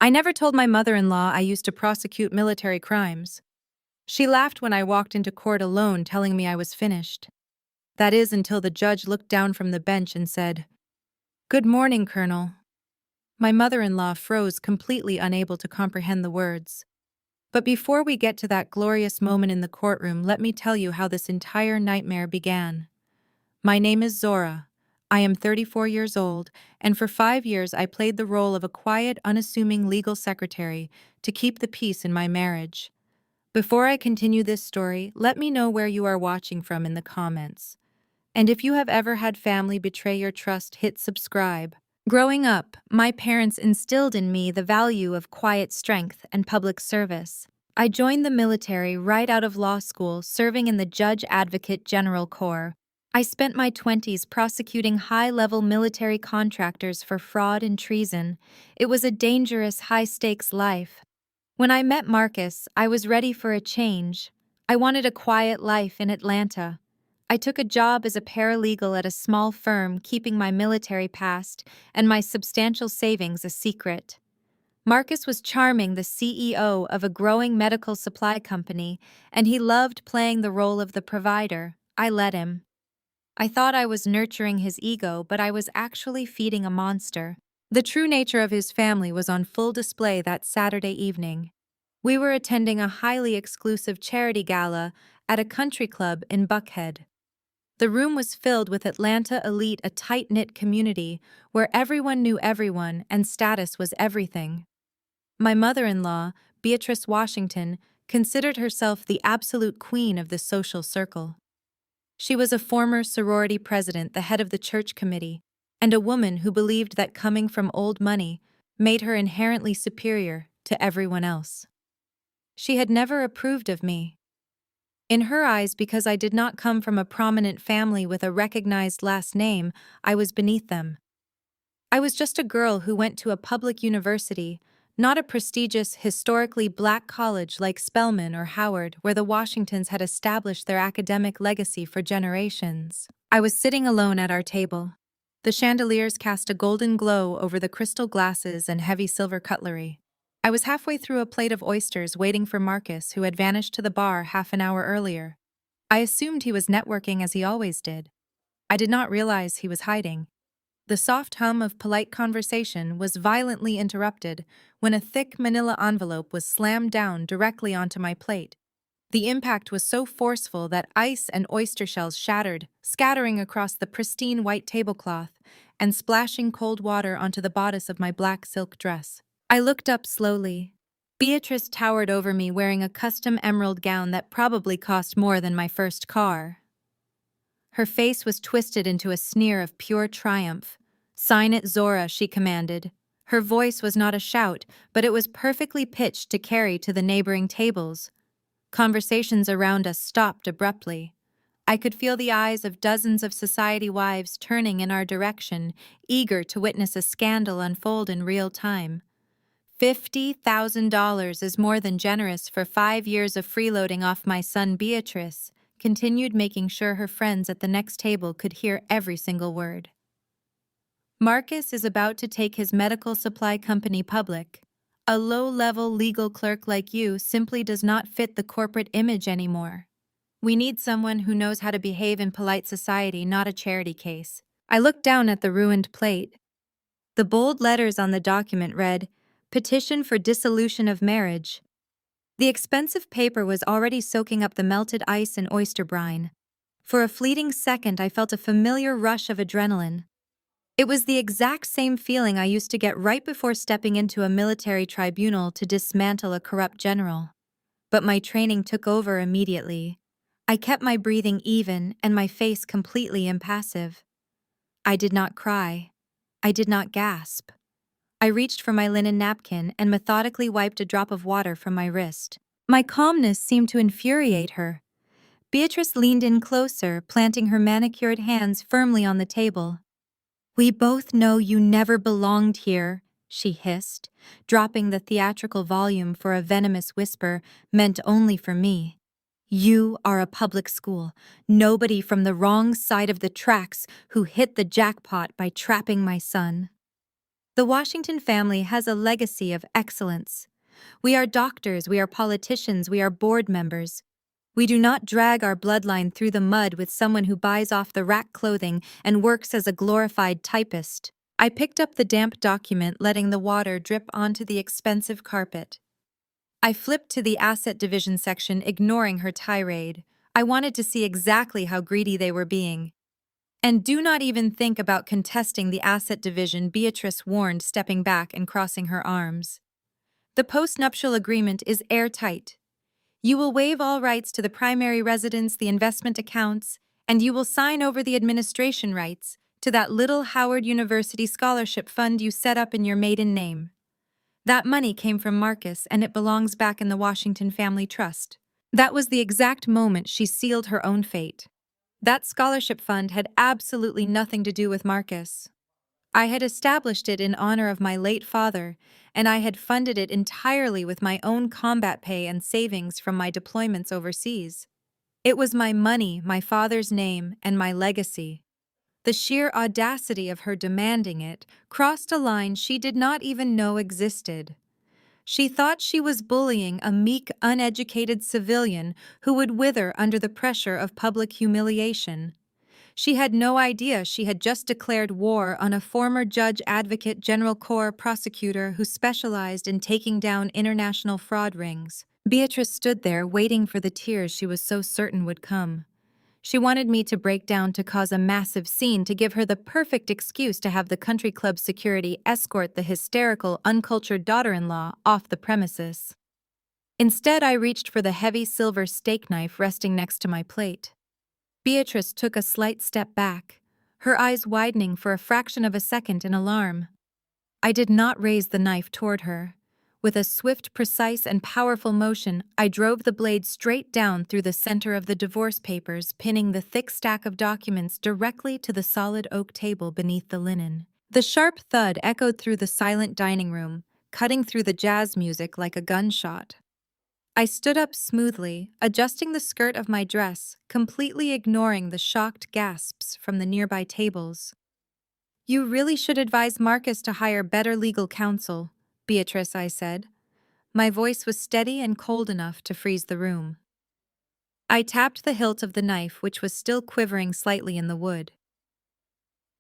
I never told my mother-in-law I used to prosecute military crimes. She laughed when I walked into court alone, telling me I was finished. That is, until the judge looked down from the bench and said, "Good morning, Colonel." My mother-in-law froze, completely unable to comprehend the words. But before we get to that glorious moment in the courtroom, let me tell you how this entire nightmare began. My name is Zora. I am 34 years old, and for 5 years I played the role of a quiet, unassuming legal secretary to keep the peace in my marriage. Before I continue this story, let me know where you are watching from in the comments. And if you have ever had family betray your trust, hit subscribe. Growing up, my parents instilled in me the value of quiet strength and public service. I joined the military right out of law school, serving in the Judge Advocate General Corps. I spent my 20s prosecuting high-level military contractors for fraud and treason. It was a dangerous, high-stakes life. When I met Marcus, I was ready for a change. I wanted a quiet life in Atlanta. I took a job as a paralegal at a small firm, keeping my military past and my substantial savings a secret. Marcus was charming, the CEO of a growing medical supply company, and he loved playing the role of the provider. I let him. I thought I was nurturing his ego, but I was actually feeding a monster. The true nature of his family was on full display that Saturday evening. We were attending a highly exclusive charity gala at a country club in Buckhead. The room was filled with Atlanta elite, a tight-knit community where everyone knew everyone and status was everything. My mother-in-law, Beatrice Washington, considered herself the absolute queen of the social circle. She was a former sorority president, the head of the church committee, and a woman who believed that coming from old money made her inherently superior to everyone else. She had never approved of me. In her eyes, because I did not come from a prominent family with a recognized last name, I was beneath them. I was just a girl who went to a public university, not a prestigious, historically black college like Spelman or Howard, where the Washingtons had established their academic legacy for generations. I was sitting alone at our table. The chandeliers cast a golden glow over the crystal glasses and heavy silver cutlery. I was halfway through a plate of oysters, waiting for Marcus, who had vanished to the bar half an hour earlier. I assumed he was networking as he always did. I did not realize he was hiding. The soft hum of polite conversation was violently interrupted when a thick manila envelope was slammed down directly onto my plate. The impact was so forceful that ice and oyster shells shattered, scattering across the pristine white tablecloth and splashing cold water onto the bodice of my black silk dress. I looked up slowly. Beatrice towered over me, wearing a custom emerald gown that probably cost more than my first car. Her face was twisted into a sneer of pure triumph. "Sign it, Zora," she commanded. Her voice was not a shout, but it was perfectly pitched to carry to the neighboring tables. Conversations around us stopped abruptly. I could feel the eyes of dozens of society wives turning in our direction, eager to witness a scandal unfold in real time. $50,000 is more than generous for 5 years of freeloading off my son. Beatrice continued, making sure her friends at the next table could hear every single word. Marcus is about to take his medical supply company public. A low-level legal clerk like you simply does not fit the corporate image anymore. We need someone who knows how to behave in polite society, not a charity case. I looked down at the ruined plate. The bold letters on the document read, "Petition for dissolution of marriage." The expensive paper was already soaking up the melted ice and oyster brine. For a fleeting second, I felt a familiar rush of adrenaline. It was the exact same feeling I used to get right before stepping into a military tribunal to dismantle a corrupt general. But my training took over immediately. I kept my breathing even and my face completely impassive. I did not cry. I did not gasp. I reached for my linen napkin and methodically wiped a drop of water from my wrist. My calmness seemed to infuriate her. Beatrice leaned in closer, planting her manicured hands firmly on the table. "We both know you never belonged here," she hissed, dropping the theatrical volume for a venomous whisper meant only for me. "You are a public school, nobody from the wrong side of the tracks who hit the jackpot by trapping my son." The Washington family has a legacy of excellence. We are doctors, we are politicians, we are board members. We do not drag our bloodline through the mud with someone who buys off the rack clothing and works as a glorified typist. I picked up the damp document, letting the water drip onto the expensive carpet. I flipped to the asset division section, ignoring her tirade. I wanted to see exactly how greedy they were being. And do not even think about contesting the asset division, Beatrice warned, stepping back and crossing her arms. The postnuptial agreement is airtight. You will waive all rights to the primary residence, the investment accounts, and you will sign over the administration rights to that little Howard University scholarship fund you set up in your maiden name. That money came from Marcus, and it belongs back in the Washington Family Trust. That was the exact moment she sealed her own fate. That scholarship fund had absolutely nothing to do with Marcus. I had established it in honor of my late father, and I had funded it entirely with my own combat pay and savings from my deployments overseas. It was my money, my father's name, and my legacy. The sheer audacity of her demanding it crossed a line she did not even know existed. She thought she was bullying a meek, uneducated civilian who would wither under the pressure of public humiliation. She had no idea she had just declared war on a former judge advocate general corps prosecutor who specialized in taking down international fraud rings. Beatrice stood there waiting for the tears she was so certain would come. She wanted me to break down to cause a massive scene to give her the perfect excuse to have the country club security escort the hysterical, uncultured daughter-in-law off the premises. Instead, I reached for the heavy silver steak knife resting next to my plate. Beatrice took a slight step back, her eyes widening for a fraction of a second in alarm. I did not raise the knife toward her. With a swift, precise, and powerful motion, I drove the blade straight down through the center of the divorce papers, pinning the thick stack of documents directly to the solid oak table beneath the linen. The sharp thud echoed through the silent dining room, cutting through the jazz music like a gunshot. I stood up smoothly, adjusting the skirt of my dress, completely ignoring the shocked gasps from the nearby tables. "You really should advise Marcus to hire better legal counsel," Beatrice, I said. My voice was steady and cold enough to freeze the room. I tapped the hilt of the knife, which was still quivering slightly in the wood.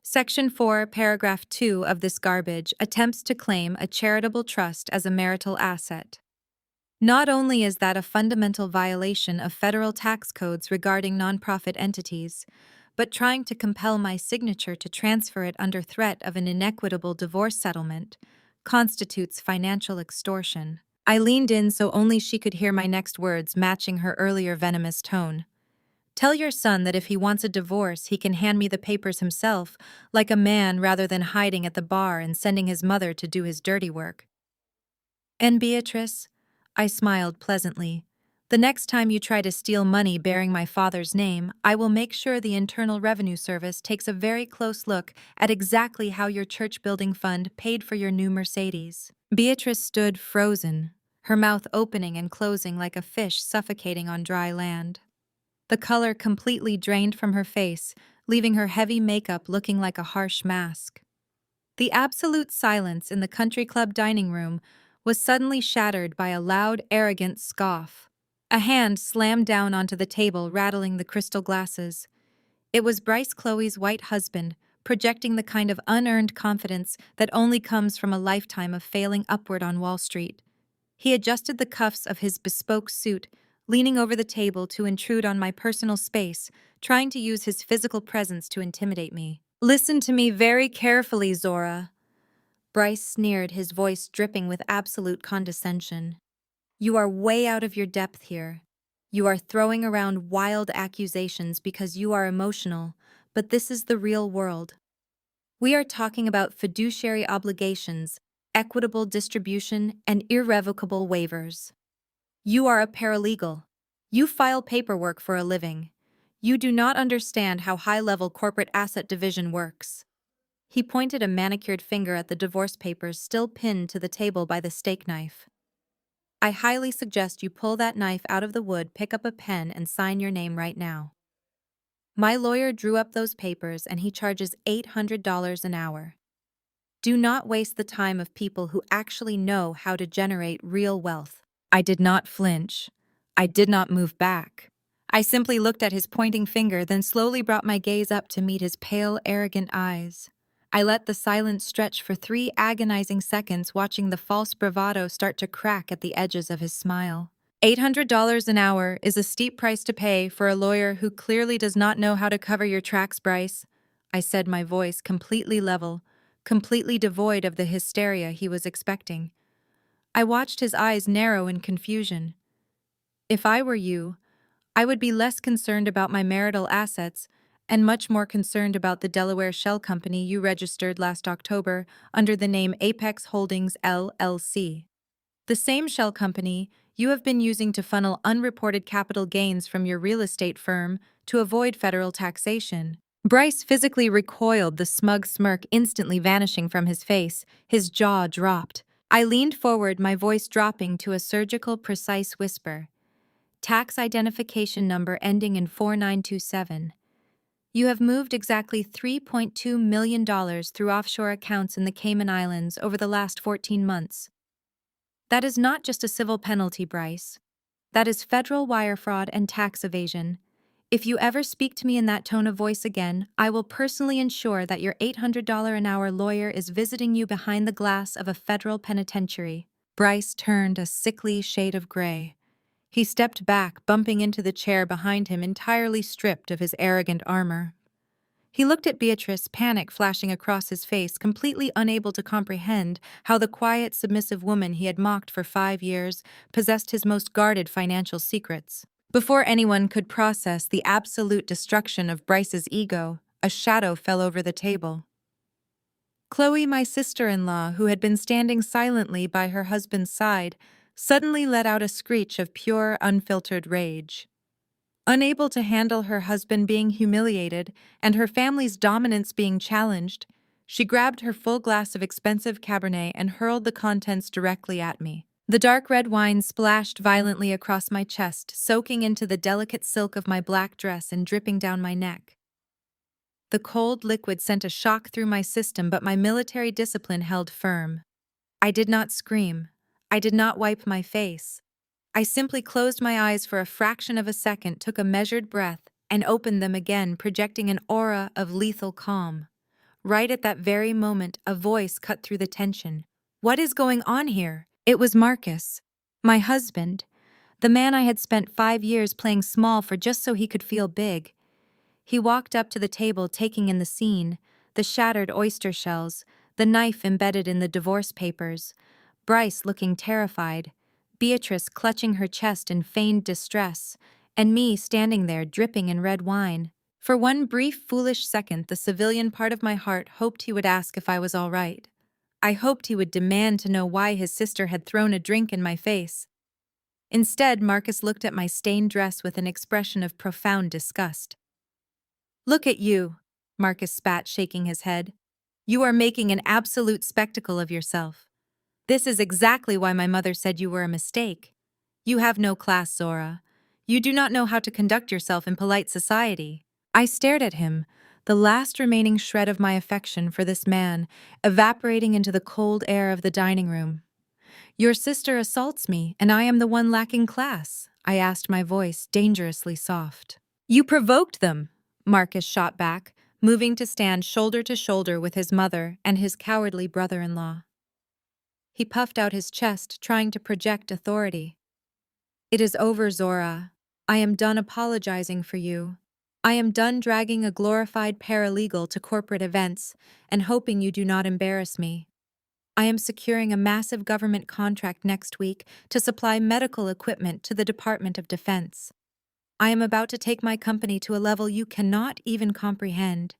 Section 4, Paragraph 2 of this garbage attempts to claim a charitable trust as a marital asset. Not only is that a fundamental violation of federal tax codes regarding nonprofit entities, but trying to compel my signature to transfer it under threat of an inequitable divorce settlement constitutes financial extortion. I leaned in so only she could hear my next words, matching her earlier venomous tone. "Tell your son that if he wants a divorce, he can hand me the papers himself, like a man, rather than hiding at the bar and sending his mother to do his dirty work." "And Beatrice," I smiled pleasantly, "the next time you try to steal money bearing my father's name, I will make sure the Internal Revenue Service takes a very close look at exactly how your church-building fund paid for your new Mercedes." Beatrice stood frozen, her mouth opening and closing like a fish suffocating on dry land. The color completely drained from her face, leaving her heavy makeup looking like a harsh mask. The absolute silence in the country club dining room was suddenly shattered by a loud, arrogant scoff. A hand slammed down onto the table, rattling the crystal glasses. It was Bryce Chloe's white husband, projecting the kind of unearned confidence that only comes from a lifetime of failing upward on Wall Street. He adjusted the cuffs of his bespoke suit, leaning over the table to intrude on my personal space, trying to use his physical presence to intimidate me. "Listen to me very carefully, Zora," Bryce sneered, his voice dripping with absolute condescension. "You are way out of your depth here. You are throwing around wild accusations because you are emotional, but this is the real world. We are talking about fiduciary obligations, equitable distribution, and irrevocable waivers. You are a paralegal. You file paperwork for a living. You do not understand how high-level corporate asset division works." He pointed a manicured finger at the divorce papers still pinned to the table by the steak knife. "I highly suggest you pull that knife out of the wood, pick up a pen, and sign your name right now. My lawyer drew up those papers and he charges $800 an hour. Do not waste the time of people who actually know how to generate real wealth. I did not flinch. I did not move back. I simply looked at his pointing finger, then slowly brought my gaze up to meet his pale, arrogant eyes. I let the silence stretch for 3 agonizing seconds, watching the false bravado start to crack at the edges of his smile. $800 an hour is a steep price to pay for a lawyer who clearly does not know how to cover your tracks, Bryce, I said, my voice completely level, completely devoid of the hysteria he was expecting. I watched his eyes narrow in confusion. If I were you, I would be less concerned about my marital assets and much more concerned about the Delaware shell company you registered last October under the name Apex Holdings LLC. The same shell company you have been using to funnel unreported capital gains from your real estate firm to avoid federal taxation. Bryce physically recoiled, the smug smirk instantly vanishing from his face. His jaw dropped. I leaned forward, my voice dropping to a surgical, precise whisper. Tax identification number ending in 4927. You have moved exactly $3.2 million through offshore accounts in the Cayman Islands over the last 14 months. That is not just a civil penalty, Bryce. That is federal wire fraud and tax evasion. If you ever speak to me in that tone of voice again, I will personally ensure that your $800 an hour lawyer is visiting you behind the glass of a federal penitentiary. Bryce turned a sickly shade of gray. He stepped back, bumping into the chair behind him, entirely stripped of his arrogant armor. He looked at Beatrice, panic flashing across his face, completely unable to comprehend how the quiet, submissive woman he had mocked for 5 years possessed his most guarded financial secrets. Before anyone could process the absolute destruction of Bryce's ego, a shadow fell over the table. Chloe, my sister-in-law, who had been standing silently by her husband's side, suddenly let out a screech of pure, unfiltered rage. Unable to handle her husband being humiliated and her family's dominance being challenged, she grabbed her full glass of expensive Cabernet and hurled the contents directly at me. The dark red wine splashed violently across my chest, soaking into the delicate silk of my black dress and dripping down my neck. The cold liquid sent a shock through my system, but my military discipline held firm. I did not scream. I did not wipe my face. I simply closed my eyes for a fraction of a second, took a measured breath, and opened them again, projecting an aura of lethal calm. Right at that very moment, a voice cut through the tension. What is going on here? It was Marcus, my husband, the man I had spent 5 years playing small for just so he could feel big. He walked up to the table, taking in the scene, the shattered oyster shells, the knife embedded in the divorce papers, Bryce looking terrified, Beatrice clutching her chest in feigned distress, and me standing there dripping in red wine. For one brief, foolish second, the civilian part of my heart hoped he would ask if I was all right. I hoped he would demand to know why his sister had thrown a drink in my face. Instead, Marcus looked at my stained dress with an expression of profound disgust. Look at you, Marcus spat, shaking his head. You are making an absolute spectacle of yourself. This is exactly why my mother said you were a mistake. You have no class, Zora. You do not know how to conduct yourself in polite society. I stared at him, the last remaining shred of my affection for this man evaporating into the cold air of the dining room. Your sister assaults me, and I am the one lacking class, I asked, my voice dangerously soft. You provoked them, Marcus shot back, moving to stand shoulder to shoulder with his mother and his cowardly brother-in-law. He puffed out his chest, trying to project authority. It is over, Zora. I am done apologizing for you. I am done dragging a glorified paralegal to corporate events and hoping you do not embarrass me. I am securing a massive government contract next week to supply medical equipment to the Department of Defense. I am about to take my company to a level you cannot even comprehend.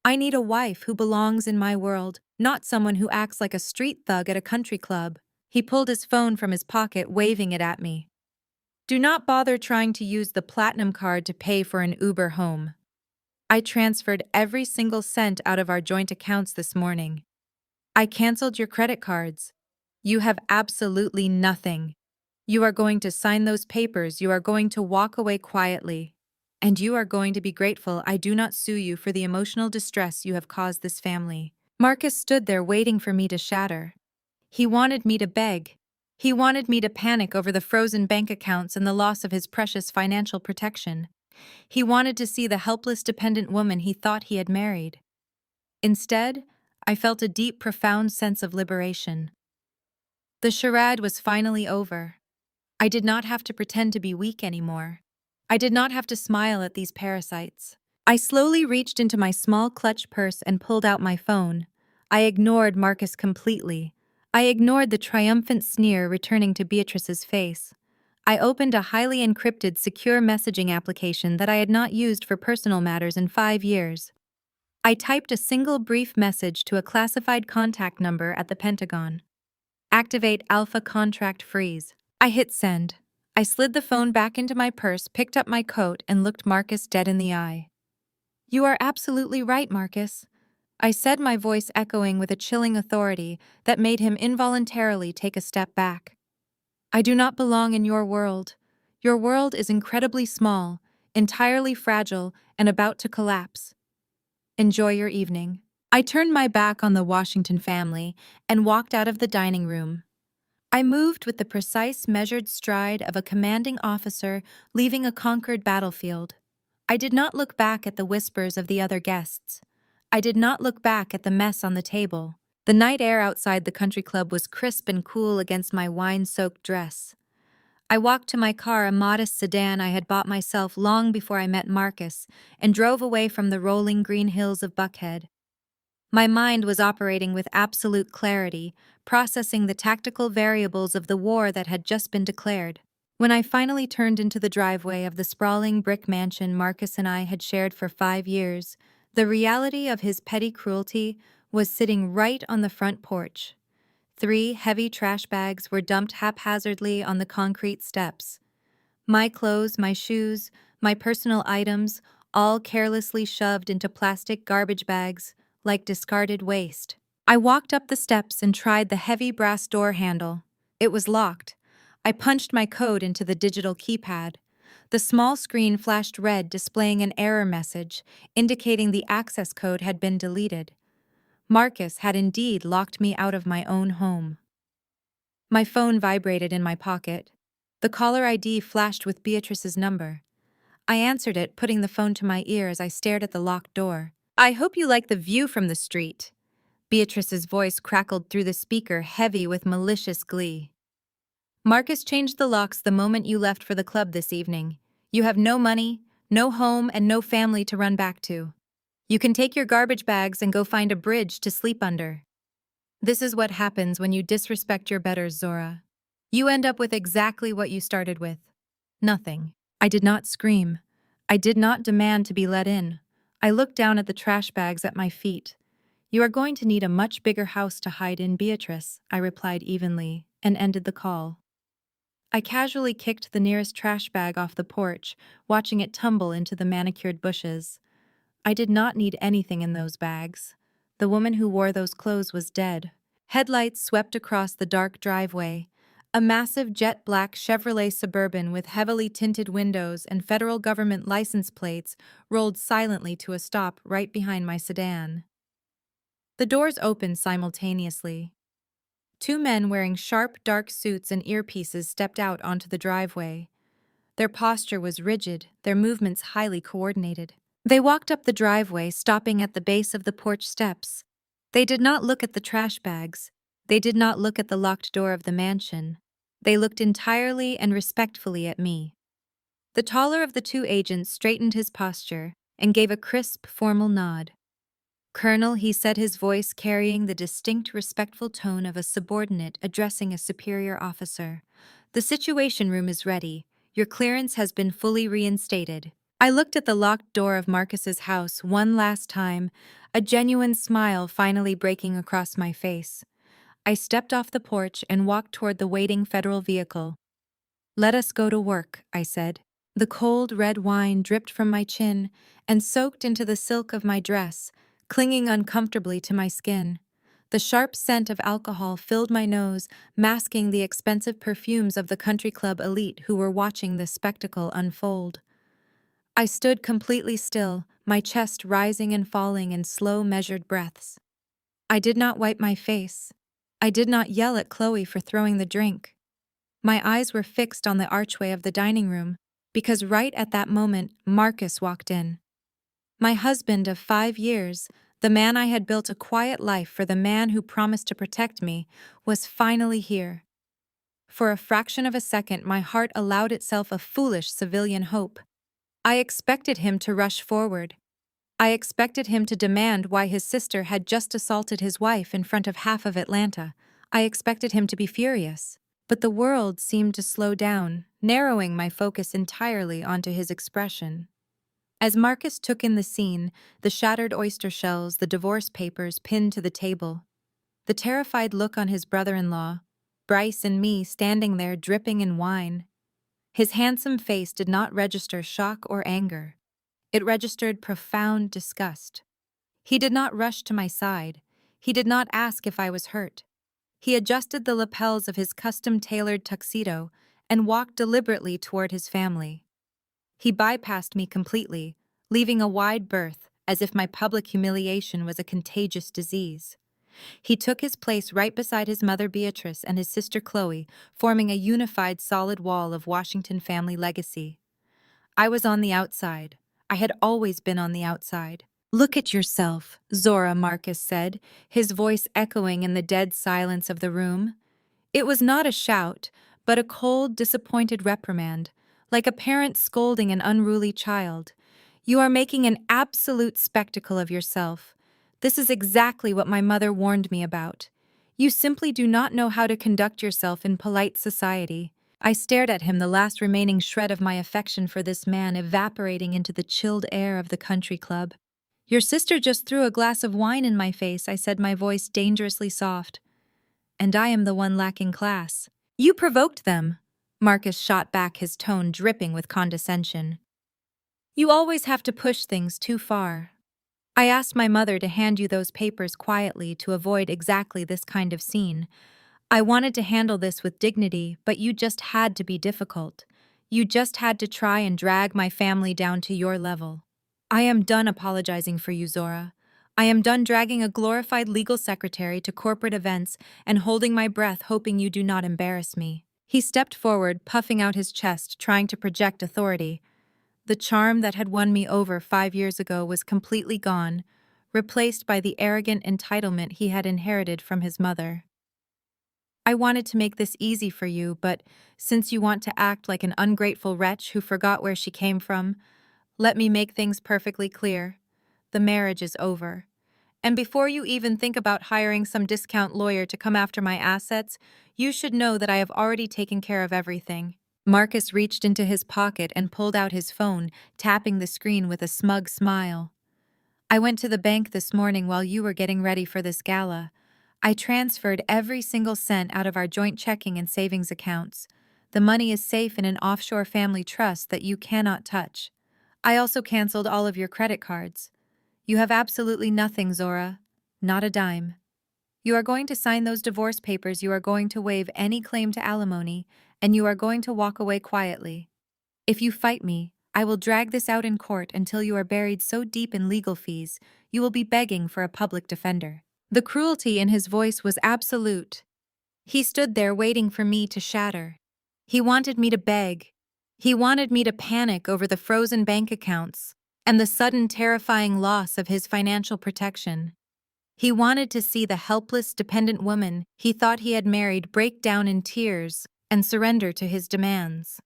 I need a wife who belongs in my world, not someone who acts like a street thug at a country club. He pulled his phone from his pocket, waving it at me. Do not bother trying to use the platinum card to pay for an Uber home. I transferred every single cent out of our joint accounts this morning. I canceled your credit cards. You have absolutely nothing. You are going to sign those papers, you are going to walk away quietly. And you are going to be grateful I do not sue you for the emotional distress you have caused this family. Marcus stood there waiting for me to shatter. He wanted me to beg. He wanted me to panic over the frozen bank accounts and the loss of his precious financial protection. He wanted to see the helpless dependent woman he thought he had married. Instead, I felt a deep, profound sense of liberation. The charade was finally over. I did not have to pretend to be weak anymore. I did not have to smile at these parasites. I slowly reached into my small clutch purse and pulled out my phone. I ignored Marcus completely. I ignored the triumphant sneer returning to Beatrice's face. I opened a highly encrypted, secure messaging application that I had not used for personal matters in 5 years. I typed a single brief message to a classified contact number at the Pentagon. Activate Alpha Contract Freeze. I hit send. I slid the phone back into my purse, picked up my coat, and looked Marcus dead in the eye. "You are absolutely right, Marcus," I said, my voice echoing with a chilling authority that made him involuntarily take a step back. "I do not belong in your world. Your world is incredibly small, entirely fragile, and about to collapse. Enjoy your evening." I turned my back on the Washington family and walked out of the dining room. I moved with the precise, measured stride of a commanding officer leaving a conquered battlefield. I did not look back at the whispers of the other guests. I did not look back at the mess on the table. The night air outside the country club was crisp and cool against my wine-soaked dress. I walked to my car, a modest sedan I had bought myself long before I met Marcus, and drove away from the rolling green hills of Buckhead. My mind was operating with absolute clarity, processing the tactical variables of the war that had just been declared. When I finally turned into the driveway of the sprawling brick mansion Marcus and I had shared for 5 years, the reality of his petty cruelty was sitting right on the front porch. 3 heavy trash bags were dumped haphazardly on the concrete steps. My clothes, my shoes, my personal items, all carelessly shoved into plastic garbage bags, like discarded waste. I walked up the steps and tried the heavy brass door handle. It was locked. I punched my code into the digital keypad. The small screen flashed red, displaying an error message, indicating the access code had been deleted. Marcus had indeed locked me out of my own home. My phone vibrated in my pocket. The caller ID flashed with Beatrice's number. I answered it, putting the phone to my ear as I stared at the locked door. "I hope you like the view from the street." Beatrice's voice crackled through the speaker, heavy with malicious glee. "Marcus changed the locks the moment you left for the club this evening. You have no money, no home, and no family to run back to. You can take your garbage bags and go find a bridge to sleep under. This is what happens when you disrespect your betters, Zora. You end up with exactly what you started with. Nothing." I did not scream. I did not demand to be let in. I looked down at the trash bags at my feet. "You are going to need a much bigger house to hide in, Beatrice," I replied evenly, and ended the call. I casually kicked the nearest trash bag off the porch, watching it tumble into the manicured bushes. I did not need anything in those bags. The woman who wore those clothes was dead. Headlights swept across the dark driveway. A massive jet-black Chevrolet Suburban with heavily tinted windows and federal government license plates rolled silently to a stop right behind my sedan. The doors opened simultaneously. 2 men wearing sharp, dark suits and earpieces stepped out onto the driveway. Their posture was rigid, their movements highly coordinated. They walked up the driveway, stopping at the base of the porch steps. They did not look at the trash bags. They did not look at the locked door of the mansion. They looked entirely and respectfully at me. The taller of the 2 agents straightened his posture and gave a crisp, formal nod. "Colonel," he said, his voice carrying the distinct, respectful tone of a subordinate addressing a superior officer. "The Situation Room is ready. Your clearance has been fully reinstated." I looked at the locked door of Marcus's house one last time, a genuine smile finally breaking across my face. I stepped off the porch and walked toward the waiting federal vehicle. "Let us go to work," I said. The cold red wine dripped from my chin and soaked into the silk of my dress, clinging uncomfortably to my skin. The sharp scent of alcohol filled my nose, masking the expensive perfumes of the country club elite who were watching this spectacle unfold. I stood completely still, my chest rising and falling in slow, measured breaths. I did not wipe my face. I did not yell at Chloe for throwing the drink. My eyes were fixed on the archway of the dining room, because right at that moment, Marcus walked in. My husband of 5 years, the man I had built a quiet life for, the man who promised to protect me, was finally here. For a fraction of a second, my heart allowed itself a foolish civilian hope. I expected him to rush forward. I expected him to demand why his sister had just assaulted his wife in front of half of Atlanta. I expected him to be furious. But the world seemed to slow down, narrowing my focus entirely onto his expression. As Marcus took in the scene, the shattered oyster shells, the divorce papers pinned to the table, the terrified look on his brother-in-law, Bryce and me standing there dripping in wine, his handsome face did not register shock or anger. It registered profound disgust. He did not rush to my side. He did not ask if I was hurt. He adjusted the lapels of his custom-tailored tuxedo and walked deliberately toward his family. He bypassed me completely, leaving a wide berth as if my public humiliation was a contagious disease. He took his place right beside his mother Beatrice and his sister Chloe, forming a unified solid wall of Washington family legacy. I was on the outside. I had always been on the outside. "Look at yourself," Zora Marcus said, his voice echoing in the dead silence of the room. It was not a shout, but a cold, disappointed reprimand, like a parent scolding an unruly child. "You are making an absolute spectacle of yourself. This is exactly what my mother warned me about. You simply do not know how to conduct yourself in polite society." I stared at him, the last remaining shred of my affection for this man evaporating into the chilled air of the country club. "Your sister just threw a glass of wine in my face," I said, my voice dangerously soft. "And I am the one lacking class." "You provoked them," Marcus shot back, his tone dripping with condescension. "You always have to push things too far. I asked my mother to hand you those papers quietly to avoid exactly this kind of scene. I wanted to handle this with dignity, but you just had to be difficult. You just had to try and drag my family down to your level. I am done apologizing for you, Zora. I am done dragging a glorified legal secretary to corporate events and holding my breath hoping you do not embarrass me." He stepped forward, puffing out his chest, trying to project authority. The charm that had won me over 5 years ago was completely gone, replaced by the arrogant entitlement he had inherited from his mother. "I wanted to make this easy for you, but since you want to act like an ungrateful wretch who forgot where she came from, let me make things perfectly clear. The marriage is over. And before you even think about hiring some discount lawyer to come after my assets, you should know that I have already taken care of everything." Marcus reached into his pocket and pulled out his phone, tapping the screen with a smug smile. "I went to the bank this morning while you were getting ready for this gala. I transferred every single cent out of our joint checking and savings accounts. The money is safe in an offshore family trust that you cannot touch. I also canceled all of your credit cards. You have absolutely nothing, Zora. Not a dime. You are going to sign those divorce papers, you are going to waive any claim to alimony, and you are going to walk away quietly. If you fight me, I will drag this out in court until you are buried so deep in legal fees, you will be begging for a public defender." The cruelty in his voice was absolute. He stood there waiting for me to shatter. He wanted me to beg. He wanted me to panic over the frozen bank accounts and the sudden terrifying loss of his financial protection. He wanted to see the helpless, dependent woman he thought he had married break down in tears and surrender to his demands.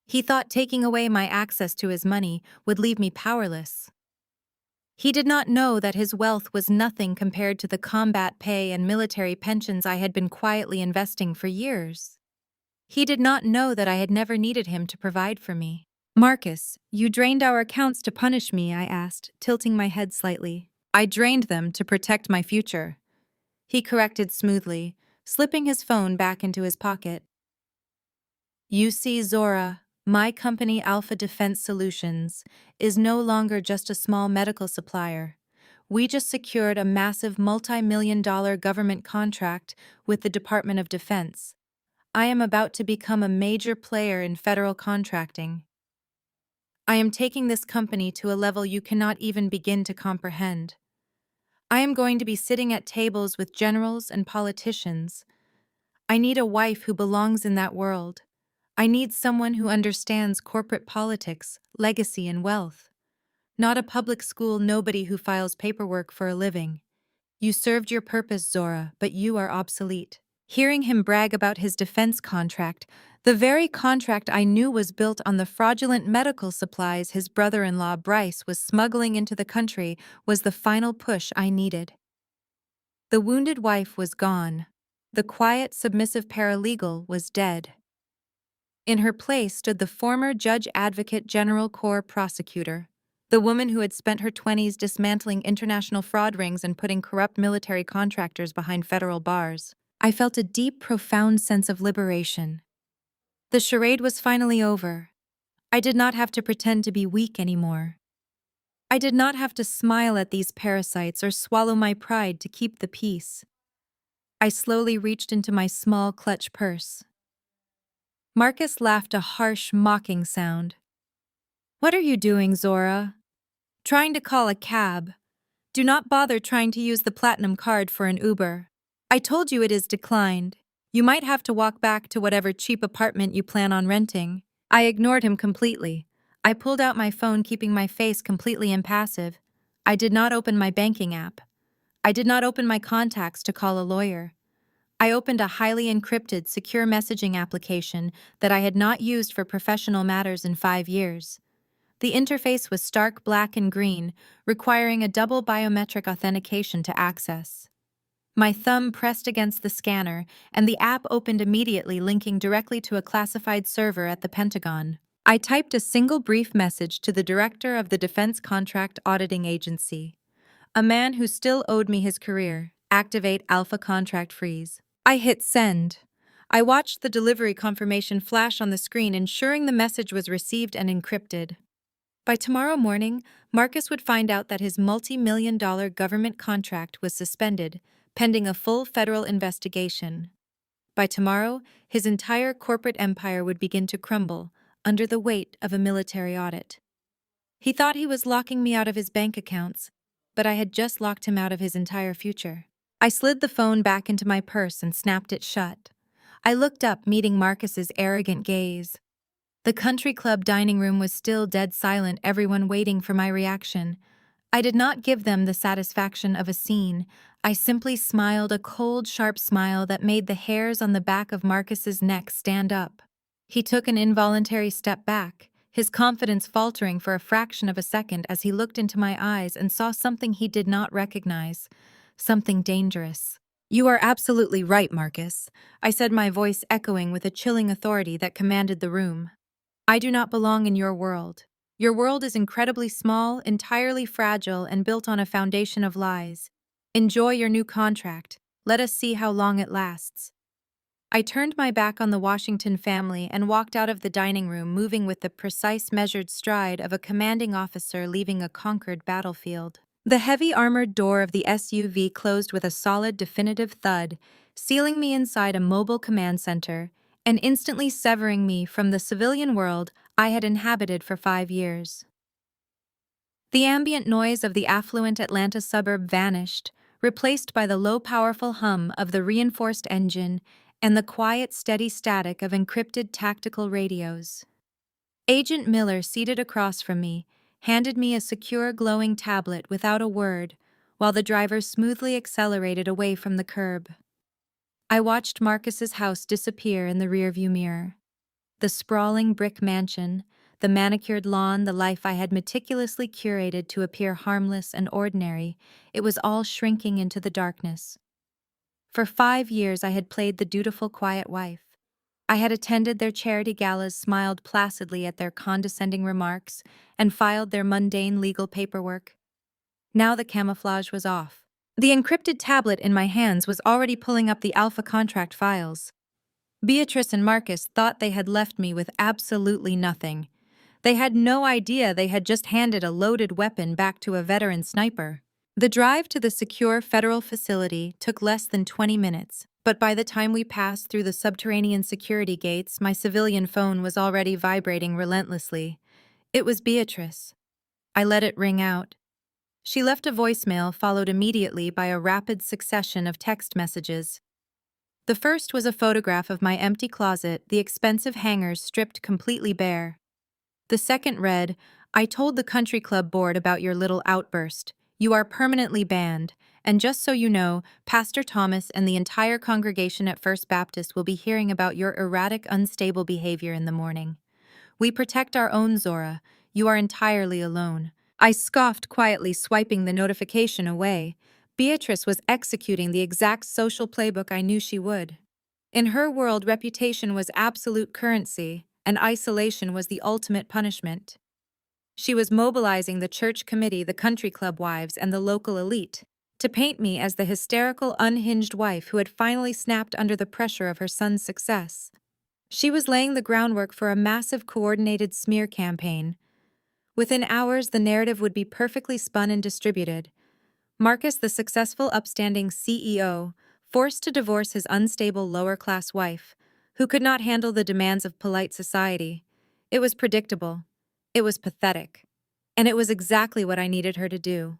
He thought taking away my access to his money would leave me powerless. He did not know that his wealth was nothing compared to the combat pay and military pensions I had been quietly investing for years. He did not know that I had never needed him to provide for me. "Marcus, you drained our accounts to punish me," I asked, tilting my head slightly. "I drained them to protect my future," he corrected smoothly, slipping his phone back into his pocket. "You see, Zora, my company Alpha Defense Solutions is no longer just a small medical supplier. We just secured a massive multi-million-dollar government contract with the Department of Defense. I am about to become a major player in federal contracting. I am taking this company to a level you cannot even begin to comprehend. I am going to be sitting at tables with generals and politicians. I need a wife who belongs in that world. I need someone who understands corporate politics, legacy, and wealth. Not a public school nobody who files paperwork for a living. You served your purpose, Zora, but you are obsolete. Hearing him brag about his defense contract, the very contract I knew was built on the fraudulent medical supplies his brother-in-law Bryce was smuggling into the country, was the final push I needed. The wounded wife was gone. The quiet, submissive paralegal was dead. In her place stood the former Judge Advocate General Corps prosecutor, the woman who had spent her 20s dismantling international fraud rings and putting corrupt military contractors behind federal bars. I felt a deep, profound sense of liberation. The charade was finally over. I did not have to pretend to be weak anymore. I did not have to smile at these parasites or swallow my pride to keep the peace. I slowly reached into my small clutch purse. Marcus laughed a harsh, mocking sound. "What are you doing, Zora?" "Trying to call a cab. Do not bother trying to use the platinum card for an Uber. I told you it is declined. You might have to walk back to whatever cheap apartment you plan on renting." I ignored him completely. I pulled out my phone, keeping my face completely impassive. I did not open my banking app. I did not open my contacts to call a lawyer. I opened a highly encrypted, secure messaging application that I had not used for professional matters in 5 years. The interface was stark black and green, requiring a double biometric authentication to access. My thumb pressed against the scanner, and the app opened immediately, linking directly to a classified server at the Pentagon. I typed a single brief message to the director of the Defense Contract Auditing Agency, a man who still owed me his career. Activate Alpha Contract Freeze. I hit send. I watched the delivery confirmation flash on the screen, ensuring the message was received and encrypted. By tomorrow morning, Marcus would find out that his multi-million-dollar government contract was suspended, pending a full federal investigation. By tomorrow, his entire corporate empire would begin to crumble under the weight of a military audit. He thought he was locking me out of his bank accounts, but I had just locked him out of his entire future. I slid the phone back into my purse and snapped it shut. I looked up, meeting Marcus's arrogant gaze. The country club dining room was still dead silent, everyone waiting for my reaction. I did not give them the satisfaction of a scene. I simply smiled, a cold, sharp smile that made the hairs on the back of Marcus's neck stand up. He took an involuntary step back, his confidence faltering for a fraction of a second as he looked into my eyes and saw something he did not recognize, something dangerous. "You are absolutely right, Marcus," I said, my voice echoing with a chilling authority that commanded the room. "I do not belong in your world. Your world is incredibly small, entirely fragile, and built on a foundation of lies. Enjoy your new contract. Let us see how long it lasts." I turned my back on the Washington family and walked out of the dining room, moving with the precise, measured stride of a commanding officer leaving a conquered battlefield. The heavy armored door of the SUV closed with a solid, definitive thud, sealing me inside a mobile command center and instantly severing me from the civilian world I had inhabited for 5 years. The ambient noise of the affluent Atlanta suburb vanished, replaced by the low, powerful hum of the reinforced engine and the quiet, steady static of encrypted tactical radios. Agent Miller, seated across from me, handed me a secure, glowing tablet without a word, while the driver smoothly accelerated away from the curb. I watched Marcus's house disappear in the rearview mirror. The sprawling brick mansion, the manicured lawn, the life I had meticulously curated to appear harmless and ordinary, it was all shrinking into the darkness. For 5 years I had played the dutiful, quiet wife. I had attended their charity galas, smiled placidly at their condescending remarks, and filed their mundane legal paperwork. Now the camouflage was off. The encrypted tablet in my hands was already pulling up the Alpha contract files. Beatrice and Marcus thought they had left me with absolutely nothing. They had no idea they had just handed a loaded weapon back to a veteran sniper. The drive to the secure federal facility took less than 20 minutes, but by the time we passed through the subterranean security gates, my civilian phone was already vibrating relentlessly. It was Beatrice. I let it ring out. She left a voicemail followed immediately by a rapid succession of text messages. The first was a photograph of my empty closet, the expensive hangers stripped completely bare. The second read, "I told the country club board about your little outburst. You are permanently banned, and just so you know, Pastor Thomas and the entire congregation at First Baptist will be hearing about your erratic, unstable behavior in the morning. We protect our own Zora. You are entirely alone." I scoffed quietly, swiping the notification away. Beatrice was executing the exact social playbook I knew she would. In her world, reputation was absolute currency, and isolation was the ultimate punishment. She was mobilizing the church committee, the country club wives, and the local elite to paint me as the hysterical, unhinged wife who had finally snapped under the pressure of her son's success. She was laying the groundwork for a massive coordinated smear campaign. Within hours, the narrative would be perfectly spun and distributed. Marcus, the successful, upstanding CEO, forced to divorce his unstable lower-class wife, who could not handle the demands of polite society. It was predictable. It was pathetic. And it was exactly what I needed her to do.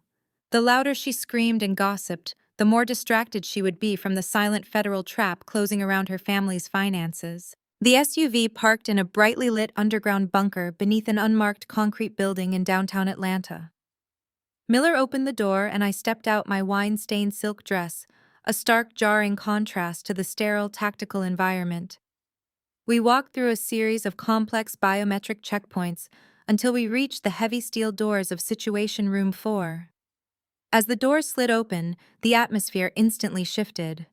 The louder she screamed and gossiped, the more distracted she would be from the silent federal trap closing around her family's finances. The SUV parked in a brightly lit underground bunker beneath an unmarked concrete building in downtown Atlanta. Miller opened the door and I stepped out, my wine-stained silk dress, a stark, jarring contrast to the sterile, tactical environment. We walked through a series of complex biometric checkpoints until we reached the heavy steel doors of Situation Room 4. As the doors slid open, the atmosphere instantly shifted.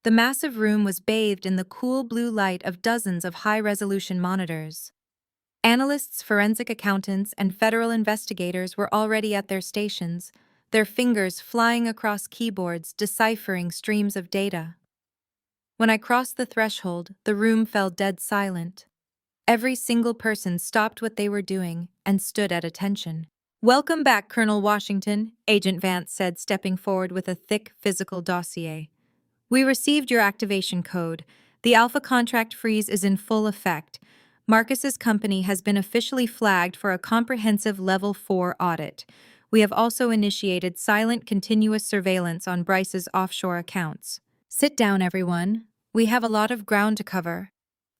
The massive room was bathed in the cool blue light of dozens of high-resolution monitors. Analysts, forensic accountants, and federal investigators were already at their stations, their fingers flying across keyboards, deciphering streams of data. When I crossed the threshold, the room fell dead silent. Every single person stopped what they were doing and stood at attention. "Welcome back, Colonel Washington," Agent Vance said, stepping forward with a thick, physical dossier. "We received your activation code. The Alpha contract freeze is in full effect. Marcus's company has been officially flagged for a comprehensive Level 4 audit. We have also initiated silent continuous surveillance on Bryce's offshore accounts." "Sit down, everyone. We have a lot of ground to cover,"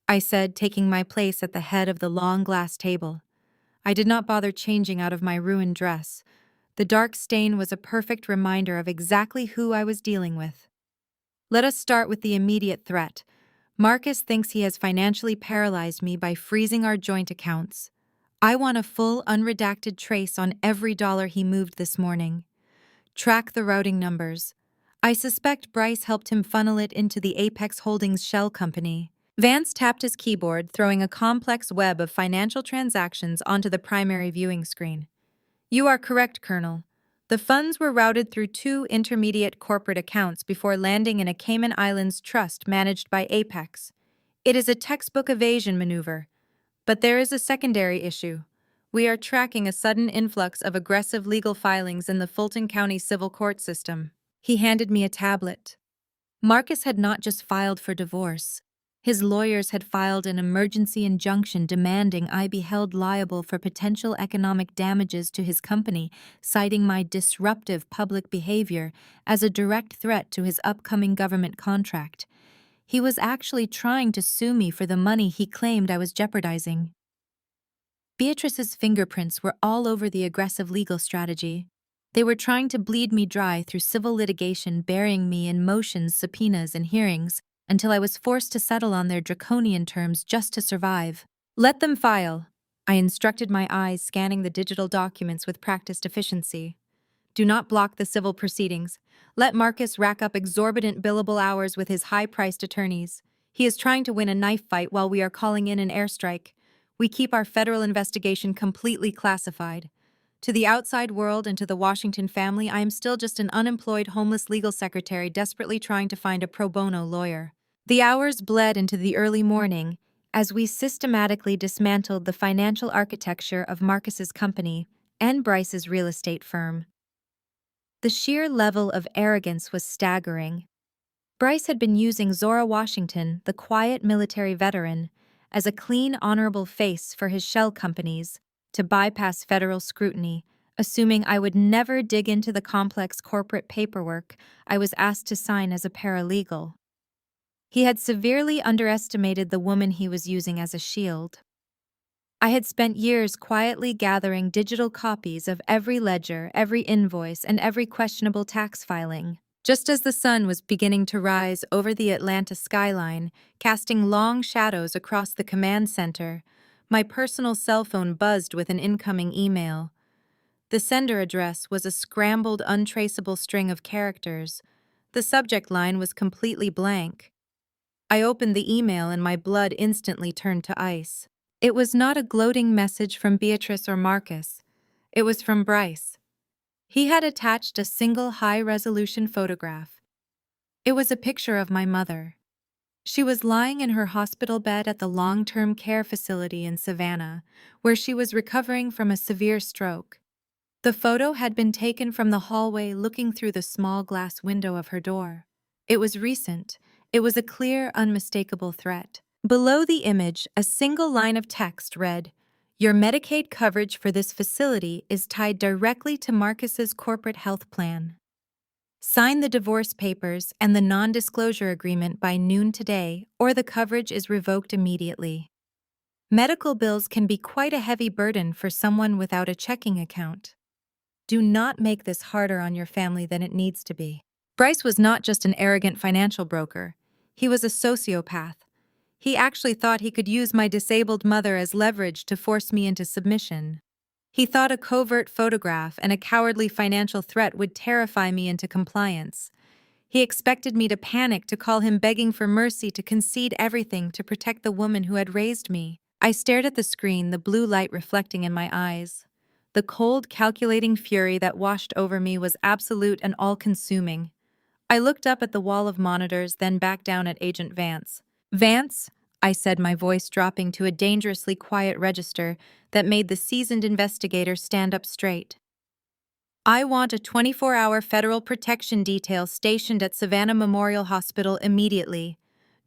I said, taking my place at the head of the long glass table. I did not bother changing out of my ruined dress. The dark stain was a perfect reminder of exactly who I was dealing with. Let us start with the immediate threat. Marcus thinks he has financially paralyzed me by freezing our joint accounts. I want a full, unredacted trace on every dollar he moved this morning. Track the routing numbers. I suspect Bryce helped him funnel it into the Apex Holdings shell company. Vance tapped his keyboard, throwing a complex web of financial transactions onto the primary viewing screen. "You are correct, Colonel. The funds were routed through 2 intermediate corporate accounts before landing in a Cayman Islands trust managed by Apex. It is a textbook evasion maneuver. But there is a secondary issue. We are tracking a sudden influx of aggressive legal filings in the Fulton County civil court system." He handed me a tablet. Marcus had not just filed for divorce. His lawyers had filed an emergency injunction demanding I be held liable for potential economic damages to his company, citing my disruptive public behavior as a direct threat to his upcoming government contract. He was actually trying to sue me for the money he claimed I was jeopardizing. Beatrice's fingerprints were all over the aggressive legal strategy. They were trying to bleed me dry through civil litigation, burying me in motions, subpoenas, and hearings, until I was forced to settle on their draconian terms just to survive. "Let them file," I instructed, my eyes scanning the digital documents with practiced efficiency. "Do not block the civil proceedings. Let Marcus rack up exorbitant billable hours with his high-priced attorneys. He is trying to win a knife fight while we are calling in an airstrike. We keep our federal investigation completely classified. To the outside world and to the Washington family, I am still just an unemployed homeless legal secretary desperately trying to find a pro bono lawyer." The hours bled into the early morning as we systematically dismantled the financial architecture of Marcus's company and Bryce's real estate firm. The sheer level of arrogance was staggering. Bryce had been using Zora Washington, the quiet military veteran, as a clean, honorable face for his shell companies to bypass federal scrutiny, assuming I would never dig into the complex corporate paperwork I was asked to sign as a paralegal. He had severely underestimated the woman he was using as a shield. I had spent years quietly gathering digital copies of every ledger, every invoice, and every questionable tax filing. Just as the sun was beginning to rise over the Atlanta skyline, casting long shadows across the command center, my personal cell phone buzzed with an incoming email. The sender address was a scrambled, untraceable string of characters. The subject line was completely blank. I opened the email and my blood instantly turned to ice. It was not a gloating message from Beatrice or Marcus. It was from Bryce. He had attached a single high-resolution photograph. It was a picture of my mother. She was lying in her hospital bed at the long-term care facility in Savannah, where she was recovering from a severe stroke. The photo had been taken from the hallway looking through the small glass window of her door. It was recent. It was a clear, unmistakable threat. Below the image, a single line of text read, "Your Medicaid coverage for this facility is tied directly to Marcus's corporate health plan. Sign the divorce papers and the non-disclosure agreement by noon today, or the coverage is revoked immediately." Medical bills can be quite a heavy burden for someone without a checking account. Do not make this harder on your family than it needs to be. Bryce was not just an arrogant financial broker. He was a sociopath. He actually thought he could use my disabled mother as leverage to force me into submission. He thought a covert photograph and a cowardly financial threat would terrify me into compliance. He expected me to panic, to call him begging for mercy, to concede everything to protect the woman who had raised me. I stared at the screen, the blue light reflecting in my eyes. The cold, calculating fury that washed over me was absolute and all-consuming. I looked up at the wall of monitors, then back down at Agent Vance. "Vance," I said, my voice dropping to a dangerously quiet register that made the seasoned investigator stand up straight. "I want a 24-hour federal protection detail stationed at Savannah Memorial Hospital immediately.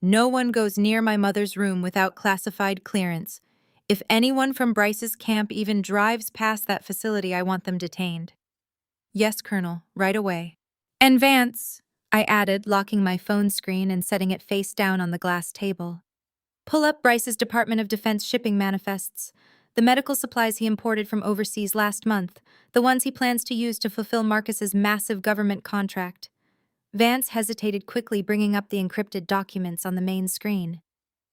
No one goes near my mother's room without classified clearance. If anyone from Bryce's camp even drives past that facility, I want them detained." "Yes, Colonel, right away." "And Vance," I added, locking my phone screen and setting it face down on the glass table, "pull up Bryce's Department of Defense shipping manifests. The medical supplies he imported from overseas last month, the ones he plans to use to fulfill Marcus's massive government contract." Vance hesitated, quickly bringing up the encrypted documents on the main screen.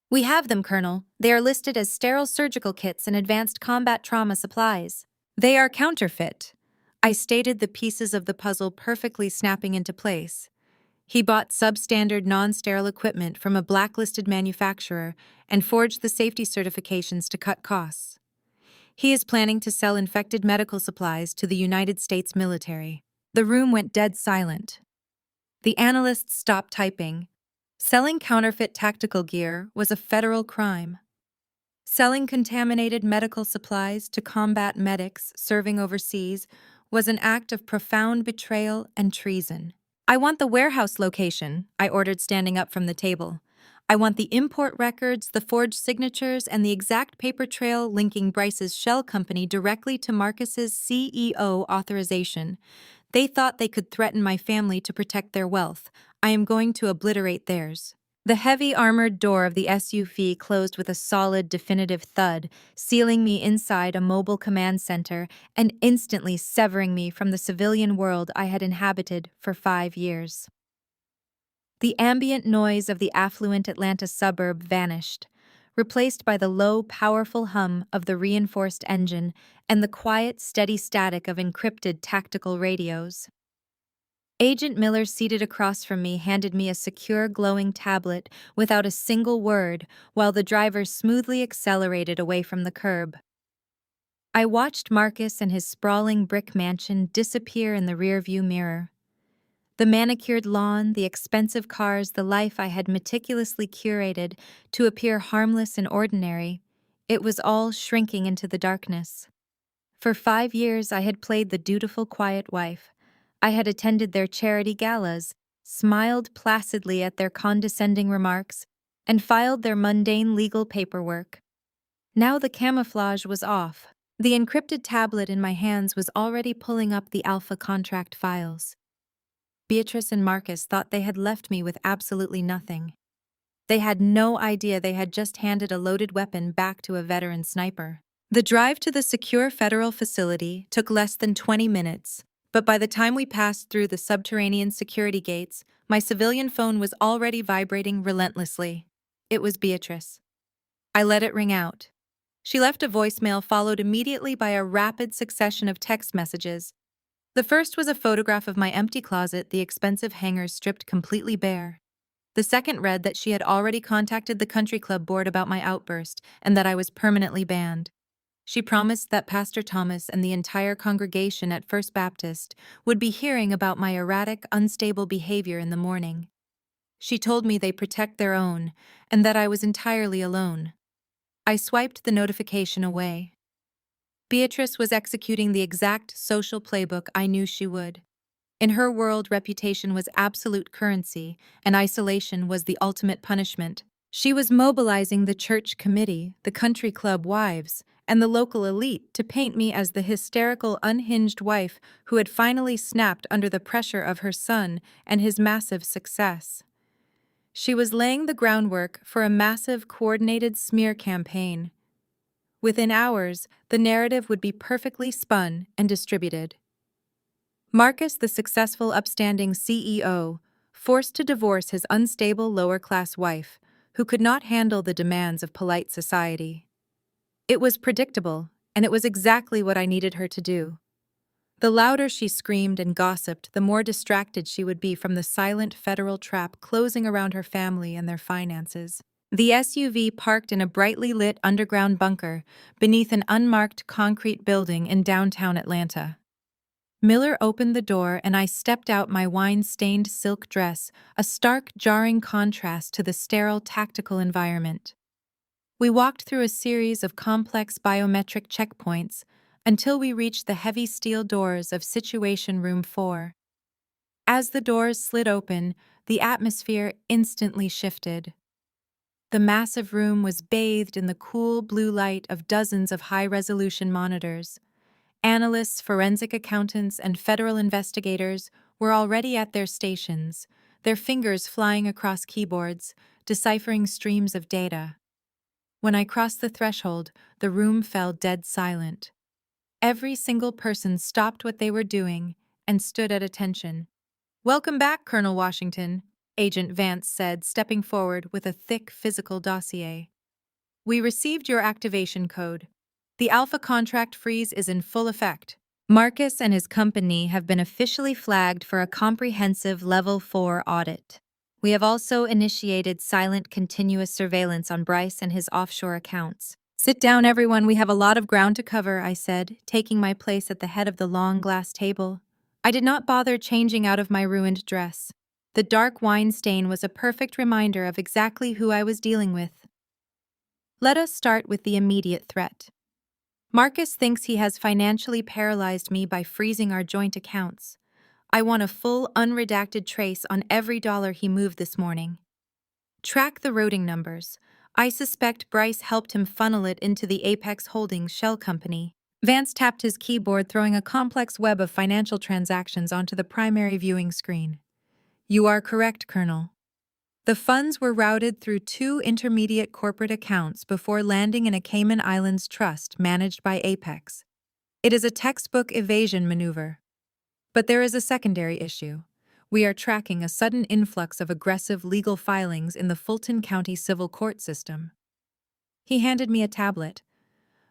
"We have them, Colonel. They are listed as sterile surgical kits and advanced combat trauma supplies." "They are counterfeit." I stated, the pieces of the puzzle perfectly snapping into place. He bought substandard non-sterile equipment from a blacklisted manufacturer and forged the safety certifications to cut costs. He is planning to sell infected medical supplies to the United States military. The room went dead silent. The analysts stopped typing. Selling counterfeit tactical gear was a federal crime. Selling contaminated medical supplies to combat medics serving overseas was an act of profound betrayal and treason. "I want the warehouse location," I ordered, standing up from the table. "I want the import records, the forged signatures, and the exact paper trail linking Bryce's shell company directly to Marcus's CEO authorization. They thought they could threaten my family to protect their wealth. I am going to obliterate theirs." The heavy armored door of the SUV closed with a solid, definitive thud, sealing me inside a mobile command center and instantly severing me from the civilian world I had inhabited for 5 years. The ambient noise of the affluent Atlanta suburb vanished, replaced by the low, powerful hum of the reinforced engine and the quiet, steady static of encrypted tactical radios. Agent Miller, seated across from me, handed me a secure, glowing tablet without a single word while the driver smoothly accelerated away from the curb. I watched Marcus and his sprawling brick mansion disappear in the rearview mirror. The manicured lawn, the expensive cars, the life I had meticulously curated to appear harmless and ordinary, it was all shrinking into the darkness. For 5 years I had played the dutiful, quiet wife. I had attended their charity galas, smiled placidly at their condescending remarks, and filed their mundane legal paperwork. Now the camouflage was off. The encrypted tablet in my hands was already pulling up the Alpha contract files. Beatrice and Marcus thought they had left me with absolutely nothing. They had no idea they had just handed a loaded weapon back to a veteran sniper. The drive to the secure federal facility took less than 20 minutes, but by the time we passed through the subterranean security gates, my civilian phone was already vibrating relentlessly. It was Beatrice. I let it ring out. She left a voicemail followed immediately by a rapid succession of text messages. The first was a photograph of my empty closet, the expensive hangers stripped completely bare. The second read that she had already contacted the country club board about my outburst and that I was permanently banned. She promised that Pastor Thomas and the entire congregation at First Baptist would be hearing about my erratic, unstable behavior in the morning. She told me they protect their own and that I was entirely alone. I swiped the notification away. Beatrice was executing the exact social playbook I knew she would. In her world, reputation was absolute currency, and isolation was the ultimate punishment. She was mobilizing the church committee, the country club wives, and the local elite to paint me as the hysterical, unhinged wife who had finally snapped under the pressure of her son and his massive success. She was laying the groundwork for a massive, coordinated smear campaign. Within hours, the narrative would be perfectly spun and distributed. Marcus, the successful, upstanding CEO, forced to divorce his unstable lower-class wife, who could not handle the demands of polite society. It was predictable, and it was exactly what I needed her to do. The louder she screamed and gossiped, the more distracted she would be from the silent federal trap closing around her family and their finances. The SUV parked in a brightly lit underground bunker beneath an unmarked concrete building in downtown Atlanta. Miller opened the door and I stepped out, my wine-stained silk dress, a stark, jarring contrast to the sterile, tactical environment. We walked through a series of complex biometric checkpoints until we reached the heavy steel doors of Situation Room 4. As the doors slid open, the atmosphere instantly shifted. The massive room was bathed in the cool blue light of dozens of high-resolution monitors. Analysts, forensic accountants, and federal investigators were already at their stations, their fingers flying across keyboards, deciphering streams of data. When I crossed the threshold, the room fell dead silent. Every single person stopped what they were doing and stood at attention. "Welcome back, Colonel Washington," Agent Vance said, stepping forward with a thick physical dossier. "We received your activation code. The Alpha contract freeze is in full effect. Marcus and his company have been officially flagged for a comprehensive Level 4 audit. We have also initiated silent continuous surveillance on Bryce and his offshore accounts." "Sit down, everyone. We have a lot of ground to cover," I said, taking my place at the head of the long glass table. I did not bother changing out of my ruined dress. The dark wine stain was a perfect reminder of exactly who I was dealing with. Let us start with the immediate threat. Marcus thinks he has financially paralyzed me by freezing our joint accounts. I want a full, unredacted trace on every dollar he moved this morning. Track the routing numbers. I suspect Bryce helped him funnel it into the Apex Holdings shell company. Vance tapped his keyboard, throwing a complex web of financial transactions onto the primary viewing screen. "You are correct, Colonel. The funds were routed through 2 intermediate corporate accounts before landing in a Cayman Islands trust managed by Apex. It is a textbook evasion maneuver. But there is a secondary issue. We are tracking a sudden influx of aggressive legal filings in the Fulton County civil court system." He handed me a tablet.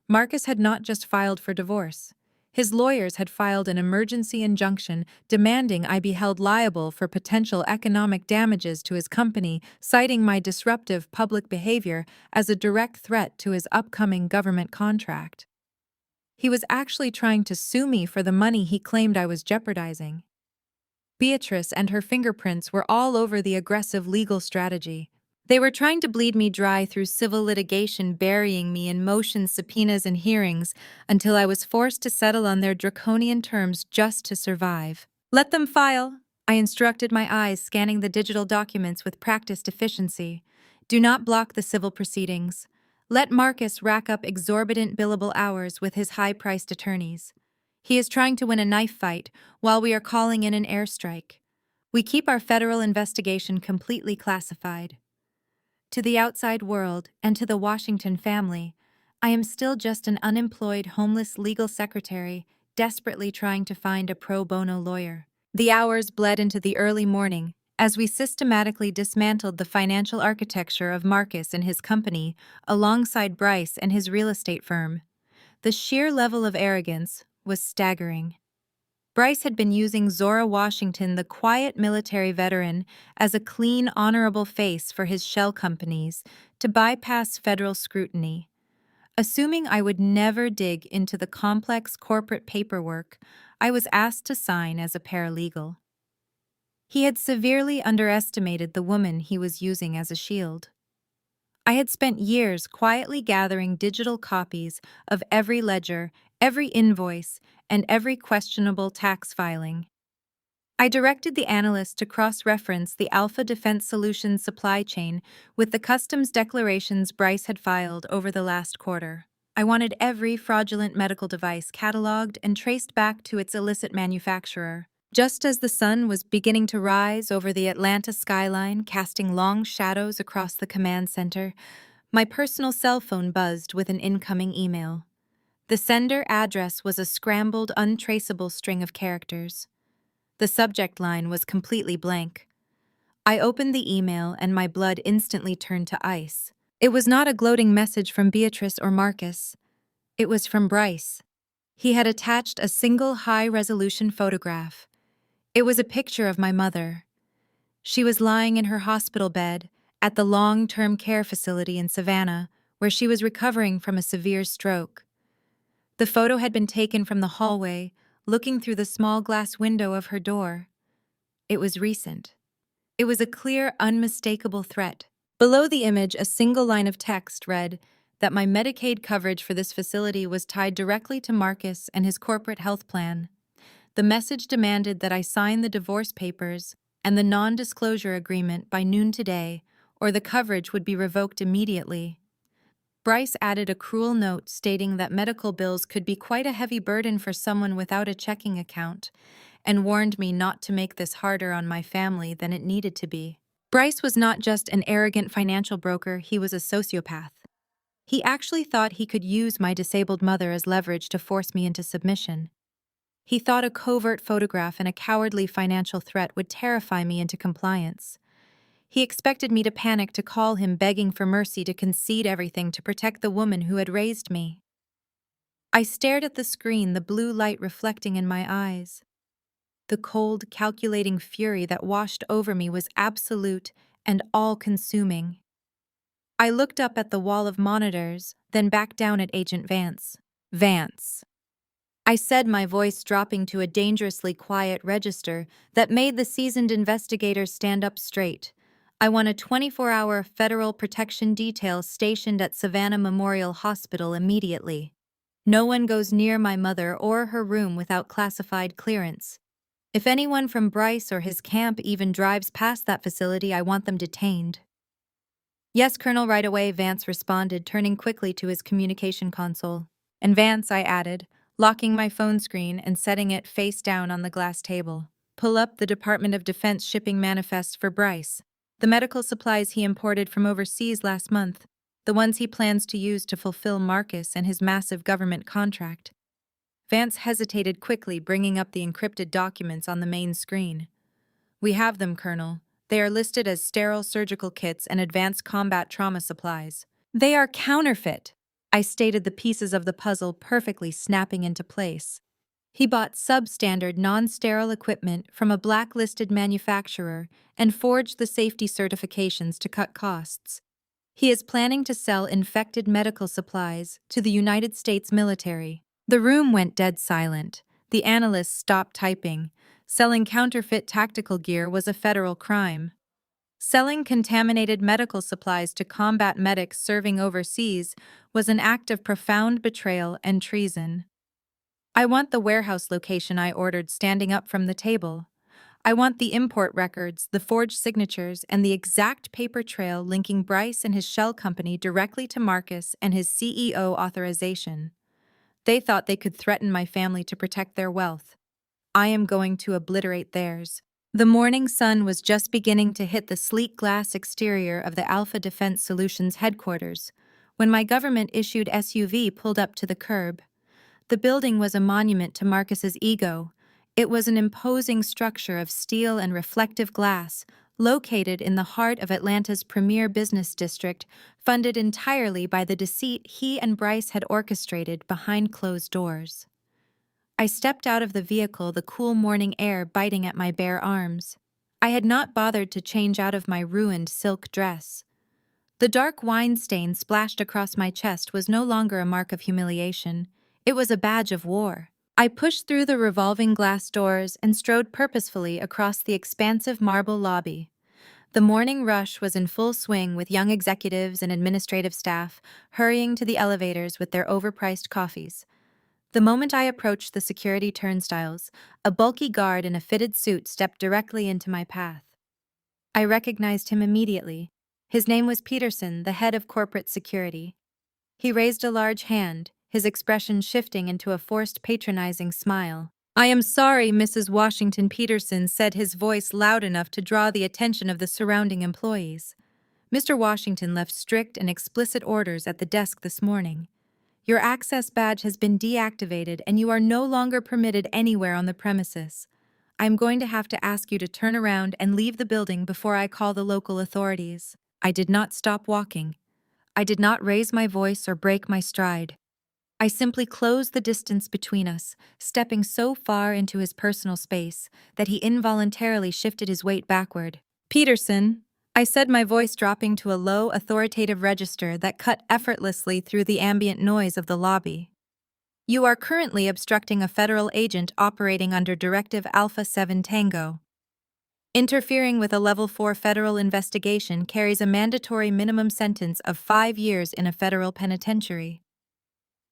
Marcus had not just filed for divorce. His lawyers had filed an emergency injunction demanding I be held liable for potential economic damages to his company, citing my disruptive public behavior as a direct threat to his upcoming government contract. He was actually trying to sue me for the money he claimed I was jeopardizing. Beatrice and her fingerprints were all over the aggressive legal strategy. They were trying to bleed me dry through civil litigation, burying me in motion subpoenas and hearings until I was forced to settle on their draconian terms just to survive. "Let them file," I instructed, my eyes scanning the digital documents with practiced efficiency. "Do not block the civil proceedings. Let Marcus rack up exorbitant billable hours with his high-priced attorneys. He is trying to win a knife fight while we are calling in an airstrike. We keep our federal investigation completely classified. To the outside world and to the Washington family, I am still just an unemployed homeless legal secretary desperately trying to find a pro bono lawyer. The hours bled into the early morning as we systematically dismantled the financial architecture of Marcus and his company alongside Bryce and his real estate firm. The sheer level of arrogance was staggering. Bryce had been using Zora Washington, the quiet military veteran, as a clean, honorable face for his shell companies to bypass federal scrutiny. Assuming I would never dig into the complex corporate paperwork I was asked to sign as a paralegal. He had severely underestimated the woman he was using as a shield. I had spent years quietly gathering digital copies of every ledger, every invoice, and every questionable tax filing. I directed the analyst to cross-reference the Alpha Defense Solutions supply chain with the customs declarations Bryce had filed over the last quarter. I wanted every fraudulent medical device cataloged and traced back to its illicit manufacturer. Just as the sun was beginning to rise over the Atlanta skyline, casting long shadows across the command center, my personal cell phone buzzed with an incoming email. The sender address was a scrambled, untraceable string of characters. The subject line was completely blank. I opened the email and my blood instantly turned to ice. It was not a gloating message from Beatrice or Marcus. It was from Bryce. He had attached a single high-resolution photograph. It was a picture of my mother. She was lying in her hospital bed at the long-term care facility in Savannah, where she was recovering from a severe stroke. The photo had been taken from the hallway, looking through the small glass window of her door. It was recent. It was a clear, unmistakable threat. Below the image, a single line of text read that my Medicaid coverage for this facility was tied directly to Marcus and his corporate health plan. The message demanded that I sign the divorce papers and the non-disclosure agreement by noon today, or the coverage would be revoked immediately. Bryce added a cruel note stating that medical bills could be quite a heavy burden for someone without a checking account, and warned me not to make this harder on my family than it needed to be. Bryce was not just an arrogant financial broker, he was a sociopath. He actually thought he could use my disabled mother as leverage to force me into submission. He thought a covert photograph and a cowardly financial threat would terrify me into compliance. He expected me to panic, to call him begging for mercy, to concede everything to protect the woman who had raised me. I stared at the screen, the blue light reflecting in my eyes. The cold, calculating fury that washed over me was absolute and all-consuming. I looked up at the wall of monitors, then back down at Agent Vance. Vance, I said, my voice dropping to a dangerously quiet register that made the seasoned investigator stand up straight. I want a 24-hour federal protection detail stationed at Savannah Memorial Hospital immediately. No one goes near my mother or her room without classified clearance. If anyone from Bryce or his camp even drives past that facility, I want them detained. Yes, Colonel, right away, Vance responded, turning quickly to his communication console. And Vance, I added, locking my phone screen and setting it face down on the glass table. Pull up the Department of Defense shipping manifest for Bryce. The medical supplies he imported from overseas last month, the ones he plans to use to fulfill Marcus and his massive government contract. Vance hesitated quickly, bringing up the encrypted documents on the main screen. We have them, Colonel. They are listed as sterile surgical kits and advanced combat trauma supplies. They are counterfeit, I stated, the pieces of the puzzle perfectly snapping into place. He bought substandard, non-sterile equipment from a blacklisted manufacturer and forged the safety certifications to cut costs. He is planning to sell infected medical supplies to the United States military. The room went dead silent. The analyst stopped typing. Selling counterfeit tactical gear was a federal crime. Selling contaminated medical supplies to combat medics serving overseas was an act of profound betrayal and treason. I want the warehouse location, I ordered, standing up from the table. I want the import records, the forged signatures, and the exact paper trail linking Bryce and his shell company directly to Marcus and his CEO authorization. They thought they could threaten my family to protect their wealth. I am going to obliterate theirs. The morning sun was just beginning to hit the sleek glass exterior of the Alpha Defense Solutions headquarters when my government-issued SUV pulled up to the curb. The building was a monument to Marcus's ego. It was an imposing structure of steel and reflective glass, located in the heart of Atlanta's premier business district, funded entirely by the deceit he and Bryce had orchestrated behind closed doors. I stepped out of the vehicle, the cool morning air biting at my bare arms. I had not bothered to change out of my ruined silk dress. The dark wine stain splashed across my chest was no longer a mark of humiliation. It was a badge of war. I pushed through the revolving glass doors and strode purposefully across the expansive marble lobby. The morning rush was in full swing, with young executives and administrative staff hurrying to the elevators with their overpriced coffees. The moment I approached the security turnstiles, a bulky guard in a fitted suit stepped directly into my path. I recognized him immediately. His name was Peterson, the head of corporate security. He raised a large hand, his expression shifting into a forced patronizing smile. "I am sorry, Mrs. Washington," Peterson said, his voice loud enough to draw the attention of the surrounding employees. "Mr. Washington left strict and explicit orders at the desk this morning. Your access badge has been deactivated and you are no longer permitted anywhere on the premises. I'm going to have to ask you to turn around and leave the building before I call the local authorities." I did not stop walking. I did not raise my voice or break my stride. I simply closed the distance between us, stepping so far into his personal space that he involuntarily shifted his weight backward. "Peterson," I said, my voice dropping to a low, authoritative register that cut effortlessly through the ambient noise of the lobby. "You are currently obstructing a federal agent operating under Directive Alpha 7 Tango. Interfering with a Level 4 federal investigation carries a mandatory minimum sentence of 5 years in a federal penitentiary.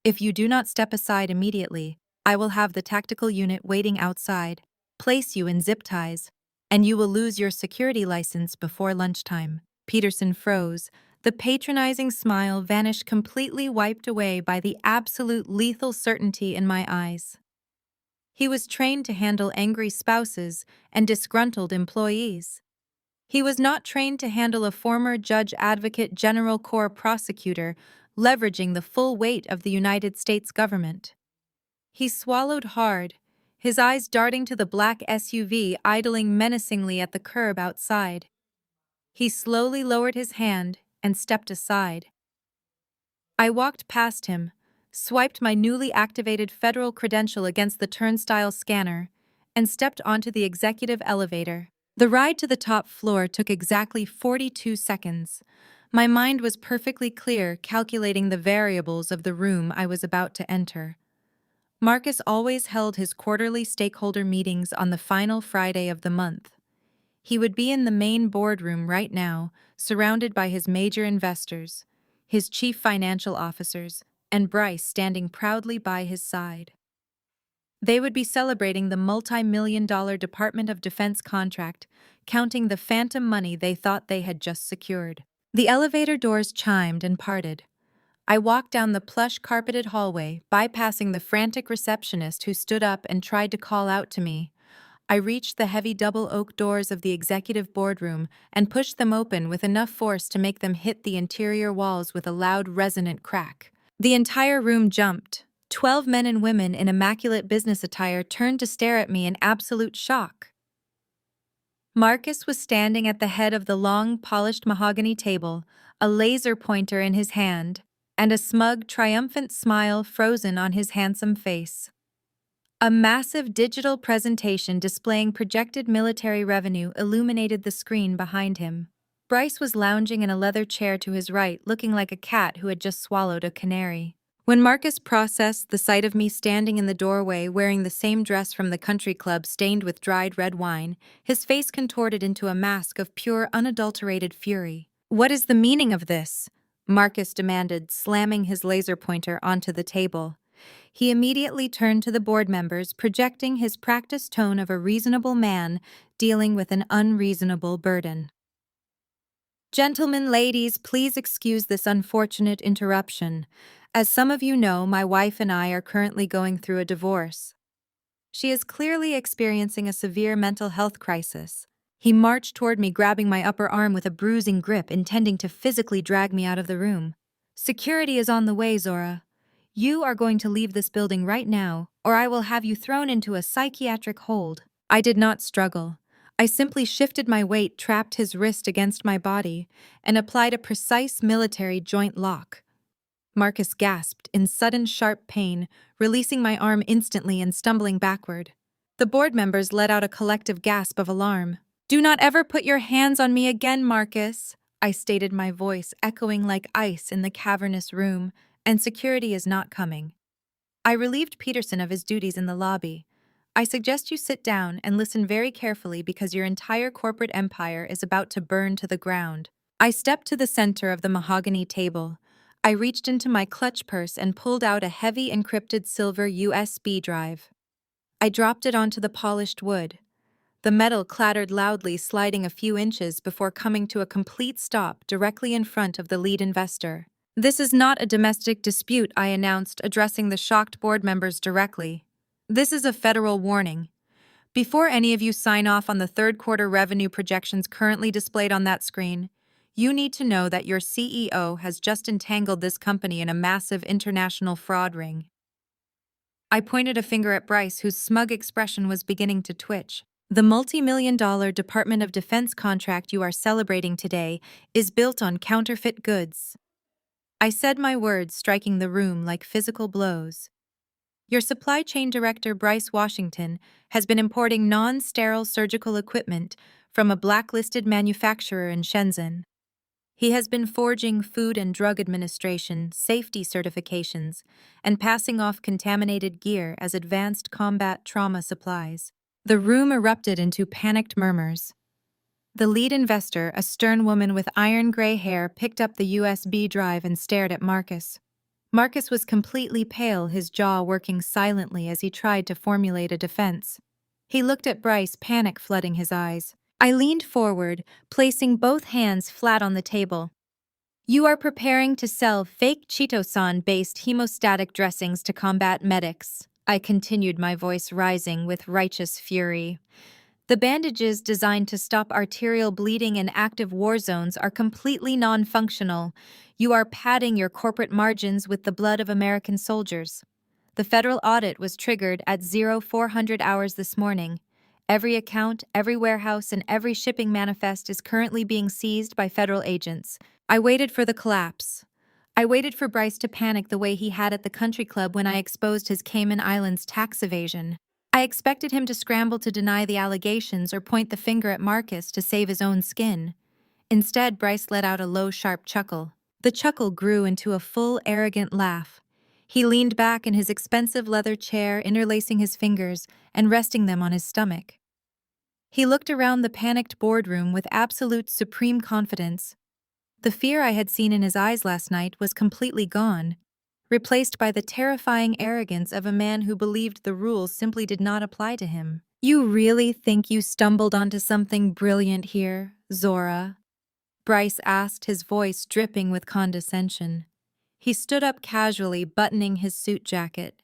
If you do not step aside immediately, I will have the tactical unit waiting outside, place you in zip ties, and you will lose your security license before lunchtime." Peterson froze. The patronizing smile vanished, completely wiped away by the absolute lethal certainty in my eyes. He was trained to handle angry spouses and disgruntled employees. He was not trained to handle a former judge, advocate, general corps prosecutor, leveraging the full weight of the United States government. He swallowed hard, his eyes darting to the black SUV idling menacingly at the curb outside. He slowly lowered his hand and stepped aside. I walked past him, swiped my newly activated federal credential against the turnstile scanner, and stepped onto the executive elevator. The ride to the top floor took exactly 42 seconds. My mind was perfectly clear, calculating the variables of the room I was about to enter. Marcus always held his quarterly stakeholder meetings on the final Friday of the month. He would be in the main boardroom right now, surrounded by his major investors, his chief financial officers, and Bryce standing proudly by his side. They would be celebrating the multi-million-dollar Department of Defense contract, counting the phantom money they thought they had just secured. The elevator doors chimed and parted. I walked down the plush carpeted hallway, bypassing the frantic receptionist who stood up and tried to call out to me. I reached the heavy double oak doors of the executive boardroom and pushed them open with enough force to make them hit the interior walls with a loud, resonant crack. The entire room jumped. 12 men and women in immaculate business attire turned to stare at me in absolute shock. Marcus was standing at the head of the long, polished mahogany table, a laser pointer in his hand, and a smug, triumphant smile frozen on his handsome face. A massive digital presentation displaying projected military revenue illuminated the screen behind him. Bryce was lounging in a leather chair to his right, looking like a cat who had just swallowed a canary. When Marcus processed the sight of me standing in the doorway wearing the same dress from the country club stained with dried red wine, his face contorted into a mask of pure, unadulterated fury. "What is the meaning of this?" Marcus demanded, slamming his laser pointer onto the table. He immediately turned to the board members, projecting his practiced tone of a reasonable man dealing with an unreasonable burden. Gentlemen, ladies, please excuse this unfortunate interruption. As some of you know, my wife and I are currently going through a divorce. She is clearly experiencing a severe mental health crisis. He marched toward me, grabbing my upper arm with a bruising grip, intending to physically drag me out of the room. Security is on the way, Zora. You are going to leave this building right now, or I will have you thrown into a psychiatric hold. I did not struggle. I simply shifted my weight, trapped his wrist against my body, and applied a precise military joint lock. Marcus gasped in sudden sharp pain, releasing my arm instantly and stumbling backward. The board members let out a collective gasp of alarm. "Do not ever put your hands on me again, Marcus," I stated, my voice echoing like ice in the cavernous room, "and security is not coming." I relieved Peterson of his duties in the lobby. "I suggest you sit down and listen very carefully because your entire corporate empire is about to burn to the ground." I stepped to the center of the mahogany table. I reached into my clutch purse and pulled out a heavy encrypted silver USB drive. I dropped it onto the polished wood. The metal clattered loudly, sliding a few inches before coming to a complete stop directly in front of the lead investor. "This is not a domestic dispute," I announced, addressing the shocked board members directly. "This is a federal warning. Before any of you sign off on the third quarter revenue projections currently displayed on that screen, you need to know that your CEO has just entangled this company in a massive international fraud ring." I pointed a finger at Bryce, whose smug expression was beginning to twitch. "The multi-million-dollar Department of Defense contract you are celebrating today is built on counterfeit goods." I said my words, striking the room like physical blows. "Your supply chain director, Bryce Washington, has been importing non-sterile surgical equipment from a blacklisted manufacturer in Shenzhen. He has been forging Food and Drug Administration safety certifications and passing off contaminated gear as advanced combat trauma supplies." The room erupted into panicked murmurs. The lead investor, a stern woman with iron gray hair, picked up the USB drive and stared at Marcus. Marcus was completely pale, his jaw working silently as he tried to formulate a defense. He looked at Bryce, panic flooding his eyes. I leaned forward, placing both hands flat on the table. "You are preparing to sell fake chitosan-based hemostatic dressings to combat medics," I continued, my voice rising with righteous fury. "The bandages designed to stop arterial bleeding in active war zones are completely non-functional. You are padding your corporate margins with the blood of American soldiers." The federal audit was triggered at 0400 hours this morning. Every account, every warehouse, and every shipping manifest is currently being seized by federal agents. I waited for the collapse. I waited for Bryce to panic the way he had at the country club when I exposed his Cayman Islands tax evasion. I expected him to scramble to deny the allegations or point the finger at Marcus to save his own skin. Instead, Bryce let out a low, sharp chuckle. The chuckle grew into a full, arrogant laugh. He leaned back in his expensive leather chair, interlacing his fingers and resting them on his stomach. He looked around the panicked boardroom with absolute supreme confidence. The fear I had seen in his eyes last night was completely gone, replaced by the terrifying arrogance of a man who believed the rules simply did not apply to him. "You really think you stumbled onto something brilliant here, Zora?" Bryce asked, his voice dripping with condescension. He stood up casually, buttoning his suit jacket.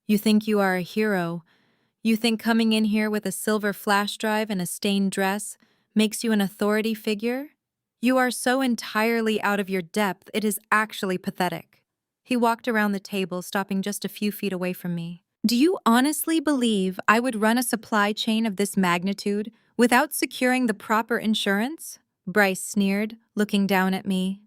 "You think you are a hero? You think coming in here with a silver flash drive and a stained dress makes you an authority figure? You are so entirely out of your depth, it is actually pathetic." He walked around the table, stopping just a few feet away from me. "Do you honestly believe I would run a supply chain of this magnitude without securing the proper insurance?" Bryce sneered, looking down at me.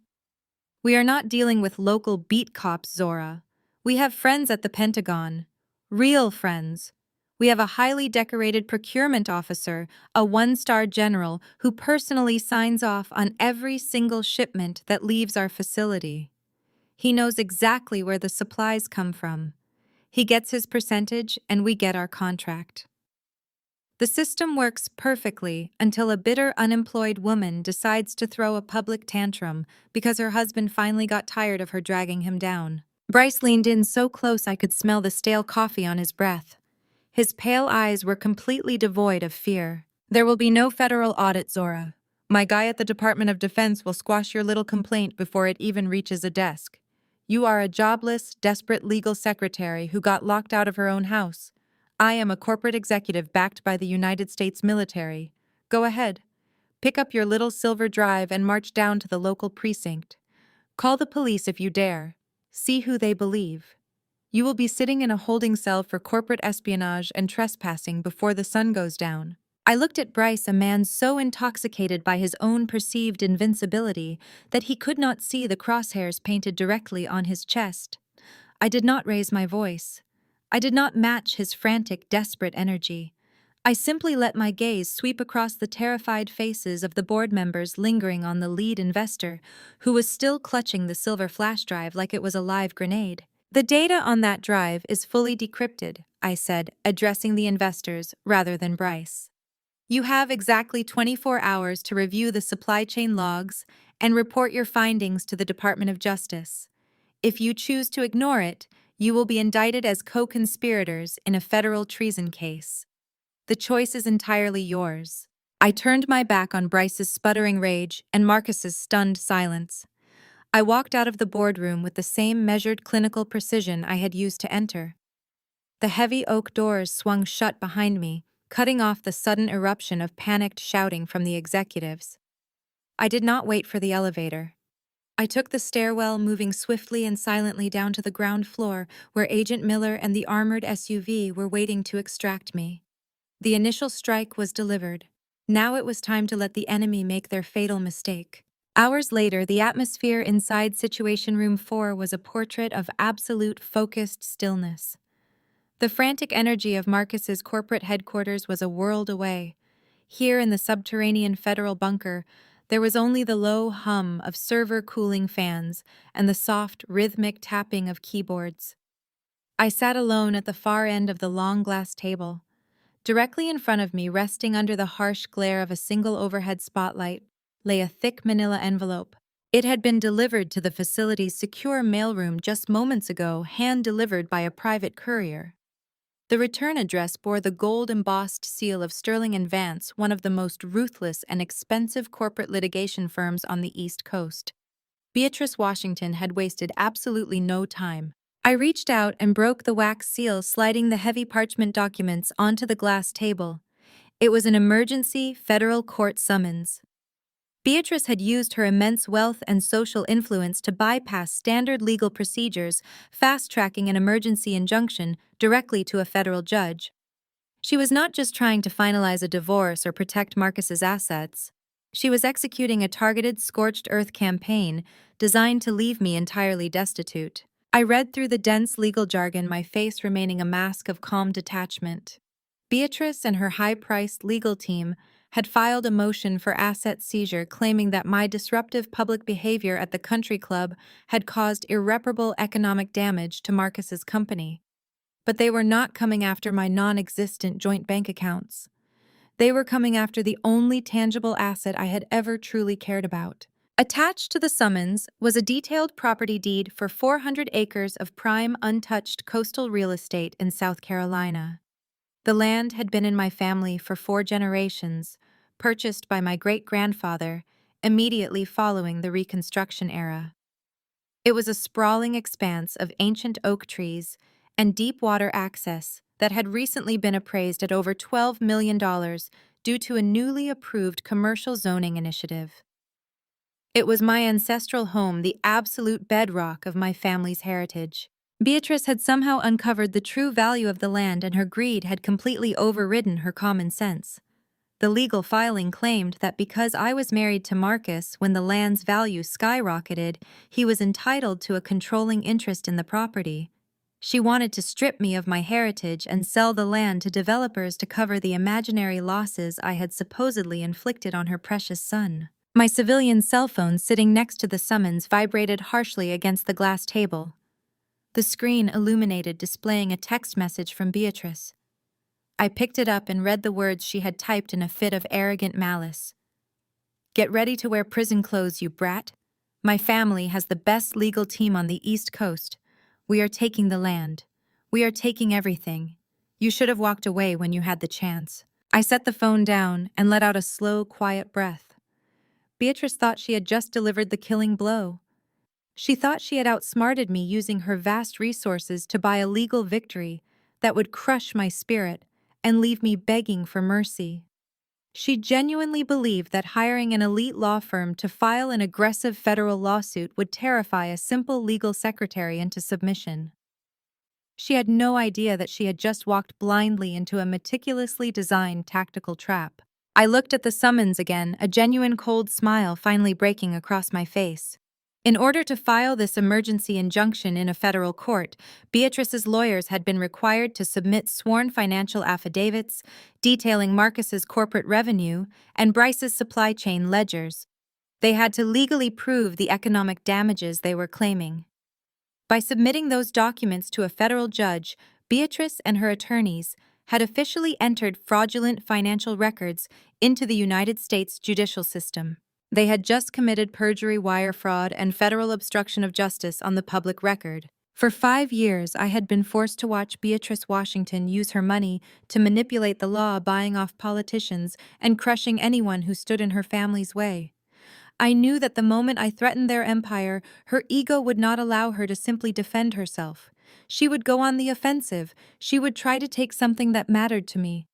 "We are not dealing with local beat cops, Zora. We have friends at the Pentagon. Real friends. We have a highly decorated procurement officer, a one-star general who personally signs off on every single shipment that leaves our facility. He knows exactly where the supplies come from. He gets his percentage, and we get our contract. The system works perfectly until a bitter unemployed woman decides to throw a public tantrum because her husband finally got tired of her dragging him down. Bryce leaned in so close I could smell the stale coffee on his breath. His pale eyes were completely devoid of fear. There will be no federal audit, Zora. My guy at the Department of Defense will squash your little complaint before it even reaches a desk. You are a jobless, desperate legal secretary who got locked out of her own house. I am a corporate executive backed by the United States military. Go ahead. Pick up your little silver drive and march down to the local precinct. Call the police if you dare. See who they believe. You will be sitting in a holding cell for corporate espionage and trespassing before the sun goes down. I looked at Bryce, a man so intoxicated by his own perceived invincibility that he could not see the crosshairs painted directly on his chest. I did not raise my voice. I did not match his frantic, desperate energy. I simply let my gaze sweep across the terrified faces of the board members lingering on the lead investor, who was still clutching the silver flash drive like it was a live grenade. The data on that drive is fully decrypted, I said, addressing the investors rather than Bryce. You have exactly 24 hours to review the supply chain logs and report your findings to the Department of Justice. If you choose to ignore it, you will be indicted as co-conspirators in a federal treason case. The choice is entirely yours. I turned my back on Bryce's sputtering rage and Marcus's stunned silence. I walked out of the boardroom with the same measured clinical precision I had used to enter. The heavy oak doors swung shut behind me, cutting off the sudden eruption of panicked shouting from the executives. I did not wait for the elevator. I took the stairwell, moving swiftly and silently down to the ground floor, where Agent Miller and the armored SUV were waiting to extract me. The initial strike was delivered. Now it was time to let the enemy make their fatal mistake. Hours later, the atmosphere inside Situation Room 4 was a portrait of absolute focused stillness. The frantic energy of Marcus's corporate headquarters was a world away. Here in the subterranean federal bunker, there was only the low hum of server cooling fans and the soft, rhythmic tapping of keyboards. I sat alone at the far end of the long glass table. Directly in front of me, resting under the harsh glare of a single overhead spotlight, lay a thick manila envelope. It had been delivered to the facility's secure mailroom just moments ago, hand-delivered by a private courier. The return address bore the gold-embossed seal of Sterling and Vance, one of the most ruthless and expensive corporate litigation firms on the East Coast. Beatrice Washington had wasted absolutely no time. I reached out and broke the wax seal, sliding the heavy parchment documents onto the glass table. It was an emergency federal court summons. Beatrice had used her immense wealth and social influence to bypass standard legal procedures, fast-tracking an emergency injunction directly to a federal judge. She was not just trying to finalize a divorce or protect Marcus's assets. She was executing a targeted scorched earth campaign designed to leave me entirely destitute. I read through the dense legal jargon, my face remaining a mask of calm detachment. Beatrice and her high-priced legal team had filed a motion for asset seizure, claiming that my disruptive public behavior at the country club had caused irreparable economic damage to Marcus's company. But they were not coming after my non-existent joint bank accounts. They were coming after the only tangible asset I had ever truly cared about. Attached to the summons was a detailed property deed for 400 acres of prime, untouched coastal real estate in South Carolina. The land had been in my family for 4 generations, purchased by my great-grandfather immediately following the Reconstruction era. It was a sprawling expanse of ancient oak trees and deep water access that had recently been appraised at over $12 million due to a newly approved commercial zoning initiative. It was my ancestral home, the absolute bedrock of my family's heritage. Beatrice had somehow uncovered the true value of the land, and her greed had completely overridden her common sense. The legal filing claimed that because I was married to Marcus when the land's value skyrocketed, he was entitled to a controlling interest in the property. She wanted to strip me of my heritage and sell the land to developers to cover the imaginary losses I had supposedly inflicted on her precious son. My civilian cell phone sitting next to the summons vibrated harshly against the glass table. The screen illuminated, displaying a text message from Beatrice. I picked it up and read the words she had typed in a fit of arrogant malice. "Get ready to wear prison clothes, you brat. My family has the best legal team on the East Coast. We are taking the land. We are taking everything. You should have walked away when you had the chance. I set the phone down and let out a slow, quiet breath. Beatrice thought she had just delivered the killing blow. She thought she had outsmarted me using her vast resources to buy a legal victory that would crush my spirit and leave me begging for mercy. She genuinely believed that hiring an elite law firm to file an aggressive federal lawsuit would terrify a simple legal secretary into submission. She had no idea that she had just walked blindly into a meticulously designed tactical trap. I looked at the summons again, a genuine cold smile finally breaking across my face. In order to file this emergency injunction in a federal court, Beatrice's lawyers had been required to submit sworn financial affidavits detailing Marcus's corporate revenue and Bryce's supply chain ledgers. They had to legally prove the economic damages they were claiming. By submitting those documents to a federal judge, Beatrice and her attorneys had officially entered fraudulent financial records into the United States judicial system. They had just committed perjury, wire fraud, and federal obstruction of justice on the public record. For 5 years, I had been forced to watch Beatrice Washington use her money to manipulate the law, buying off politicians and crushing anyone who stood in her family's way. I knew that the moment I threatened their empire, her ego would not allow her to simply defend herself. She would go on the offensive. She would try to take something that mattered to me.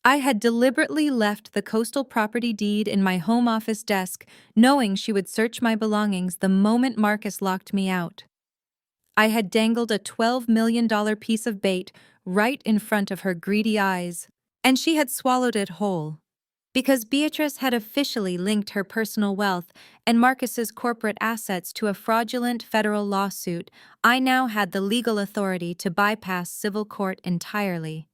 I had deliberately left the coastal property deed in my home office desk, knowing she would search my belongings the moment Marcus locked me out. I had dangled a $12 million piece of bait right in front of her greedy eyes, and she had swallowed it whole. Because Beatrice had officially linked her personal wealth and Marcus's corporate assets to a fraudulent federal lawsuit, I now had the legal authority to bypass civil court entirely.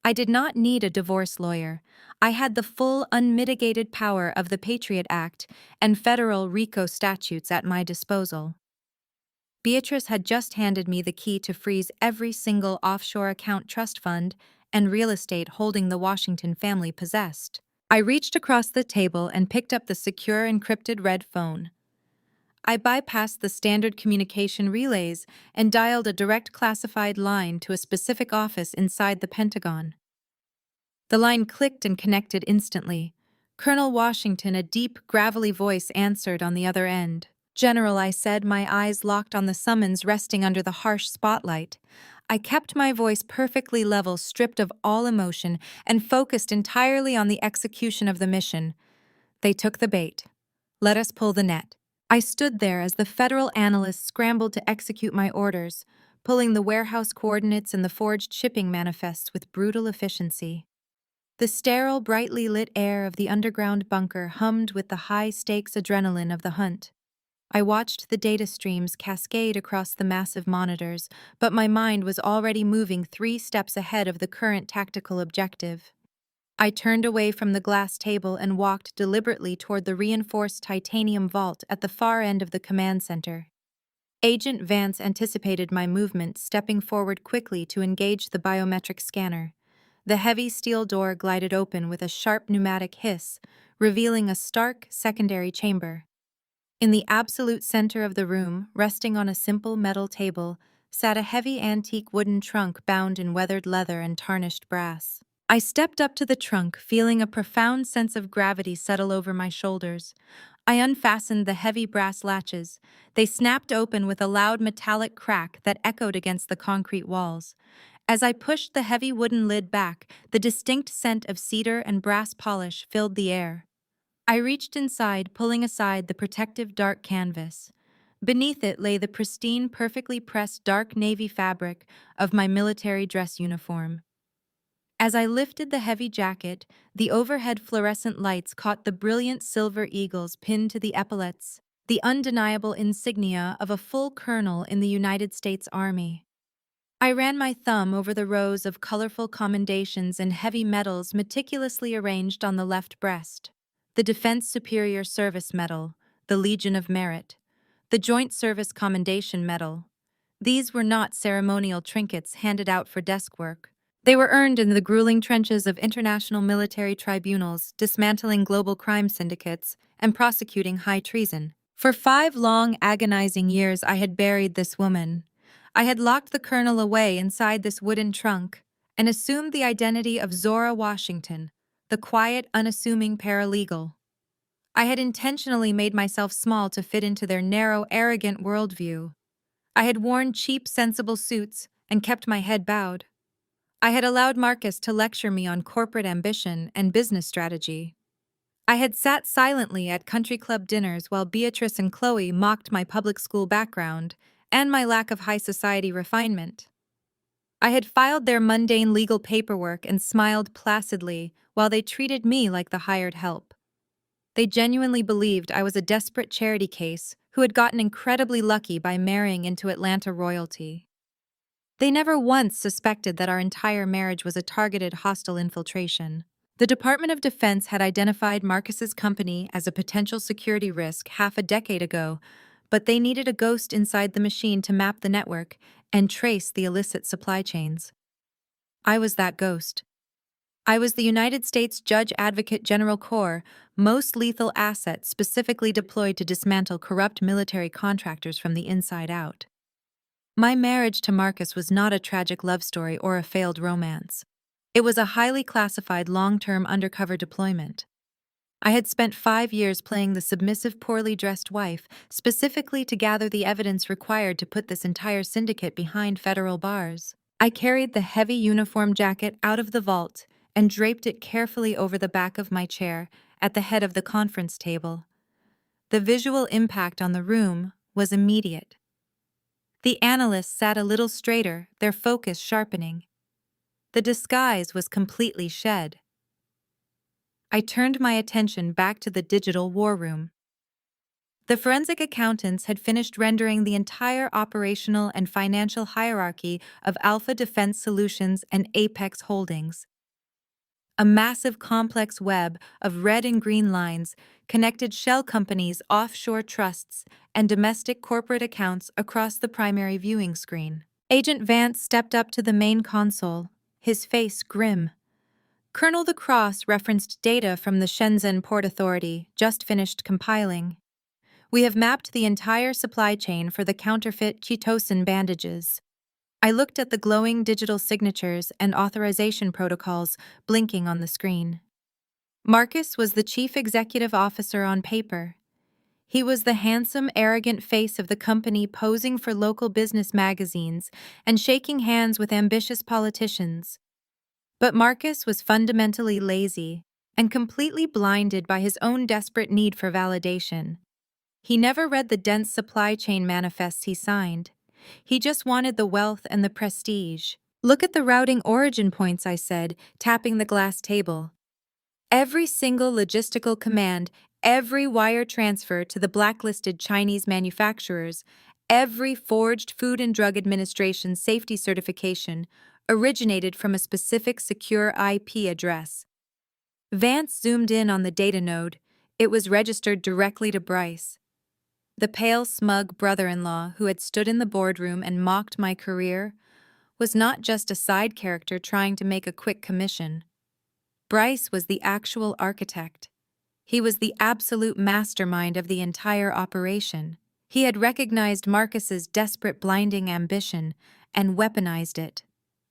I did not need a divorce lawyer. I had the full, unmitigated power of the Patriot Act and federal RICO statutes at my disposal. Beatrice had just handed me the key to freeze every single offshore account, trust fund, and real estate holding the Washington family possessed. I reached across the table and picked up the secure encrypted red phone. I bypassed the standard communication relays and dialed a direct classified line to a specific office inside the Pentagon. The line clicked and connected instantly. Colonel Washington, a deep, gravelly voice, answered on the other end. "General," I said, my eyes locked on the summons resting under the harsh spotlight. I kept my voice perfectly level, stripped of all emotion, and focused entirely on the execution of the mission. They took the bait. Let us pull the net. I stood there as the federal analysts scrambled to execute my orders, pulling the warehouse coordinates and the forged shipping manifests with brutal efficiency. The sterile, brightly lit air of the underground bunker hummed with the high-stakes adrenaline of the hunt. I watched the data streams cascade across the massive monitors, but my mind was already moving 3 steps ahead of the current tactical objective. I turned away from the glass table and walked deliberately toward the reinforced titanium vault at the far end of the command center. Agent Vance anticipated my movement, stepping forward quickly to engage the biometric scanner. The heavy steel door glided open with a sharp pneumatic hiss, revealing a stark secondary chamber. In the absolute center of the room, resting on a simple metal table, sat a heavy antique wooden trunk bound in weathered leather and tarnished brass. I stepped up to the trunk, feeling a profound sense of gravity settle over my shoulders. I unfastened the heavy brass latches. They snapped open with a loud metallic crack that echoed against the concrete walls. As I pushed the heavy wooden lid back, the distinct scent of cedar and brass polish filled the air. I reached inside, pulling aside the protective dark canvas. Beneath it lay the pristine, perfectly pressed dark navy fabric of my military dress uniform. As I lifted the heavy jacket, the overhead fluorescent lights caught the brilliant silver eagles pinned to the epaulets, the undeniable insignia of a full colonel in the United States Army. I ran my thumb over the rows of colorful commendations and heavy medals meticulously arranged on the left breast. The Defense Superior Service Medal, the Legion of Merit, the Joint Service Commendation Medal. These were not ceremonial trinkets handed out for desk work. They were earned in the grueling trenches of international military tribunals, dismantling global crime syndicates, and prosecuting high treason. For 5 long, agonizing years, I had buried this woman. I had locked the colonel away inside this wooden trunk and assumed the identity of Zora Washington, the quiet, unassuming paralegal. I had intentionally made myself small to fit into their narrow, arrogant worldview. I had worn cheap, sensible suits and kept my head bowed. I had allowed Marcus to lecture me on corporate ambition and business strategy. I had sat silently at country club dinners while Beatrice and Chloe mocked my public school background and my lack of high society refinement. I had filed their mundane legal paperwork and smiled placidly while they treated me like the hired help. They genuinely believed I was a desperate charity case who had gotten incredibly lucky by marrying into Atlanta royalty. They never once suspected that our entire marriage was a targeted hostile infiltration. The Department of Defense had identified Marcus's company as a potential security risk half a decade ago, but they needed a ghost inside the machine to map the network and trace the illicit supply chains. I was that ghost. I was the United States Judge Advocate General Corps' most lethal asset specifically deployed to dismantle corrupt military contractors from the inside out. My marriage to Marcus was not a tragic love story or a failed romance. It was a highly classified long-term undercover deployment. I had spent 5 years playing the submissive, poorly dressed wife, specifically to gather the evidence required to put this entire syndicate behind federal bars. I carried the heavy uniform jacket out of the vault and draped it carefully over the back of my chair at the head of the conference table. The visual impact on the room was immediate. The analysts sat a little straighter, their focus sharpening. The disguise was completely shed. I turned my attention back to the digital war room. The forensic accountants had finished rendering the entire operational and financial hierarchy of Alpha Defense Solutions and Apex Holdings. A massive complex web of red and green lines connected shell companies, offshore trusts, and domestic corporate accounts across the primary viewing screen. Agent Vance stepped up to the main console, his face grim. Colonel the Cross referenced data from the Shenzhen Port Authority, just finished compiling. We have mapped the entire supply chain for the counterfeit Chitosan bandages. I looked at the glowing digital signatures and authorization protocols blinking on the screen. Marcus was the chief executive officer on paper. He was the handsome, arrogant face of the company, posing for local business magazines and shaking hands with ambitious politicians. But Marcus was fundamentally lazy and completely blinded by his own desperate need for validation. He never read the dense supply chain manifests he signed. He just wanted the wealth and the prestige. Look at the routing origin points, I said, tapping the glass table. Every single logistical command, every wire transfer to the blacklisted Chinese manufacturers, every forged Food and Drug Administration safety certification originated from a specific secure IP address. Vance zoomed in on the data node. It was registered directly to Bryce. The pale, smug brother-in-law who had stood in the boardroom and mocked my career was not just a side character trying to make a quick commission. Bryce was the actual architect. He was the absolute mastermind of the entire operation. He had recognized Marcus's desperate, blinding ambition and weaponized it.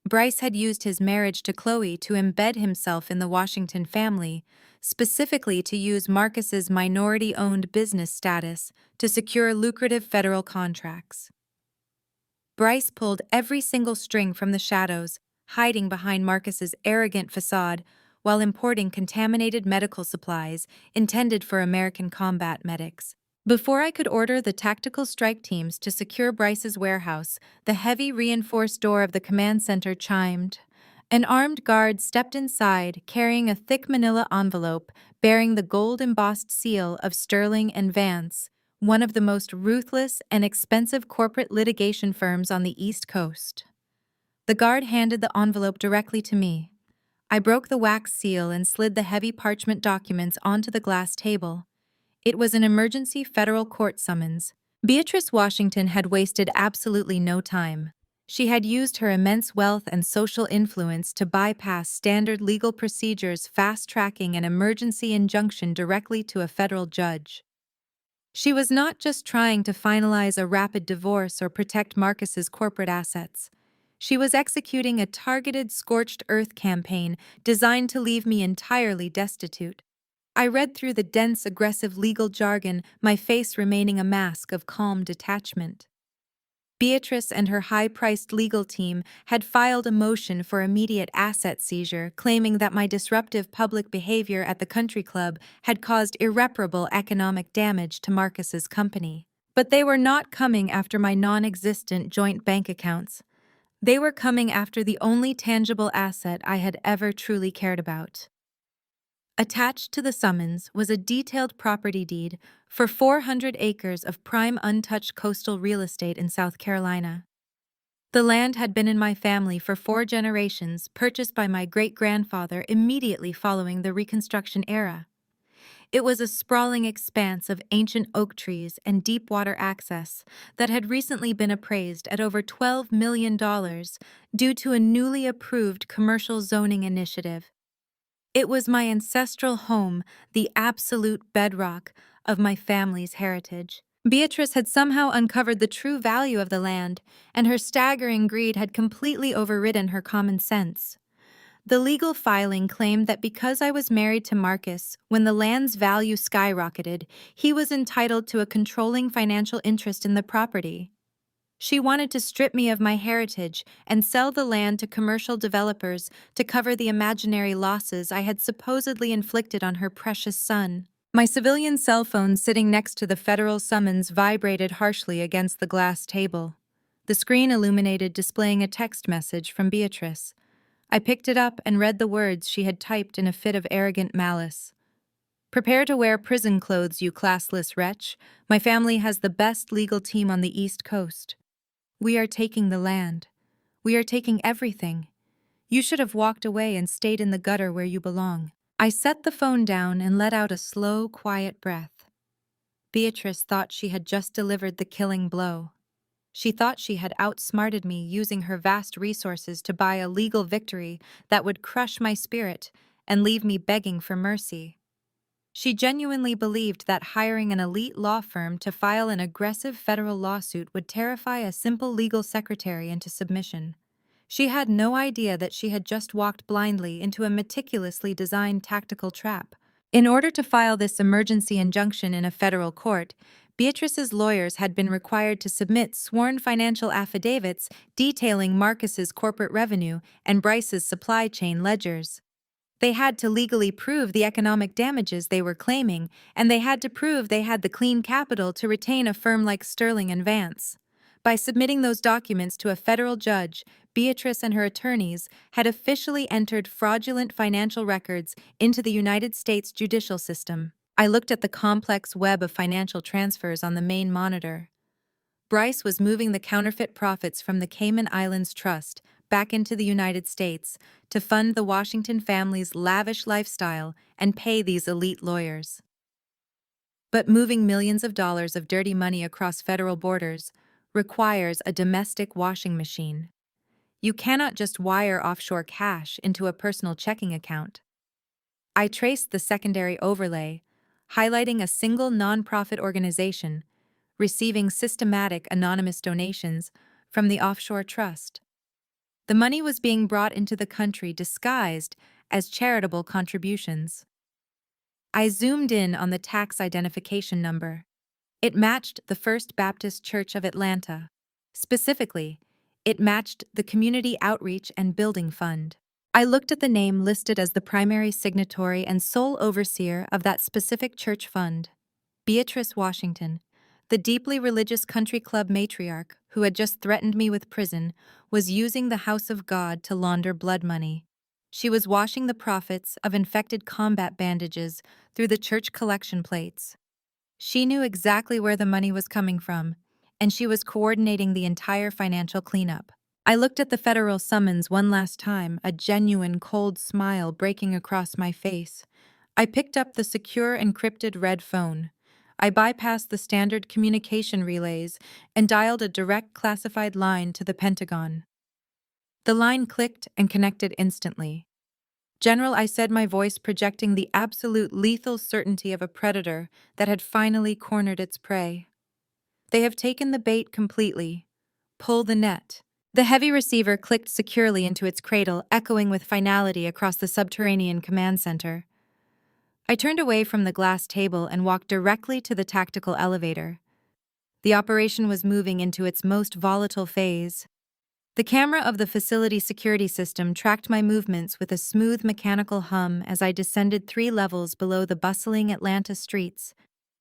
Bryce had used his marriage to Chloe to embed himself in the Washington family, specifically to use Marcus's minority-owned business status to secure lucrative federal contracts. Bryce pulled every single string from the shadows, hiding behind Marcus's arrogant facade while importing contaminated medical supplies intended for American combat medics. Before I could order the tactical strike teams to secure Bryce's warehouse, the heavy reinforced door of the command center chimed. An armed guard stepped inside, carrying a thick manila envelope bearing the gold-embossed seal of Sterling and Vance, one of the most ruthless and expensive corporate litigation firms on the East Coast. The guard handed the envelope directly to me. I broke the wax seal and slid the heavy parchment documents onto the glass table. It was an emergency federal court summons. Beatrice Washington had wasted absolutely no time. She had used her immense wealth and social influence to bypass standard legal procedures, fast-tracking an emergency injunction directly to a federal judge. She was not just trying to finalize a rapid divorce or protect Marcus's corporate assets. She was executing a targeted scorched earth campaign designed to leave me entirely destitute. I read through the dense, aggressive legal jargon, my face remaining a mask of calm detachment. Beatrice and her high-priced legal team had filed a motion for immediate asset seizure, claiming that my disruptive public behavior at the country club had caused irreparable economic damage to Marcus's company. But they were not coming after my non-existent joint bank accounts. They were coming after the only tangible asset I had ever truly cared about. Attached to the summons was a detailed property deed for 400 acres of prime untouched coastal real estate in South Carolina. The land had been in my family for 4 generations, purchased by my great-grandfather immediately following the Reconstruction era. It was a sprawling expanse of ancient oak trees and deep water access that had recently been appraised at over $12 million due to a newly approved commercial zoning initiative. It was my ancestral home, the absolute bedrock of my family's heritage. Beatrice had somehow uncovered the true value of the land, and her staggering greed had completely overridden her common sense. The legal filing claimed that because I was married to Marcus, when the land's value skyrocketed, he was entitled to a controlling financial interest in the property. She wanted to strip me of my heritage and sell the land to commercial developers to cover the imaginary losses I had supposedly inflicted on her precious son. My civilian cell phone sitting next to the federal summons vibrated harshly against the glass table. The screen illuminated, displaying a text message from Beatrice. I picked it up and read the words she had typed in a fit of arrogant malice. "Prepare to wear prison clothes, you classless wretch. My family has the best legal team on the East Coast. We are taking the land. We are taking everything. You should have walked away and stayed in the gutter where you belong." I set the phone down and let out a slow, quiet breath. Beatrice thought she had just delivered the killing blow. She thought she had outsmarted me, using her vast resources to buy a legal victory that would crush my spirit and leave me begging for mercy. She genuinely believed that hiring an elite law firm to file an aggressive federal lawsuit would terrify a simple legal secretary into submission. She had no idea that she had just walked blindly into a meticulously designed tactical trap. In order to file this emergency injunction in a federal court, Beatrice's lawyers had been required to submit sworn financial affidavits detailing Marcus's corporate revenue and Bryce's supply chain ledgers. They had to legally prove the economic damages they were claiming, and they had to prove they had the clean capital to retain a firm like Sterling and Vance. By submitting those documents to a federal judge, Beatrice and her attorneys had officially entered fraudulent financial records into the United States judicial system. I looked at the complex web of financial transfers on the main monitor. Bryce was moving the counterfeit profits from the Cayman Islands Trust back into the United States to fund the Washington family's lavish lifestyle and pay these elite lawyers. But moving millions of dollars of dirty money across federal borders requires a domestic washing machine. You cannot just wire offshore cash into a personal checking account. I traced the secondary overlay, highlighting a single nonprofit organization receiving systematic anonymous donations from the offshore trust. The money was being brought into the country disguised as charitable contributions. I zoomed in on the tax identification number. It matched the First Baptist Church of Atlanta. Specifically, it matched the Community Outreach and Building Fund. I looked at the name listed as the primary signatory and sole overseer of that specific church fund, Beatrice Washington. The deeply religious country club matriarch, who had just threatened me with prison, was using the house of God to launder blood money. She was washing the profits of infected combat bandages through the church collection plates. She knew exactly where the money was coming from, and she was coordinating the entire financial cleanup. I looked at the federal summons one last time, a genuine cold smile breaking across my face. I picked up the secure encrypted red phone. I bypassed the standard communication relays and dialed a direct classified line to the Pentagon. The line clicked and connected instantly. General, I said, my voice projecting the absolute lethal certainty of a predator that had finally cornered its prey. They have taken the bait completely. Pull the net. The heavy receiver clicked securely into its cradle, echoing with finality across the subterranean command center. I turned away from the glass table and walked directly to the tactical elevator. The operation was moving into its most volatile phase. The camera of the facility security system tracked my movements with a smooth mechanical hum as I descended 3 levels below the bustling Atlanta streets,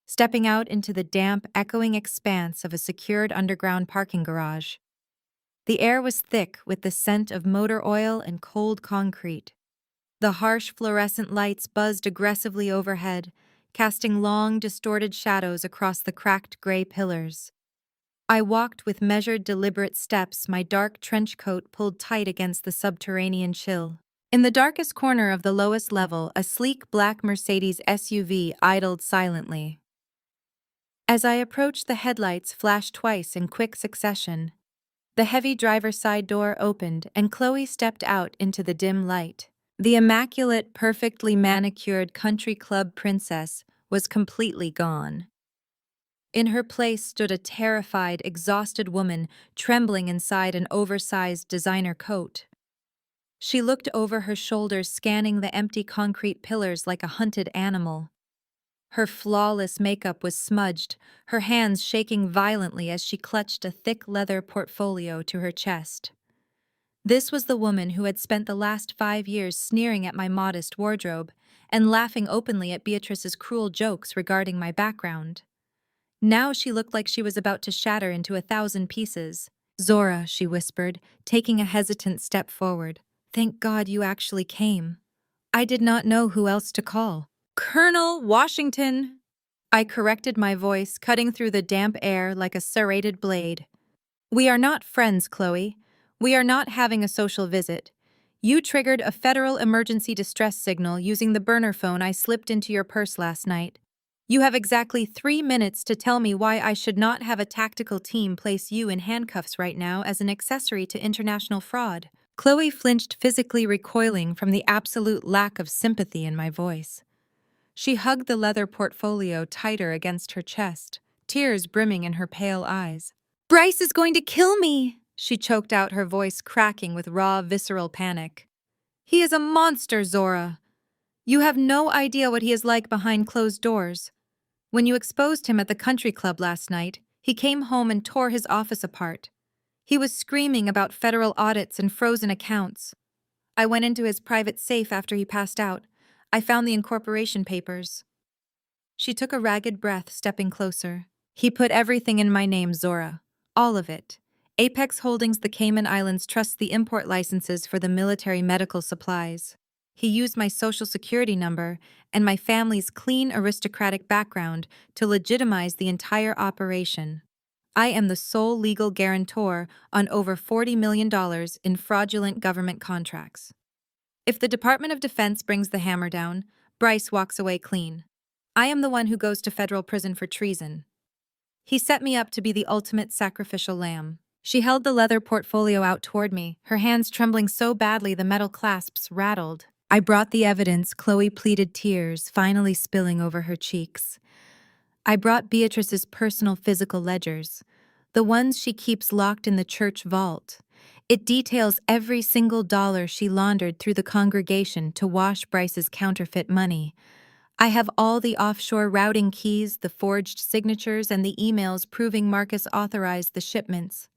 stepping out into the damp, echoing expanse of a secured underground parking garage. The air was thick with the scent of motor oil and cold concrete. The harsh fluorescent lights buzzed aggressively overhead, casting long, distorted shadows across the cracked gray pillars. I walked with measured, deliberate steps, my dark trench coat pulled tight against the subterranean chill. In the darkest corner of the lowest level, a sleek black Mercedes SUV idled silently. As I approached, the headlights flashed twice in quick succession. The heavy driver's side door opened, and Chloe stepped out into the dim light. The immaculate, perfectly manicured country club princess was completely gone. In her place stood a terrified, exhausted woman, trembling inside an oversized designer coat. She looked over her shoulders, scanning the empty concrete pillars like a hunted animal. Her flawless makeup was smudged, her hands shaking violently as she clutched a thick leather portfolio to her chest. This was the woman who had spent the last 5 years sneering at my modest wardrobe and laughing openly at Beatrice's cruel jokes regarding my background. Now she looked like she was about to shatter into 1,000 pieces. "Zora," she whispered, taking a hesitant step forward. "Thank God you actually came. I did not know who else to call." "Colonel Washington!" I corrected my voice, cutting through the damp air like a serrated blade. "We are not friends, Chloe. We are not having a social visit. You triggered a federal emergency distress signal using the burner phone I slipped into your purse last night. You have exactly 3 minutes to tell me why I should not have a tactical team place you in handcuffs right now as an accessory to international fraud." Chloe flinched, physically recoiling from the absolute lack of sympathy in my voice. She hugged the leather portfolio tighter against her chest, tears brimming in her pale eyes. "Bryce is going to kill me!" she choked out, her voice cracking with raw, visceral panic. "He is a monster, Zora. You have no idea what he is like behind closed doors. When you exposed him at the country club last night, he came home and tore his office apart. He was screaming about federal audits and frozen accounts. I went into his private safe after he passed out. I found the incorporation papers." She took a ragged breath, stepping closer. "He put everything in my name, Zora. All of it. Apex Holdings, the Cayman Islands, trusts the import licenses for the military medical supplies. He used my social security number and my family's clean aristocratic background to legitimize the entire operation. I am the sole legal guarantor on over $40 million in fraudulent government contracts. If the Department of Defense brings the hammer down, Bryce walks away clean. I am the one who goes to federal prison for treason. He set me up to be the ultimate sacrificial lamb." She held the leather portfolio out toward me, her hands trembling so badly the metal clasps rattled. "I brought the evidence," Chloe pleaded, tears finally spilling over her cheeks. "I brought Beatrice's personal physical ledgers, the ones she keeps locked in the church vault. It details every single dollar she laundered through the congregation to wash Bryce's counterfeit money. I have all the offshore routing keys, the forged signatures, and the emails proving Marcus authorized the shipments.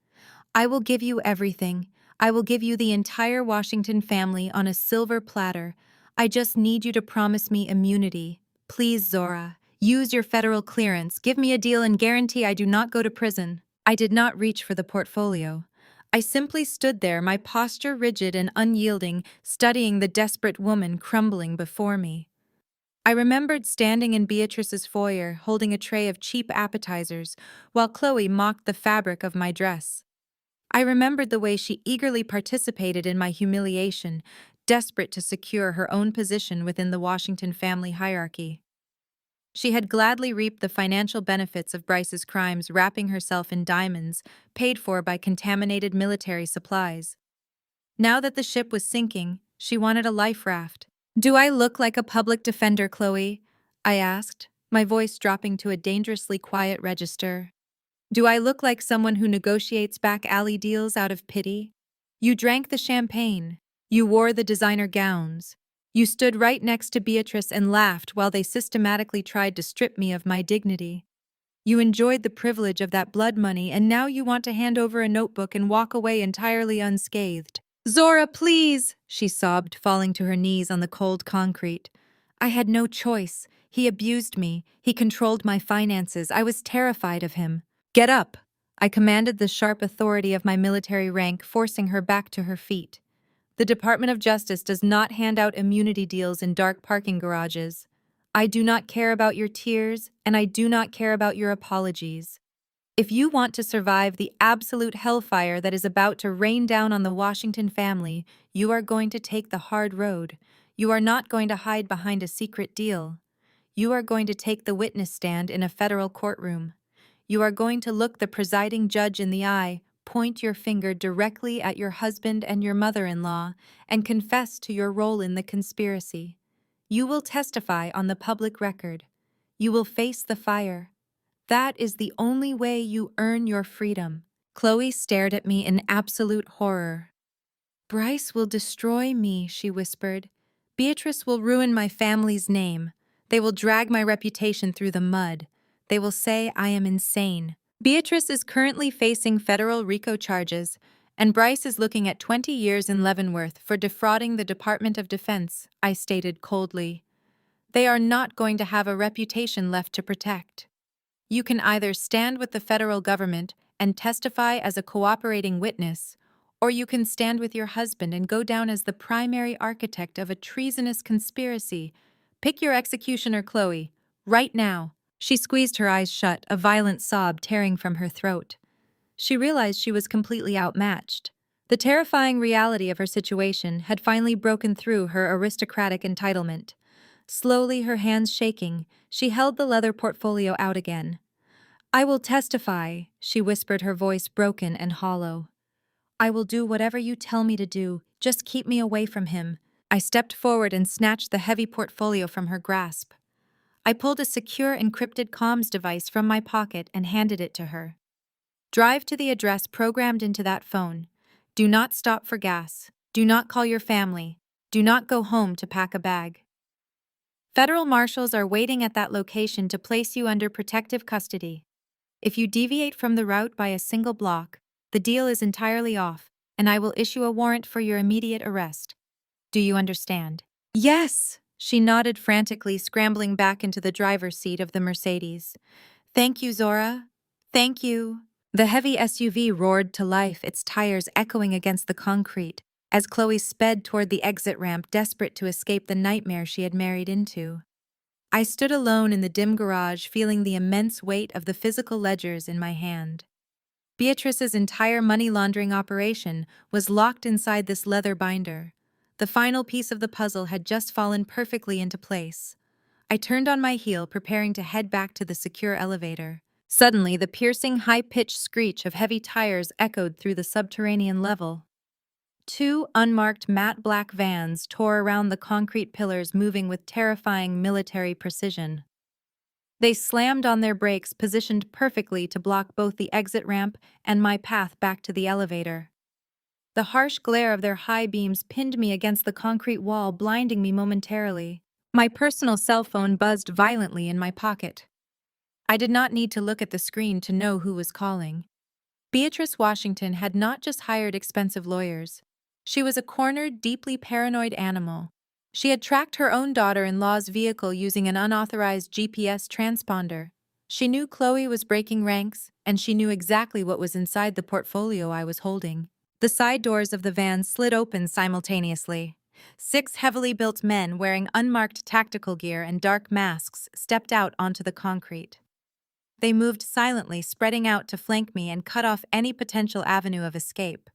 I will give you everything. I will give you the entire Washington family on a silver platter. I just need you to promise me immunity. Please, Zora. Use your federal clearance. Give me a deal and guarantee I do not go to prison." I did not reach for the portfolio. I simply stood there, my posture rigid and unyielding, studying the desperate woman crumbling before me. I remembered standing in Beatrice's foyer, holding a tray of cheap appetizers, while Chloe mocked the fabric of my dress. I remembered the way she eagerly participated in my humiliation, desperate to secure her own position within the Washington family hierarchy. She had gladly reaped the financial benefits of Bryce's crimes, wrapping herself in diamonds, paid for by contaminated military supplies. Now that the ship was sinking, she wanted a life raft, Do I look like a public defender, Chloe? I asked, my voice dropping to a dangerously quiet register. Do I look like someone who negotiates back alley deals out of pity? You drank the champagne. You wore the designer gowns. You stood right next to Beatrice and laughed while they systematically tried to strip me of my dignity. You enjoyed the privilege of that blood money, and now you want to hand over a notebook and walk away entirely unscathed. Zora, please, she sobbed, falling to her knees on the cold concrete. I had no choice. He abused me. He controlled my finances. I was terrified of him. Get up, I commanded the sharp authority of my military rank, forcing her back to her feet. The Department of Justice does not hand out immunity deals in dark parking garages. I do not care about your tears, and I do not care about your apologies. If you want to survive the absolute hellfire that is about to rain down on the Washington family, you are going to take the hard road. You are not going to hide behind a secret deal. You are going to take the witness stand in a federal courtroom. You are going to look the presiding judge in the eye, point your finger directly at your husband and your mother-in-law, and confess to your role in the conspiracy. You will testify on the public record. You will face the fire. That is the only way you earn your freedom. Chloe stared at me in absolute horror. Bryce will destroy me, she whispered. Beatrice will ruin my family's name. They will drag my reputation through the mud. They will say I am insane. Beatrice is currently facing federal RICO charges, and Bryce is looking at 20 years in Leavenworth for defrauding the Department of Defense, I stated coldly. They are not going to have a reputation left to protect. You can either stand with the federal government and testify as a cooperating witness, or you can stand with your husband and go down as the primary architect of a treasonous conspiracy. Pick your executioner, Chloe, right now. She squeezed her eyes shut, a violent sob tearing from her throat. She realized she was completely outmatched. The terrifying reality of her situation had finally broken through her aristocratic entitlement. Slowly, her hands shaking, she held the leather portfolio out again. I will testify, she whispered, her voice broken and hollow. I will do whatever you tell me to do, just keep me away from him. I stepped forward and snatched the heavy portfolio from her grasp. I pulled a secure encrypted comms device from my pocket and handed it to her. Drive to the address programmed into that phone. Do not stop for gas. Do not call your family. Do not go home to pack a bag. Federal marshals are waiting at that location to place you under protective custody. If you deviate from the route by a single block, the deal is entirely off, and I will issue a warrant for your immediate arrest. Do you understand? Yes, she nodded frantically, scrambling back into the driver's seat of the Mercedes. Thank you, Zora. Thank you. The heavy SUV roared to life, its tires echoing against the concrete, as Chloe sped toward the exit ramp, desperate to escape the nightmare she had married into. I stood alone in the dim garage, feeling the immense weight of the physical ledgers in my hand. Beatrice's entire money laundering operation was locked inside this leather binder. The final piece of the puzzle had just fallen perfectly into place. I turned on my heel, preparing to head back to the secure elevator. Suddenly, the piercing, high-pitched screech of heavy tires echoed through the subterranean level. Two unmarked matte black vans tore around the concrete pillars, moving with terrifying military precision. They slammed on their brakes, positioned perfectly to block both the exit ramp and my path back to the elevator. The harsh glare of their high beams pinned me against the concrete wall, blinding me momentarily. My personal cell phone buzzed violently in my pocket. I did not need to look at the screen to know who was calling. Beatrice Washington had not just hired expensive lawyers. She was a cornered, deeply paranoid animal. She had tracked her own daughter-in-law's vehicle using an unauthorized GPS transponder. She knew Chloe was breaking ranks, and she knew exactly what was inside the portfolio I was holding. The side doors of the van slid open simultaneously. 6 heavily built men wearing unmarked tactical gear and dark masks stepped out onto the concrete. They moved silently, spreading out to flank me and cut off any potential avenue of escape.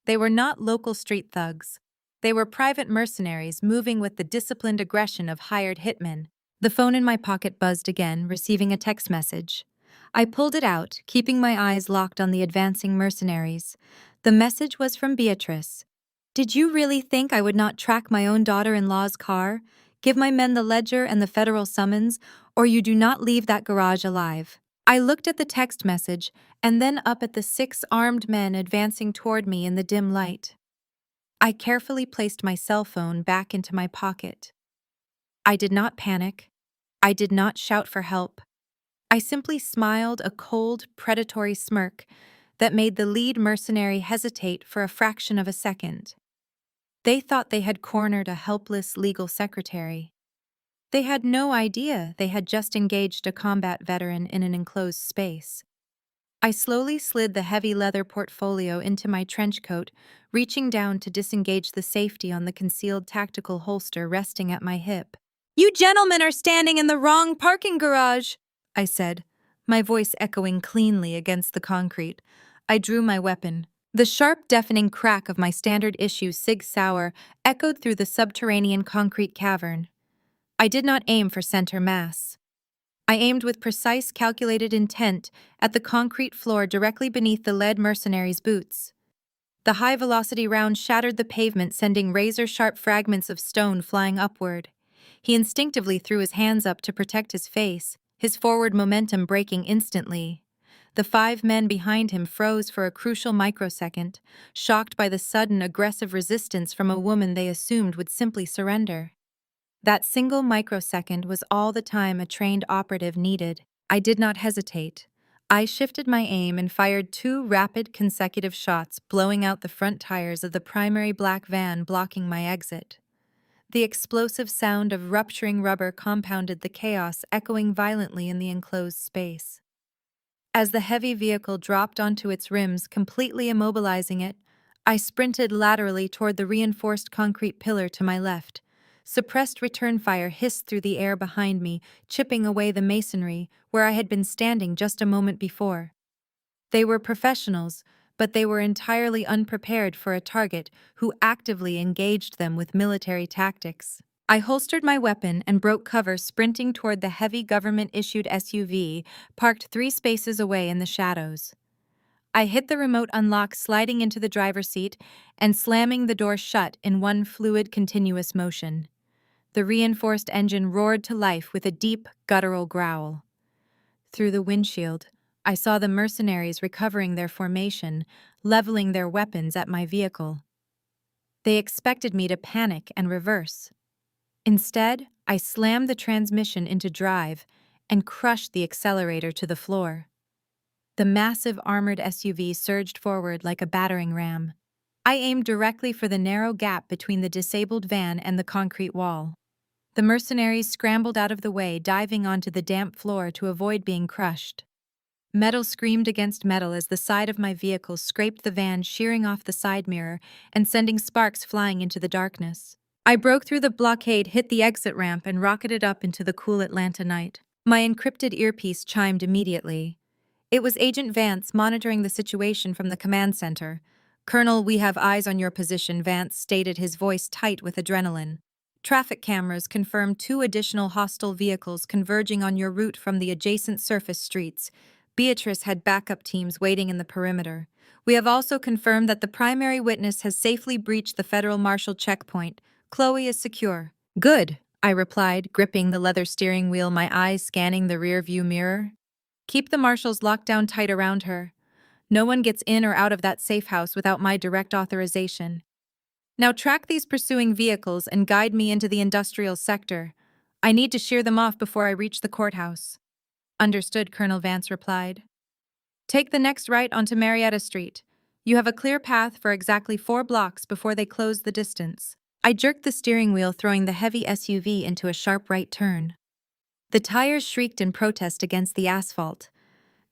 They were not local street thugs. They were private mercenaries moving with the disciplined aggression of hired hitmen. The phone in my pocket buzzed again, receiving a text message. I pulled it out, keeping my eyes locked on the advancing mercenaries. The message was from Beatrice. Did you really think I would not track my own daughter-in-law's car, give my men the ledger and the federal summons, or you do not leave that garage alive? I looked at the text message and then up at the 6 armed men advancing toward me in the dim light. I carefully placed my cell phone back into my pocket. I did not panic. I did not shout for help. I simply smiled a cold, predatory smirk that made the lead mercenary hesitate for a fraction of a second. They thought they had cornered a helpless legal secretary. They had no idea they had just engaged a combat veteran in an enclosed space. I slowly slid the heavy leather portfolio into my trench coat, reaching down to disengage the safety on the concealed tactical holster resting at my hip. "You gentlemen are standing in the wrong parking garage," I said, my voice echoing cleanly against the concrete. I drew my weapon. The sharp, deafening crack of my standard-issue Sig Sauer echoed through the subterranean concrete cavern. I did not aim for center mass. I aimed with precise, calculated intent at the concrete floor directly beneath the lead mercenary's boots. The high-velocity round shattered the pavement, sending razor-sharp fragments of stone flying upward. He instinctively threw his hands up to protect his face, his forward momentum breaking instantly. The 5 men behind him froze for a crucial microsecond, shocked by the sudden, aggressive resistance from a woman they assumed would simply surrender. That single microsecond was all the time a trained operative needed. I did not hesitate. I shifted my aim and fired 2 rapid, consecutive shots, blowing out the front tires of the primary black van blocking my exit. The explosive sound of rupturing rubber compounded the chaos, echoing violently in the enclosed space. As the heavy vehicle dropped onto its rims, completely immobilizing it, I sprinted laterally toward the reinforced concrete pillar to my left. Suppressed return fire hissed through the air behind me, chipping away the masonry where I had been standing just a moment before. They were professionals, but they were entirely unprepared for a target who actively engaged them with military tactics. I holstered my weapon and broke cover, sprinting toward the heavy government-issued SUV parked 3 spaces away in the shadows. I hit the remote unlock, sliding into the driver's seat and slamming the door shut in one fluid, continuous motion. The reinforced engine roared to life with a deep, guttural growl. Through the windshield, I saw the mercenaries recovering their formation, leveling their weapons at my vehicle. They expected me to panic and reverse. Instead, I slammed the transmission into drive and crushed the accelerator to the floor. The massive armored SUV surged forward like a battering ram. I aimed directly for the narrow gap between the disabled van and the concrete wall. The mercenaries scrambled out of the way, diving onto the damp floor to avoid being crushed. Metal screamed against metal as the side of my vehicle scraped the van, shearing off the side mirror and sending sparks flying into the darkness. I broke through the blockade, hit the exit ramp, and rocketed up into the cool Atlanta night. My encrypted earpiece chimed immediately. It was Agent Vance monitoring the situation from the command center. "Colonel, we have eyes on your position," Vance stated, his voice tight with adrenaline. "Traffic cameras confirm 2 additional hostile vehicles converging on your route from the adjacent surface streets. Beatrice had backup teams waiting in the perimeter. We have also confirmed that the primary witness has safely breached the federal marshal checkpoint. Chloe is secure." "Good," I replied, gripping the leather steering wheel, my eyes scanning the rear-view mirror. "Keep the marshals locked down tight around her. No one gets in or out of that safe house without my direct authorization. Now track these pursuing vehicles and guide me into the industrial sector. I need to shear them off before I reach the courthouse." "Understood," Colonel Vance replied. "Take the next right onto Marietta Street. You have a clear path for exactly 4 blocks before they close the distance." I jerked the steering wheel, throwing the heavy SUV into a sharp right turn. The tires shrieked in protest against the asphalt.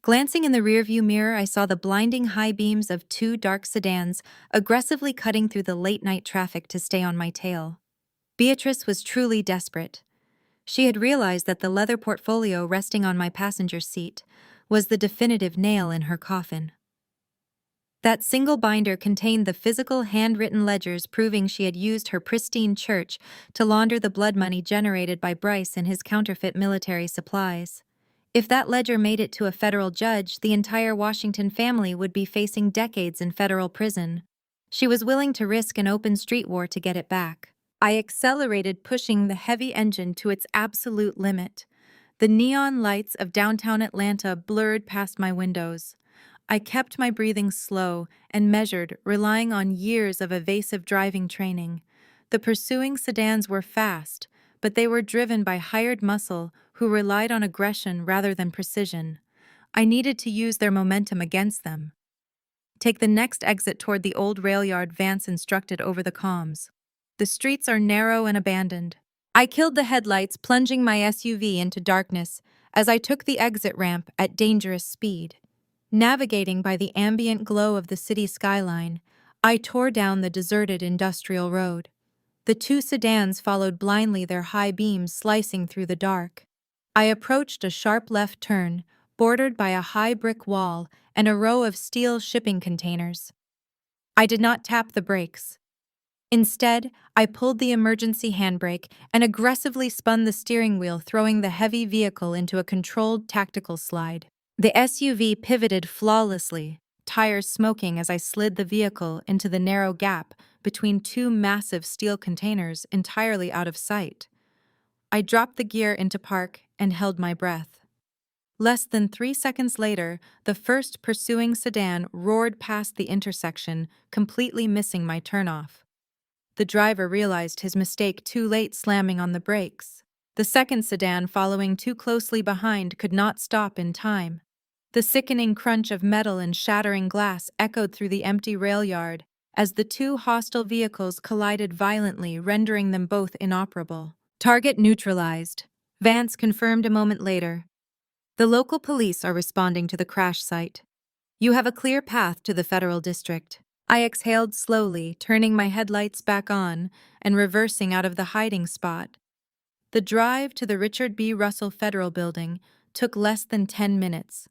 Glancing in the rearview mirror, I saw the blinding high beams of 2 dark sedans aggressively cutting through the late-night traffic to stay on my tail. Beatrice was truly desperate. She had realized that the leather portfolio resting on my passenger seat was the definitive nail in her coffin. That single binder contained the physical handwritten ledgers proving she had used her pristine church to launder the blood money generated by Bryce and his counterfeit military supplies. If that ledger made it to a federal judge, the entire Washington family would be facing decades in federal prison. She was willing to risk an open street war to get it back. I accelerated, pushing the heavy engine to its absolute limit. The neon lights of downtown Atlanta blurred past my windows. I kept my breathing slow and measured, relying on years of evasive driving training. The pursuing sedans were fast, but they were driven by hired muscle who relied on aggression rather than precision. I needed to use their momentum against them. Take the next exit toward the old rail yard, Vance instructed over the comms. The streets are narrow and abandoned. I killed the headlights, plunging my SUV into darkness as I took the exit ramp at dangerous speed. Navigating by the ambient glow of the city skyline, I tore down the deserted industrial road. The two sedans followed blindly, their high beams slicing through the dark. I approached a sharp left turn, bordered by a high brick wall and a row of steel shipping containers. I did not tap the brakes. Instead, I pulled the emergency handbrake and aggressively spun the steering wheel, throwing the heavy vehicle into a controlled tactical slide. The SUV pivoted flawlessly, tires smoking as I slid the vehicle into the narrow gap between two massive steel containers entirely out of sight. I dropped the gear into park and held my breath. Less than 3 seconds later, the first pursuing sedan roared past the intersection, completely missing my turnoff. The driver realized his mistake too late, slamming on the brakes. The second sedan, following too closely behind, could not stop in time. The sickening crunch of metal and shattering glass echoed through the empty rail yard as the two hostile vehicles collided violently, rendering them both inoperable. Target neutralized, Vance confirmed a moment later. The local police are responding to the crash site. You have a clear path to the federal district. I exhaled slowly, turning my headlights back on and reversing out of the hiding spot. The drive to the Richard B. Russell Federal Building took less than 10 minutes.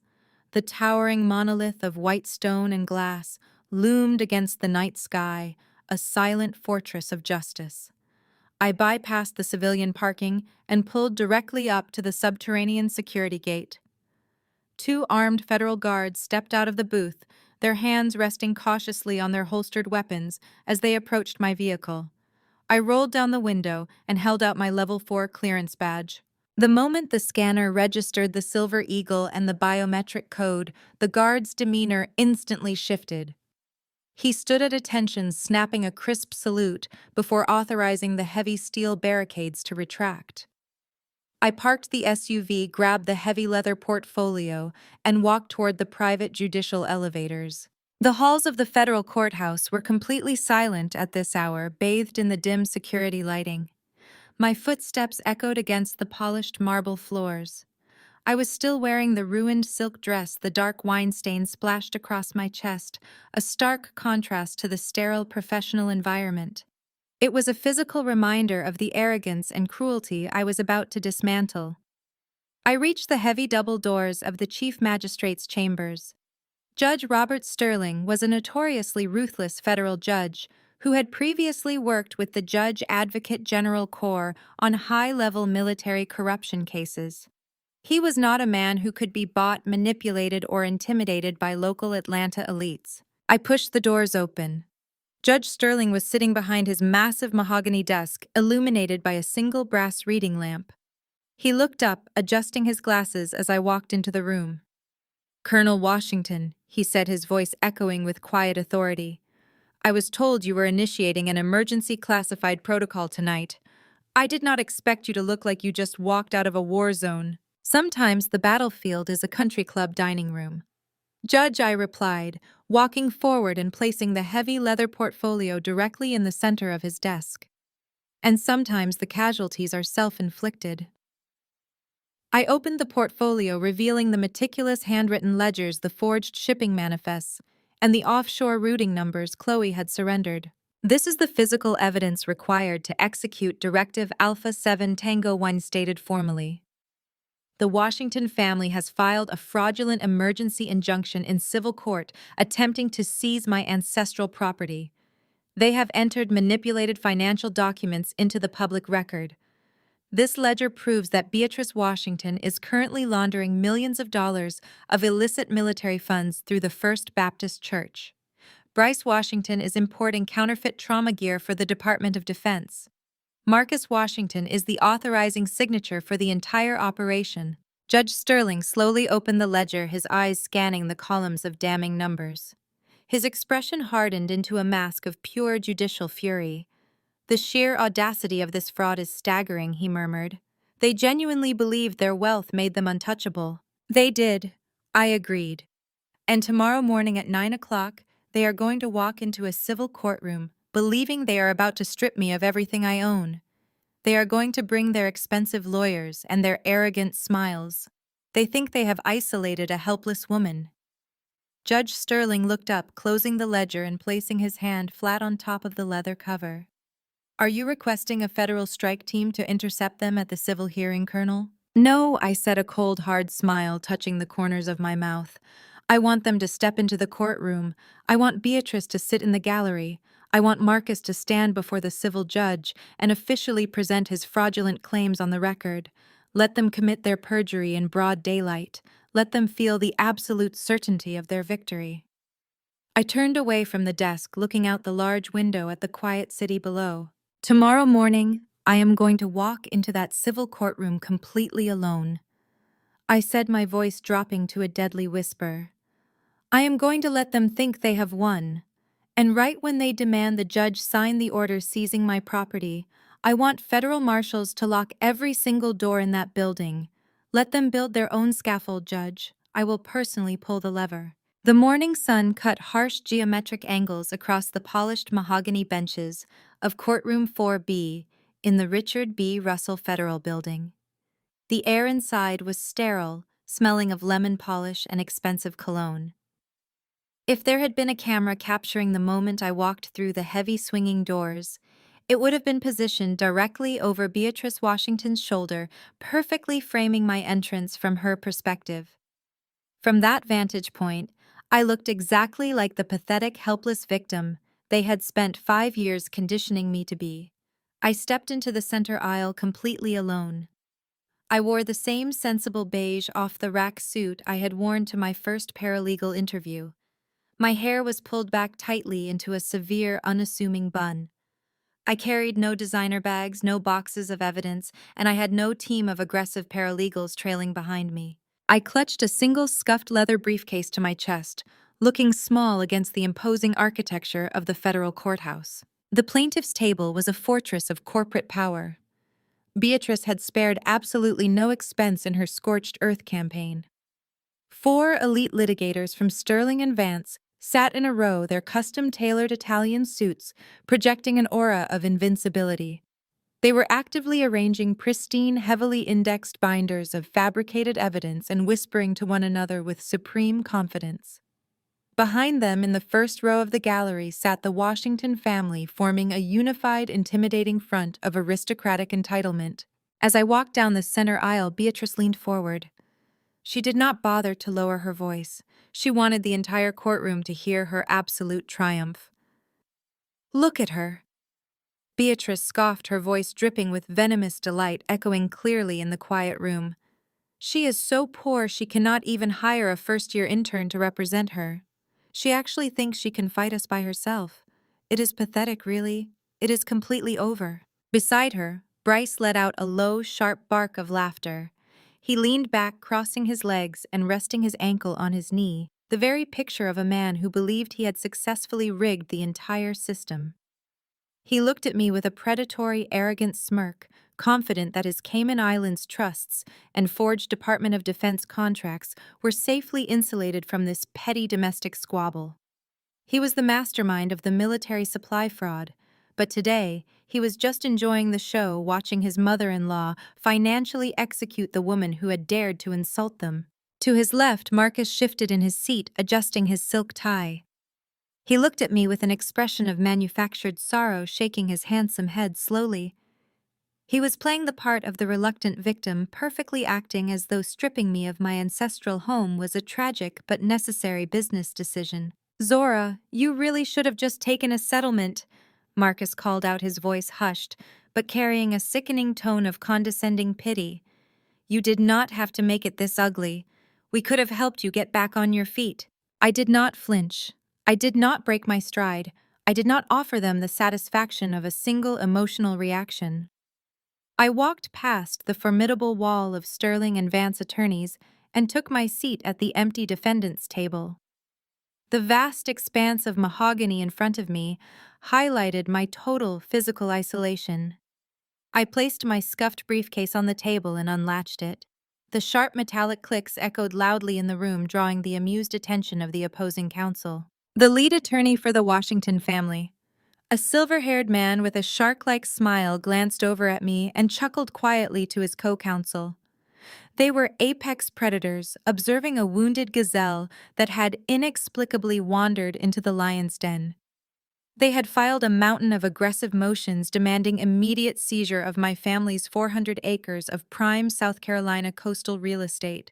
The towering monolith of white stone and glass loomed against the night sky, a silent fortress of justice. I bypassed the civilian parking and pulled directly up to the subterranean security gate. Two armed federal guards stepped out of the booth, their hands resting cautiously on their holstered weapons as they approached my vehicle. I rolled down the window and held out my Level 4 clearance badge. The moment the scanner registered the Silver Eagle and the biometric code, the guard's demeanor instantly shifted. He stood at attention, snapping a crisp salute before authorizing the heavy steel barricades to retract. I parked the SUV, grabbed the heavy leather portfolio, and walked toward the private judicial elevators. The halls of the federal courthouse were completely silent at this hour, bathed in the dim security lighting. My footsteps echoed against the polished marble floors. I was still wearing the ruined silk dress, the dark wine stain splashed across my chest, a stark contrast to the sterile professional environment. It was a physical reminder of the arrogance and cruelty I was about to dismantle. I reached the heavy double doors of the Chief Magistrate's chambers. Judge Robert Sterling was a notoriously ruthless federal judge who had previously worked with the Judge Advocate General Corps on high-level military corruption cases. He was not a man who could be bought, manipulated, or intimidated by local Atlanta elites. I pushed the doors open. Judge Sterling was sitting behind his massive mahogany desk, illuminated by a single brass reading lamp. He looked up, adjusting his glasses as I walked into the room. "Colonel Washington," he said, his voice echoing with quiet authority. "I was told you were initiating an emergency classified protocol tonight. I did not expect you to look like you just walked out of a war zone. Sometimes the battlefield is a country club dining room." "Judge," I replied, walking forward and placing the heavy leather portfolio directly in the center of his desk. "And sometimes the casualties are self-inflicted." I opened the portfolio, revealing the meticulous handwritten ledgers, the forged shipping manifests, and the offshore routing numbers Chloe had surrendered. "This is the physical evidence required to execute Directive Alpha 7 Tango 1, stated formally. The Washington family has filed a fraudulent emergency injunction in civil court attempting to seize my ancestral property. They have entered manipulated financial documents into the public record. This ledger proves that Beatrice Washington is currently laundering millions of dollars of illicit military funds through the First Baptist Church. Bryce Washington is importing counterfeit trauma gear for the Department of Defense. Marcus Washington is the authorizing signature for the entire operation. Judge Sterling slowly opened the ledger, his eyes scanning the columns of damning numbers. His expression hardened into a mask of pure judicial fury. "The sheer audacity of this fraud is staggering," he murmured. "They genuinely believed their wealth made them untouchable." "They did," I agreed. "And tomorrow morning at 9 o'clock, they are going to walk into a civil courtroom, believing they are about to strip me of everything I own. They are going to bring their expensive lawyers and their arrogant smiles. They think they have isolated a helpless woman." Judge Sterling looked up, closing the ledger and placing his hand flat on top of the leather cover. "Are you requesting a federal strike team to intercept them at the civil hearing, Colonel?" "No," I said, a cold, hard smile touching the corners of my mouth. "I want them to step into the courtroom. I want Beatrice to sit in the gallery. I want Marcus to stand before the civil judge and officially present his fraudulent claims on the record. Let them commit their perjury in broad daylight. Let them feel the absolute certainty of their victory." I turned away from the desk, looking out the large window at the quiet city below. "Tomorrow morning, I am going to walk into that civil courtroom completely alone," I said, my voice dropping to a deadly whisper. "I am going to let them think they have won. And right when they demand the judge sign the order seizing my property, I want federal marshals to lock every single door in that building. Let them build their own scaffold, Judge. I will personally pull the lever." The morning sun cut harsh geometric angles across the polished mahogany benches of Courtroom 4B in the Richard B. Russell Federal Building. The air inside was sterile, smelling of lemon polish and expensive cologne. If there had been a camera capturing the moment I walked through the heavy swinging doors, it would have been positioned directly over Beatrice Washington's shoulder, perfectly framing my entrance from her perspective. From that vantage point, I looked exactly like the pathetic, helpless victim they had spent 5 years conditioning me to be. I stepped into the center aisle completely alone. I wore the same sensible beige off-the-rack suit I had worn to my first paralegal interview. My hair was pulled back tightly into a severe, unassuming bun. I carried no designer bags, no boxes of evidence, and I had no team of aggressive paralegals trailing behind me. I clutched a single scuffed leather briefcase to my chest, looking small against the imposing architecture of the federal courthouse. The plaintiff's table was a fortress of corporate power. Beatrice had spared absolutely no expense in her scorched earth campaign. 4 elite litigators from Sterling and Vance sat in a row, their custom-tailored Italian suits projecting an aura of invincibility. They were actively arranging pristine, heavily indexed binders of fabricated evidence and whispering to one another with supreme confidence. Behind them, in the first row of the gallery, sat the Washington family, forming a unified, intimidating front of aristocratic entitlement. As I walked down the center aisle, Beatrice leaned forward. She did not bother to lower her voice. She wanted the entire courtroom to hear her absolute triumph. "Look at her." Beatrice scoffed, her voice dripping with venomous delight, echoing clearly in the quiet room. "She is so poor she cannot even hire a first-year intern to represent her. She actually thinks she can fight us by herself. It is pathetic, really. It is completely over." Beside her, Bryce let out a low, sharp bark of laughter. He leaned back, crossing his legs and resting his ankle on his knee, the very picture of a man who believed he had successfully rigged the entire system. He looked at me with a predatory, arrogant smirk, confident that his Cayman Islands trusts and forged Department of Defense contracts were safely insulated from this petty domestic squabble. He was the mastermind of the military supply fraud, but today he was just enjoying the show, watching his mother-in-law financially execute the woman who had dared to insult them. To his left, Marcus shifted in his seat, adjusting his silk tie. He looked at me with an expression of manufactured sorrow, shaking his handsome head slowly. He was playing the part of the reluctant victim, perfectly acting as though stripping me of my ancestral home was a tragic but necessary business decision. "Zora, you really should have just taken a settlement," Marcus called out, his voice hushed, but carrying a sickening tone of condescending pity. "You did not have to make it this ugly. We could have helped you get back on your feet." I did not flinch. I did not break my stride. I did not offer them the satisfaction of a single emotional reaction. I walked past the formidable wall of Sterling and Vance attorneys and took my seat at the empty defendant's table. The vast expanse of mahogany in front of me highlighted my total physical isolation. I placed my scuffed briefcase on the table and unlatched it. The sharp metallic clicks echoed loudly in the room, drawing the amused attention of the opposing counsel. The lead attorney for the Washington family, a silver-haired man with a shark-like smile, glanced over at me and chuckled quietly to his co-counsel. They were apex predators, observing a wounded gazelle that had inexplicably wandered into the lion's den. They had filed a mountain of aggressive motions demanding immediate seizure of my family's 400 acres of prime South Carolina coastal real estate.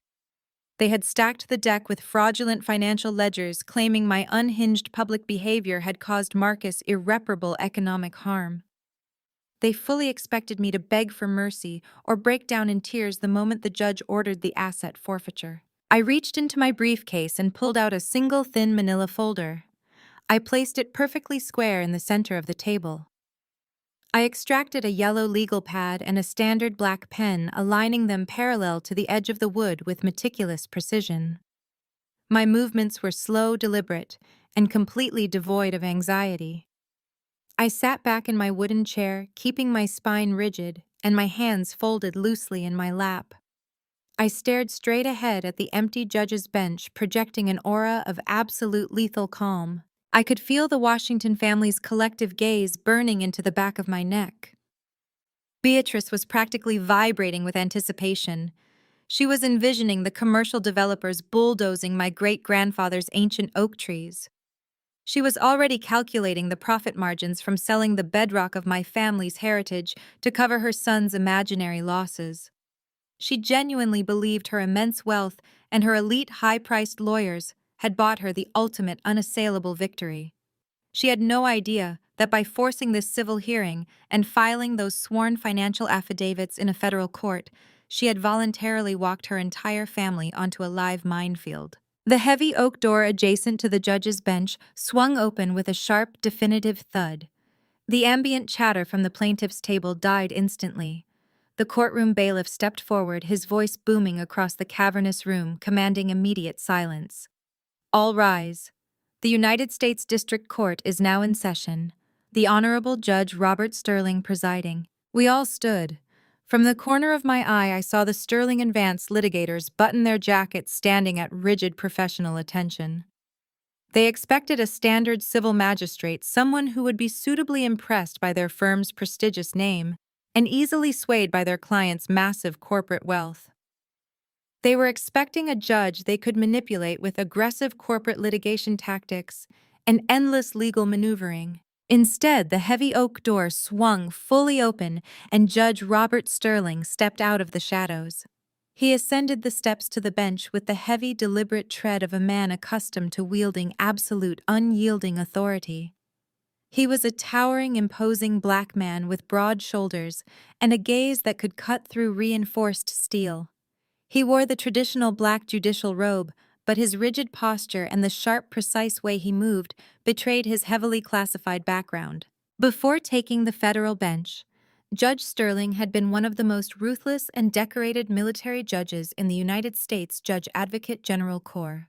They had stacked the deck with fraudulent financial ledgers claiming my unhinged public behavior had caused Marcus irreparable economic harm. They fully expected me to beg for mercy or break down in tears the moment the judge ordered the asset forfeiture. I reached into my briefcase and pulled out a single thin manila folder. I placed it perfectly square in the center of the table. I extracted a yellow legal pad and a standard black pen, aligning them parallel to the edge of the wood with meticulous precision. My movements were slow, deliberate, and completely devoid of anxiety. I sat back in my wooden chair, keeping my spine rigid and my hands folded loosely in my lap. I stared straight ahead at the empty judge's bench, projecting an aura of absolute lethal calm. I could feel the Washington family's collective gaze burning into the back of my neck. Beatrice was practically vibrating with anticipation. She was envisioning the commercial developers bulldozing my great-grandfather's ancient oak trees. She was already calculating the profit margins from selling the bedrock of my family's heritage to cover her son's imaginary losses. She genuinely believed her immense wealth and her elite high-priced lawyers had bought her the ultimate unassailable victory. She had no idea that by forcing this civil hearing and filing those sworn financial affidavits in a federal court, she had voluntarily walked her entire family onto a live minefield. The heavy oak door adjacent to the judge's bench swung open with a sharp, definitive thud. The ambient chatter from the plaintiff's table died instantly. The courtroom bailiff stepped forward, his voice booming across the cavernous room, commanding immediate silence. All rise. The United States District Court is now in session. The Honorable Judge Robert Sterling presiding. We all stood. From the corner of my eye, I saw the Sterling and Vance litigators button their jackets, standing at rigid professional attention. They expected a standard civil magistrate, someone who would be suitably impressed by their firm's prestigious name and easily swayed by their client's massive corporate wealth. They were expecting a judge they could manipulate with aggressive corporate litigation tactics and endless legal maneuvering. Instead, the heavy oak door swung fully open and Judge Robert Sterling stepped out of the shadows. He ascended the steps to the bench with the heavy, deliberate tread of a man accustomed to wielding absolute, unyielding authority. He was a towering, imposing black man with broad shoulders and a gaze that could cut through reinforced steel. He wore the traditional black judicial robe, but his rigid posture and the sharp, precise way he moved betrayed his heavily classified background. Before taking the federal bench, Judge Sterling had been one of the most ruthless and decorated military judges in the United States Judge Advocate General Corps.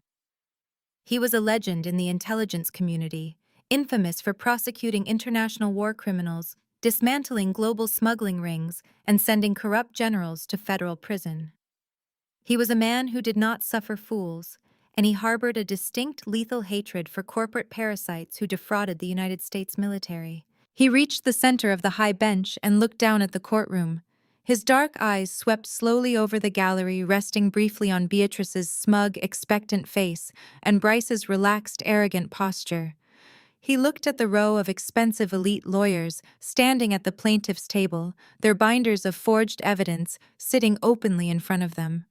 He was a legend in the intelligence community, infamous for prosecuting international war criminals, dismantling global smuggling rings, and sending corrupt generals to federal prison. He was a man who did not suffer fools, and he harbored a distinct lethal hatred for corporate parasites who defrauded the United States military. He reached the center of the high bench and looked down at the courtroom. His dark eyes swept slowly over the gallery, resting briefly on Beatrice's smug, expectant face and Bryce's relaxed, arrogant posture. He looked at the row of expensive elite lawyers standing at the plaintiff's table, their binders of forged evidence sitting openly in front of them.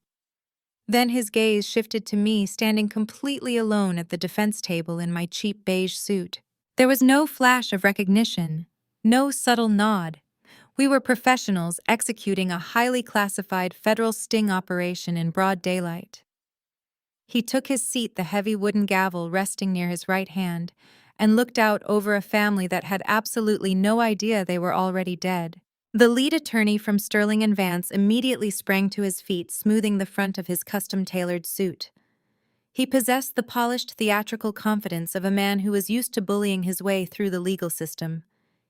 Then his gaze shifted to me, standing completely alone at the defense table in my cheap beige suit. There was no flash of recognition, no subtle nod. We were professionals executing a highly classified federal sting operation in broad daylight. He took his seat, the heavy wooden gavel resting near his right hand, and looked out over a family that had absolutely no idea they were already dead. The lead attorney from Sterling and Vance immediately sprang to his feet, smoothing the front of his custom-tailored suit. He possessed the polished theatrical confidence of a man who was used to bullying his way through the legal system.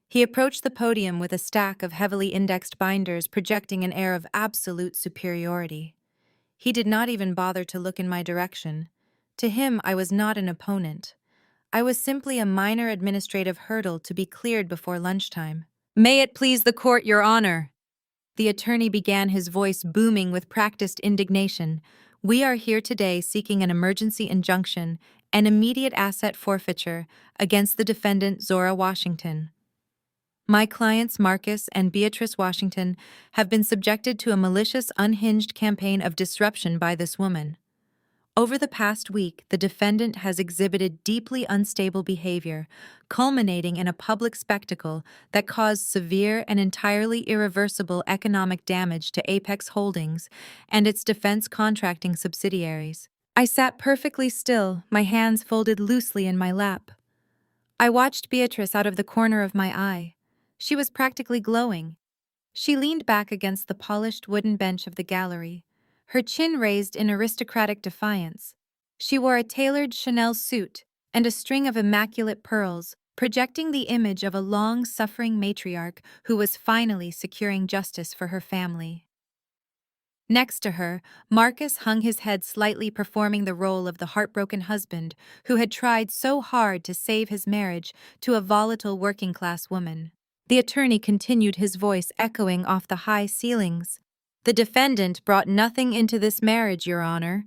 He approached the podium with a stack of heavily indexed binders, projecting an air of absolute superiority. He did not even bother to look in my direction. To him, I was not an opponent. I was simply a minor administrative hurdle to be cleared before lunchtime. "May it please the court, Your Honor." The attorney began, his voice booming with practiced indignation. "We are here today seeking an emergency injunction and immediate asset forfeiture against the defendant Zora Washington. My clients Marcus and Beatrice Washington have been subjected to a malicious, unhinged campaign of disruption by this woman. Over the past week, the defendant has exhibited deeply unstable behavior, culminating in a public spectacle that caused severe and entirely irreversible economic damage to Apex Holdings and its defense contracting subsidiaries." I sat perfectly still, my hands folded loosely in my lap. I watched Beatrice out of the corner of my eye. She was practically glowing. She leaned back against the polished wooden bench of the gallery, her chin raised in aristocratic defiance. She wore a tailored Chanel suit and a string of immaculate pearls, projecting the image of a long-suffering matriarch who was finally securing justice for her family. Next to her, Marcus hung his head slightly, performing the role of the heartbroken husband who had tried so hard to save his marriage to a volatile working-class woman. The attorney continued, his voice echoing off the high ceilings. "The defendant brought nothing into this marriage, Your Honor.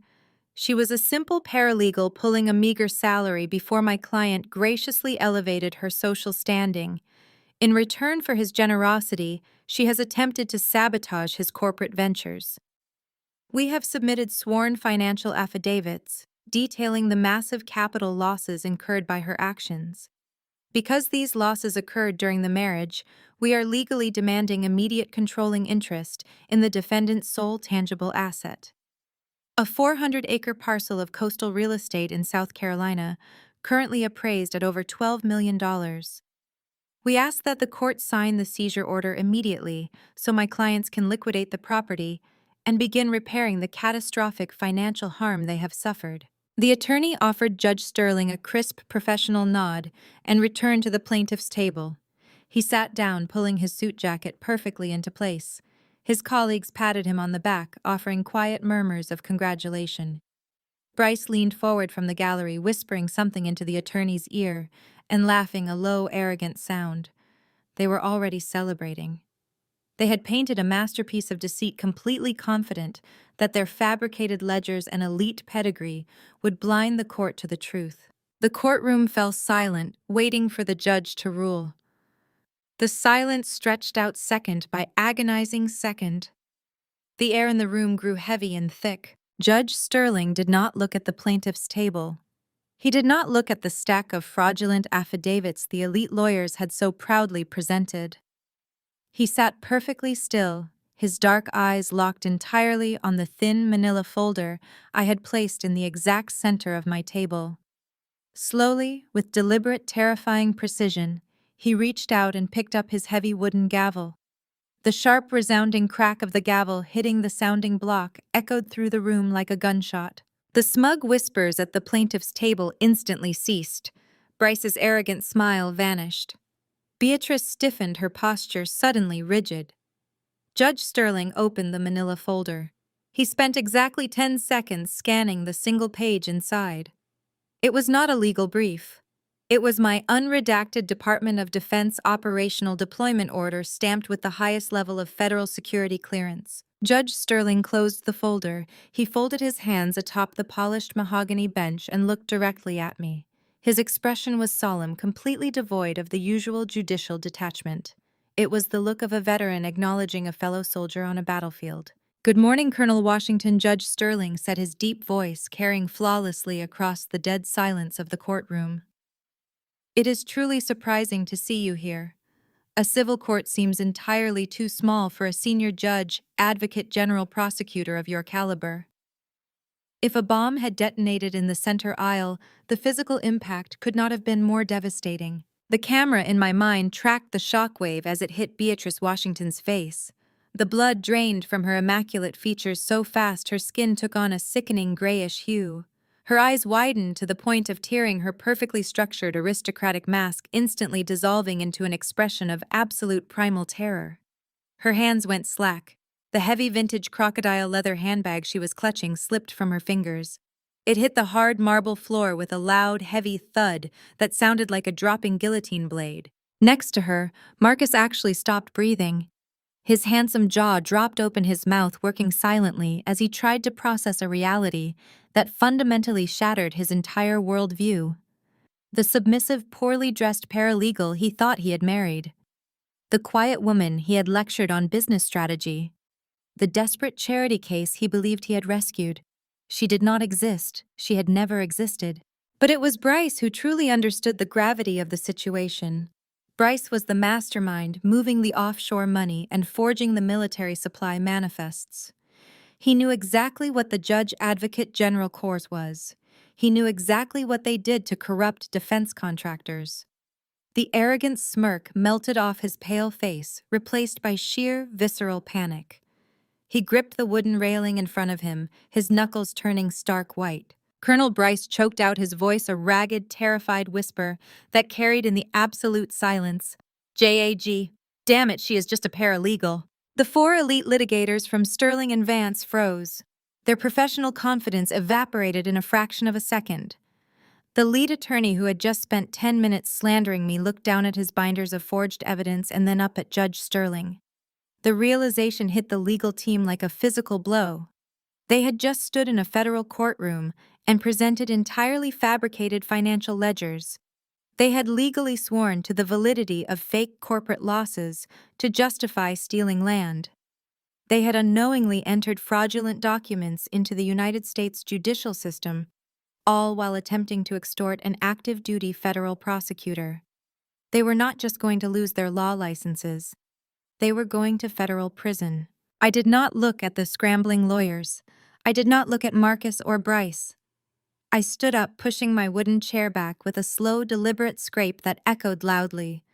She was a simple paralegal pulling a meager salary before my client graciously elevated her social standing. In return for his generosity, she has attempted to sabotage his corporate ventures. We have submitted sworn financial affidavits detailing the massive capital losses incurred by her actions. Because these losses occurred during the marriage, we are legally demanding immediate controlling interest in the defendant's sole tangible asset, a 400-acre parcel of coastal real estate in South Carolina, currently appraised at over $12 million. We ask that the court sign the seizure order immediately so my clients can liquidate the property and begin repairing the catastrophic financial harm they have suffered." The attorney offered Judge Sterling a crisp, professional nod and returned to the plaintiff's table. He sat down, pulling his suit jacket perfectly into place. His colleagues patted him on the back, offering quiet murmurs of congratulation. Bryce leaned forward from the gallery, whispering something into the attorney's ear and laughing a low, arrogant sound. They were already celebrating. They had painted a masterpiece of deceit, completely confident that their fabricated ledgers and elite pedigree would blind the court to the truth. The courtroom fell silent, waiting for the judge to rule. The silence stretched out second by agonizing second. The air in the room grew heavy and thick. Judge Sterling did not look at the plaintiff's table. He did not look at the stack of fraudulent affidavits the elite lawyers had so proudly presented. He sat perfectly still, his dark eyes locked entirely on the thin manila folder I had placed in the exact center of my table. Slowly, with deliberate, terrifying precision, he reached out and picked up his heavy wooden gavel. The sharp, resounding crack of the gavel hitting the sounding block echoed through the room like a gunshot. The smug whispers at the plaintiff's table instantly ceased. Bryce's arrogant smile vanished. Beatrice stiffened, her posture suddenly rigid. Judge Sterling opened the manila folder. He spent exactly 10 seconds scanning the single page inside. It was not a legal brief. It was my unredacted Department of Defense operational deployment order stamped with the highest level of federal security clearance. Judge Sterling closed the folder. He folded his hands atop the polished mahogany bench and looked directly at me. His expression was solemn, completely devoid of the usual judicial detachment. It was the look of a veteran acknowledging a fellow soldier on a battlefield. "Good morning, Colonel Washington," Judge Sterling said, his deep voice carrying flawlessly across the dead silence of the courtroom. "It is truly surprising to see you here. A civil court seems entirely too small for a senior judge, advocate general prosecutor of your caliber." If a bomb had detonated in the center aisle, the physical impact could not have been more devastating. The camera in my mind tracked the shockwave as it hit Beatrice Washington's face. The blood drained from her immaculate features so fast her skin took on a sickening grayish hue. Her eyes widened to the point of tearing, her perfectly structured aristocratic mask instantly dissolving into an expression of absolute primal terror. Her hands went slack. The heavy vintage crocodile leather handbag she was clutching slipped from her fingers. It hit the hard marble floor with a loud, heavy thud that sounded like a dropping guillotine blade. Next to her, Marcus actually stopped breathing. His handsome jaw dropped open, his mouth working silently as he tried to process a reality that fundamentally shattered his entire worldview. The submissive, poorly dressed paralegal he thought he had married. The quiet woman he had lectured on business strategy. The desperate charity case he believed he had rescued. She did not exist. She had never existed. But it was Bryce who truly understood the gravity of the situation. Bryce was the mastermind moving the offshore money and forging the military supply manifests. He knew exactly what the Judge Advocate General Corps was. He knew exactly what they did to corrupt defense contractors. The arrogant smirk melted off his pale face, replaced by sheer, visceral panic. He gripped the wooden railing in front of him, his knuckles turning stark white. Colonel Bryce choked out, his voice a ragged, terrified whisper that carried in the absolute silence. "JAG. Damn it, she is just a paralegal." The four elite litigators from Sterling and Vance froze. Their professional confidence evaporated in a fraction of a second. The lead attorney, who had just spent 10 minutes slandering me, looked down at his binders of forged evidence and then up at Judge Sterling. The realization hit the legal team like a physical blow. They had just stood in a federal courtroom and presented entirely fabricated financial ledgers. They had legally sworn to the validity of fake corporate losses to justify stealing land. They had unknowingly entered fraudulent documents into the United States judicial system, all while attempting to extort an active duty federal prosecutor. They were not just going to lose their law licenses. They were going to federal prison. I did not look at the scrambling lawyers. I did not look at Marcus or Bryce. I stood up, pushing my wooden chair back with a slow, deliberate scrape that echoed loudly.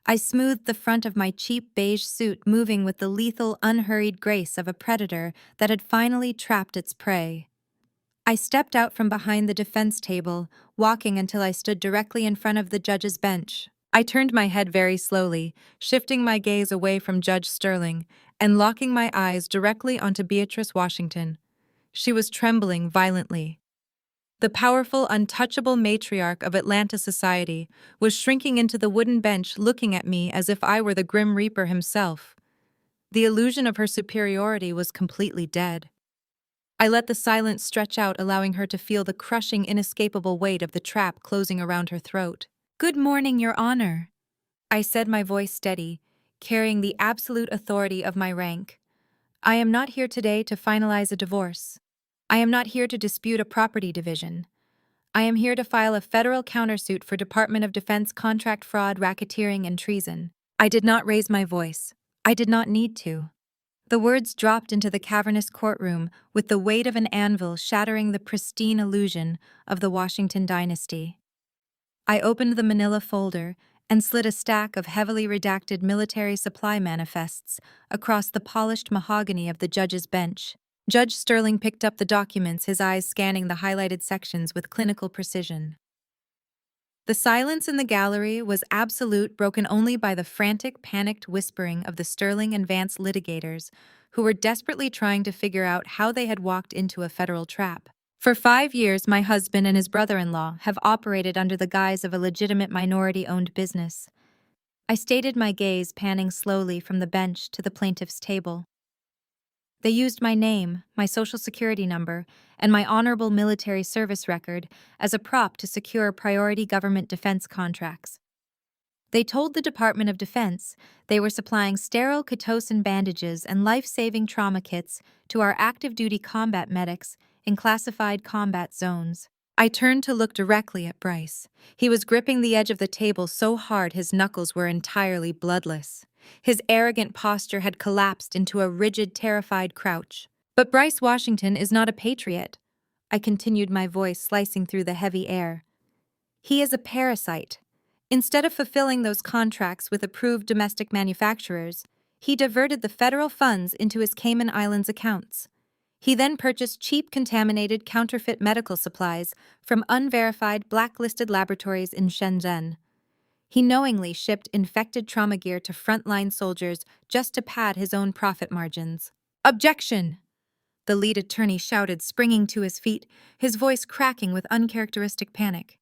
I smoothed the front of my cheap beige suit, moving with the lethal, unhurried grace of a predator that had finally trapped its prey. I stepped out from behind the defense table, walking until I stood directly in front of the judge's bench. I turned my head very slowly, shifting my gaze away from Judge Sterling and locking my eyes directly onto Beatrice Washington. She was trembling violently. The powerful, untouchable matriarch of Atlanta society was shrinking into the wooden bench, looking at me as if I were the Grim Reaper himself. The illusion of her superiority was completely dead. I let the silence stretch out, allowing her to feel the crushing, inescapable weight of the trap closing around her throat. "Good morning, Your Honor," I said, my voice steady, carrying the absolute authority of my rank. "I am not here today to finalize a divorce. I am not here to dispute a property division. I am here to file a federal countersuit for Department of Defense contract fraud, racketeering, and treason." I did not raise my voice. I did not need to. The words dropped into the cavernous courtroom with the weight of an anvil, shattering the pristine illusion of the Washington dynasty. I opened the manila folder and slid a stack of heavily redacted military supply manifests across the polished mahogany of the judge's bench. Judge Sterling picked up the documents, his eyes scanning the highlighted sections with clinical precision. The silence in the gallery was absolute, broken only by the frantic, panicked whispering of the Sterling and Vance litigators, who were desperately trying to figure out how they had walked into a federal trap. For 5 years, my husband and his brother-in-law have operated under the guise of a legitimate minority-owned business. I stayed my gaze, panning slowly from the bench to the plaintiff's table. They used my name, my social security number, and my honorable military service record as a prop to secure priority government defense contracts. They told the Department of Defense they were supplying sterile Pitocin bandages and life-saving trauma kits to our active-duty combat medics in classified combat zones. I turned to look directly at Bryce. He was gripping the edge of the table so hard his knuckles were entirely bloodless. His arrogant posture had collapsed into a rigid, terrified crouch. "But Bryce Washington is not a patriot. I continued, my voice slicing through the heavy air. He is a parasite. Instead of fulfilling those contracts with approved domestic manufacturers, he diverted the federal funds into his Cayman Islands accounts. He then purchased cheap, contaminated, counterfeit medical supplies from unverified, blacklisted laboratories in Shenzhen. He knowingly shipped infected trauma gear to frontline soldiers just to pad his own profit margins. Objection! The lead attorney shouted, springing to his feet, his voice cracking with uncharacteristic panic.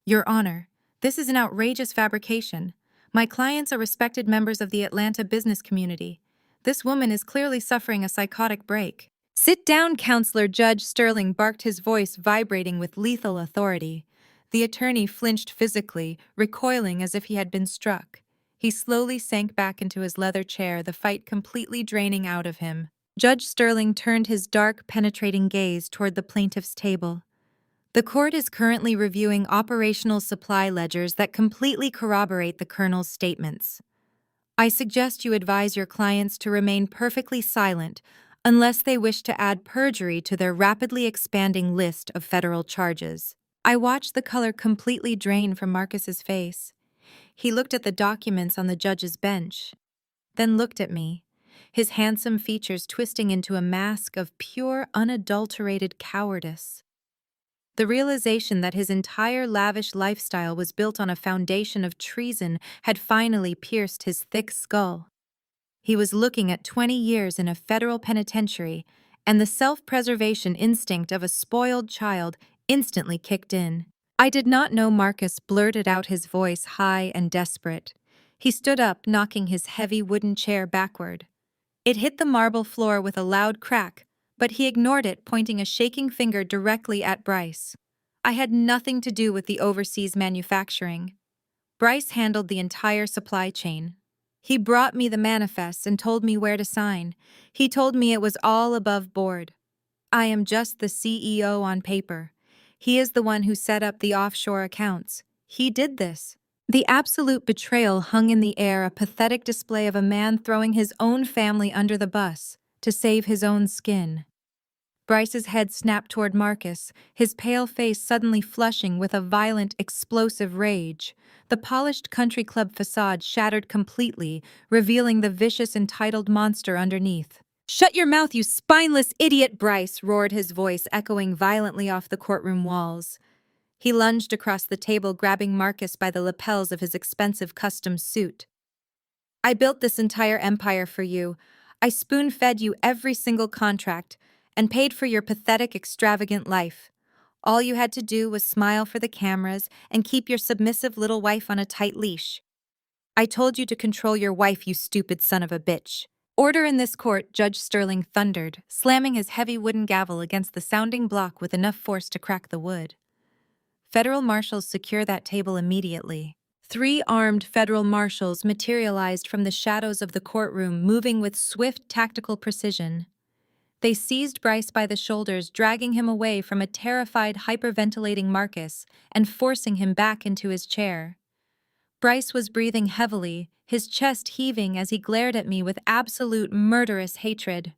Your Honor, this is an outrageous fabrication. My clients are respected members of the Atlanta business community. This woman is clearly suffering a psychotic break. Sit down, Counselor. Judge Sterling barked, his voice vibrating with lethal authority. The attorney flinched physically, recoiling as if he had been struck. He slowly sank back into his leather chair, the fight completely draining out of him. Judge Sterling turned his dark, penetrating gaze toward the plaintiff's table. The court is currently reviewing operational supply ledgers that completely corroborate the Colonel's statements. I suggest you advise your clients to remain perfectly silent unless they wish to add perjury to their rapidly expanding list of federal charges. I watched the color completely drain from Marcus's face. He looked at the documents on the judge's bench, then looked at me, his handsome features twisting into a mask of pure, unadulterated cowardice. The realization that his entire lavish lifestyle was built on a foundation of treason had finally pierced his thick skull. He was looking at 20 years in a federal penitentiary, and the self-preservation instinct of a spoiled child instantly kicked in. I did not know. Marcus blurted out, his voice high and desperate. He stood up, knocking his heavy wooden chair backward. It hit the marble floor with a loud crack, but he ignored it, pointing a shaking finger directly at Bryce. I had nothing to do with the overseas manufacturing. Bryce handled the entire supply chain. He brought me the manifests and told me where to sign. He told me it was all above board. I am just the CEO on paper. He is the one who set up the offshore accounts. He did this. The absolute betrayal hung in the air, a pathetic display of a man throwing his own family under the bus to save his own skin. Bryce's head snapped toward Marcus, his pale face suddenly flushing with a violent, explosive rage. The polished country club facade shattered completely, revealing the vicious, entitled monster underneath. "Shut your mouth, you spineless idiot!" Bryce roared, his voice echoing violently off the courtroom walls. He lunged across the table, grabbing Marcus by the lapels of his expensive custom suit. "I built this entire empire for you. I spoon-fed you every single contract and paid for your pathetic, extravagant life. All you had to do was smile for the cameras and keep your submissive little wife on a tight leash. I told you to control your wife, you stupid son of a bitch." "Order in this court," Judge Sterling thundered, slamming his heavy wooden gavel against the sounding block with enough force to crack the wood. "Federal marshals, secure that table immediately." 3 armed federal marshals materialized from the shadows of the courtroom, moving with swift, tactical precision. They seized Bryce by the shoulders, dragging him away from a terrified, hyperventilating Marcus and forcing him back into his chair. Bryce was breathing heavily, his chest heaving as he glared at me with absolute murderous hatred.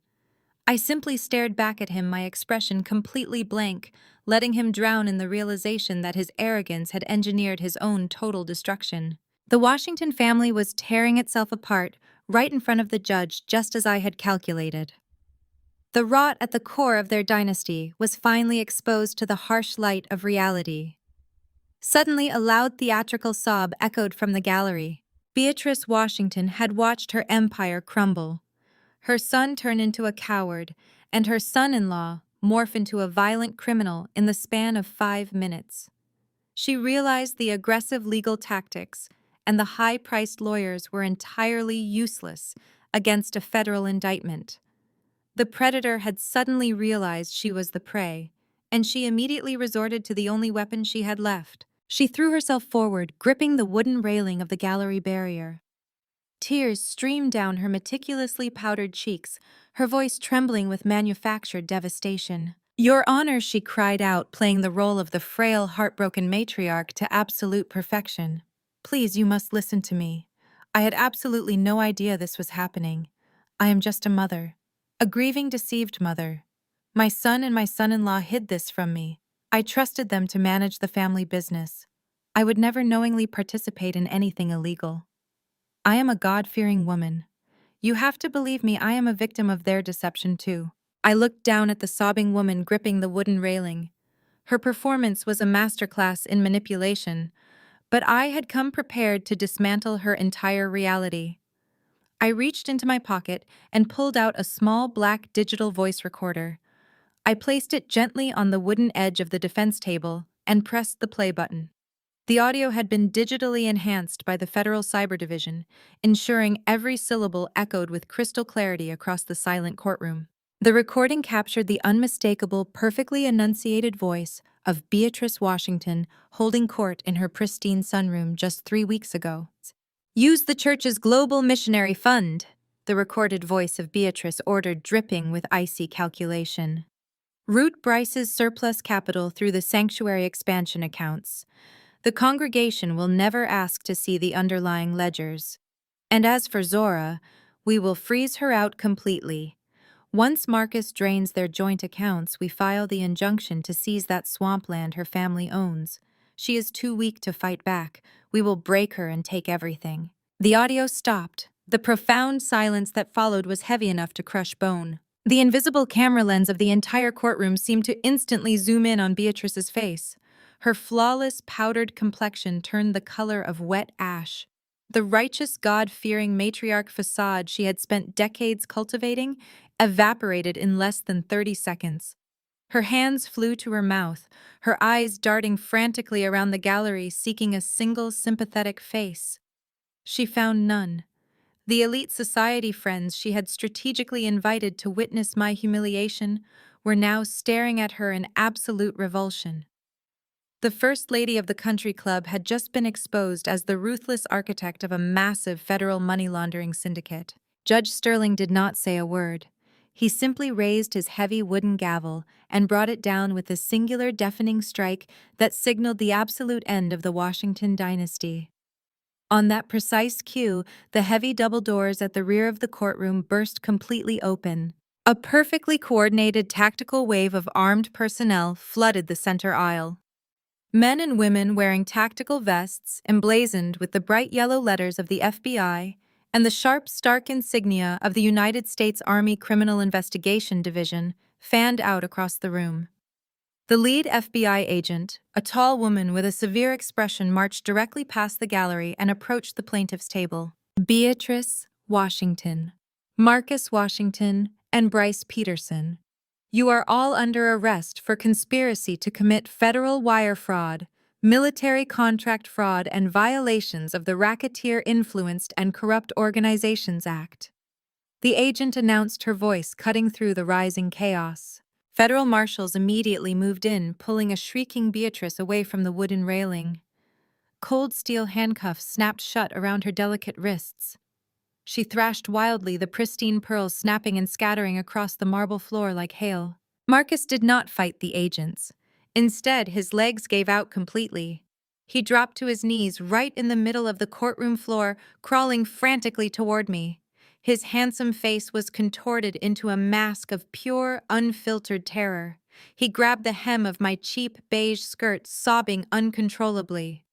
I simply stared back at him, my expression completely blank, letting him drown in the realization that his arrogance had engineered his own total destruction. The Washington family was tearing itself apart right in front of the judge, just as I had calculated. The rot at the core of their dynasty was finally exposed to the harsh light of reality. Suddenly, a loud theatrical sob echoed from the gallery. Beatrice Washington had watched her empire crumble. Her son turn into a coward, and her son-in-law morph into a violent criminal in the span of 5 minutes. She realized the aggressive legal tactics and the high-priced lawyers were entirely useless against a federal indictment. The predator had suddenly realized she was the prey, and she immediately resorted to the only weapon she had left. She threw herself forward, gripping the wooden railing of the gallery barrier. Tears streamed down her meticulously powdered cheeks, her voice trembling with manufactured devastation. "Your Honor," she cried out, playing the role of the frail, heartbroken matriarch to absolute perfection. "Please, you must listen to me. I had absolutely no idea this was happening. I am just a mother. A grieving, deceived mother. My son and my son-in-law hid this from me. I trusted them to manage the family business. I would never knowingly participate in anything illegal. I am a God-fearing woman. You have to believe me, I am a victim of their deception too. I looked down at the sobbing woman gripping the wooden railing. Her performance was a masterclass in manipulation, but I had come prepared to dismantle her entire reality. I reached into my pocket and pulled out a small black digital voice recorder. I placed it gently on the wooden edge of the defense table and pressed the play button. The audio had been digitally enhanced by the Federal Cyber Division, ensuring every syllable echoed with crystal clarity across the silent courtroom. The recording captured the unmistakable, perfectly enunciated voice of Beatrice Washington holding court in her pristine sunroom just 3 weeks ago. "Use the church's global missionary fund," the recorded voice of Beatrice ordered, dripping with icy calculation. "Root Bryce's surplus capital through the sanctuary expansion accounts. The congregation will never ask to see the underlying ledgers. And as for Zora, we will freeze her out completely. Once Marcus drains their joint accounts, we file the injunction to seize that swampland her family owns. She is too weak to fight back. We will break her and take everything." The audio stopped. The profound silence that followed was heavy enough to crush bone. The invisible camera lens of the entire courtroom seemed to instantly zoom in on Beatrice's face. Her flawless, powdered complexion turned the color of wet ash. The righteous, God-fearing matriarch facade she had spent decades cultivating evaporated in less than 30 seconds. Her hands flew to her mouth, her eyes darting frantically around the gallery seeking a single sympathetic face. She found none. The elite society friends she had strategically invited to witness my humiliation were now staring at her in absolute revulsion. The First Lady of the country club had just been exposed as the ruthless architect of a massive federal money laundering syndicate. Judge Sterling did not say a word. He simply raised his heavy wooden gavel and brought it down with a singular deafening strike that signaled the absolute end of the Washington dynasty. On that precise cue, the heavy double doors at the rear of the courtroom burst completely open. A perfectly coordinated tactical wave of armed personnel flooded the center aisle. Men and women wearing tactical vests emblazoned with the bright yellow letters of the FBI and the sharp, stark insignia of the United States Army Criminal Investigation Division fanned out across the room. The lead FBI agent, a tall woman with a severe expression, marched directly past the gallery and approached the plaintiff's table. "Beatrice Washington, Marcus Washington, and Bryce Peterson, you are all under arrest for conspiracy to commit federal wire fraud, military contract fraud, and violations of the Racketeer Influenced and Corrupt Organizations Act." The agent announced, her voice cutting through the rising chaos. Federal marshals immediately moved in, pulling a shrieking Beatrice away from the wooden railing. Cold steel handcuffs snapped shut around her delicate wrists. She thrashed wildly, the pristine pearls snapping and scattering across the marble floor like hail. Marcus did not fight the agents. Instead, his legs gave out completely. He dropped to his knees right in the middle of the courtroom floor, crawling frantically toward me. His handsome face was contorted into a mask of pure, unfiltered terror. He grabbed the hem of my cheap beige skirt, sobbing uncontrollably.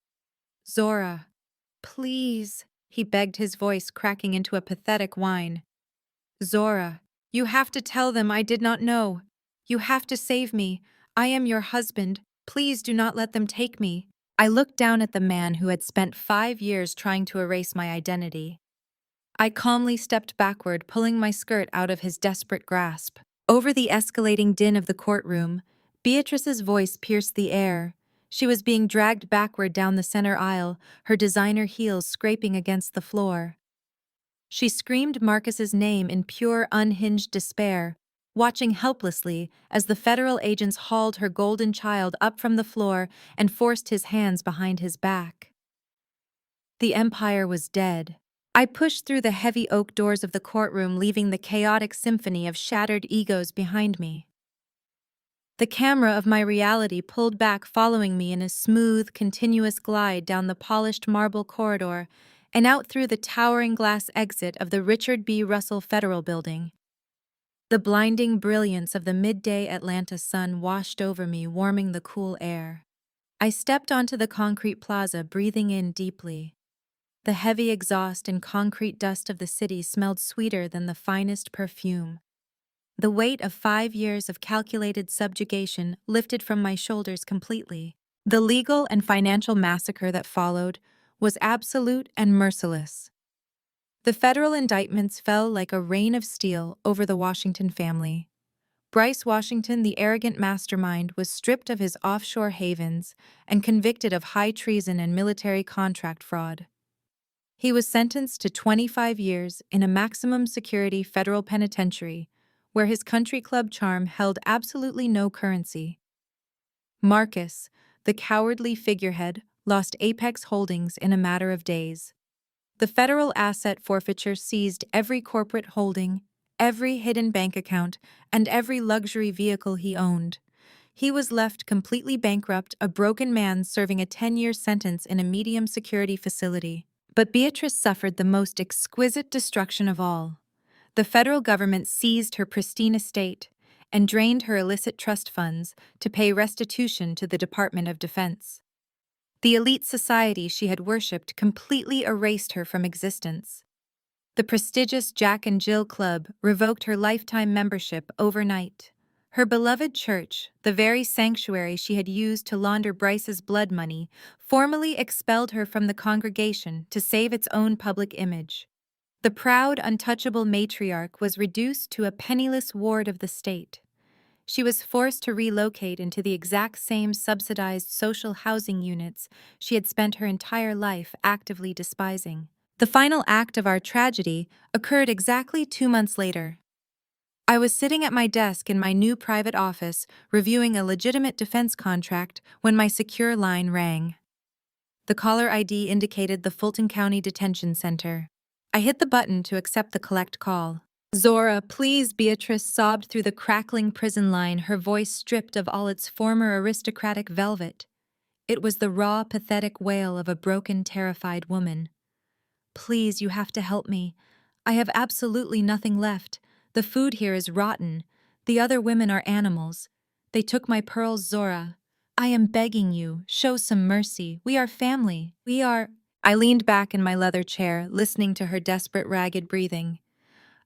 "Zora, please," he begged, his voice cracking into a pathetic whine. "Zora, you have to tell them I did not know. You have to save me. I am your husband. Please do not let them take me." I looked down at the man who had spent 5 years trying to erase my identity. I calmly stepped backward, pulling my skirt out of his desperate grasp. Over the escalating din of the courtroom, Beatrice's voice pierced the air. She was being dragged backward down the center aisle, her designer heels scraping against the floor. She screamed Marcus's name in pure, unhinged despair, watching helplessly as the federal agents hauled her golden child up from the floor and forced his hands behind his back. The Empire was dead. I pushed through the heavy oak doors of the courtroom, leaving the chaotic symphony of shattered egos behind me. The camera of my reality pulled back, following me in a smooth, continuous glide down the polished marble corridor and out through the towering glass exit of the Richard B. Russell Federal Building. The blinding brilliance of the midday Atlanta sun washed over me, warming the cool air. I stepped onto the concrete plaza, breathing in deeply. The heavy exhaust and concrete dust of the city smelled sweeter than the finest perfume. The weight of 5 years of calculated subjugation lifted from my shoulders completely. The legal and financial massacre that followed was absolute and merciless. The federal indictments fell like a rain of steel over the Washington family. Bryce Washington, the arrogant mastermind, was stripped of his offshore havens and convicted of high treason and military contract fraud. He was sentenced to 25 years in a maximum security federal penitentiary, where his country club charm held absolutely no currency. Marcus, the cowardly figurehead, lost Apex Holdings in a matter of days. The federal asset forfeiture seized every corporate holding, every hidden bank account, and every luxury vehicle he owned. He was left completely bankrupt, a broken man serving a 10-year sentence in a medium security facility. But Beatrice suffered the most exquisite destruction of all. The federal government seized her pristine estate and drained her illicit trust funds to pay restitution to the Department of Defense. The elite society she had worshipped completely erased her from existence. The prestigious Jack and Jill Club revoked her lifetime membership overnight. Her beloved church, the very sanctuary she had used to launder Bryce's blood money, formally expelled her from the congregation to save its own public image. The proud, untouchable matriarch was reduced to a penniless ward of the state. She was forced to relocate into the exact same subsidized social housing units she had spent her entire life actively despising. The final act of our tragedy occurred exactly 2 months later. I was sitting at my desk in my new private office, reviewing a legitimate defense contract, when my secure line rang. The caller ID indicated the Fulton County Detention Center. I hit the button to accept the collect call. "Zora, please," Beatrice sobbed through the crackling prison line, her voice stripped of all its former aristocratic velvet. It was the raw, pathetic wail of a broken, terrified woman. "Please, you have to help me. I have absolutely nothing left. The food here is rotten. The other women are animals. They took my pearls, Zora. I am begging you, show some mercy. We are family. We are—" I leaned back in my leather chair, listening to her desperate, ragged breathing.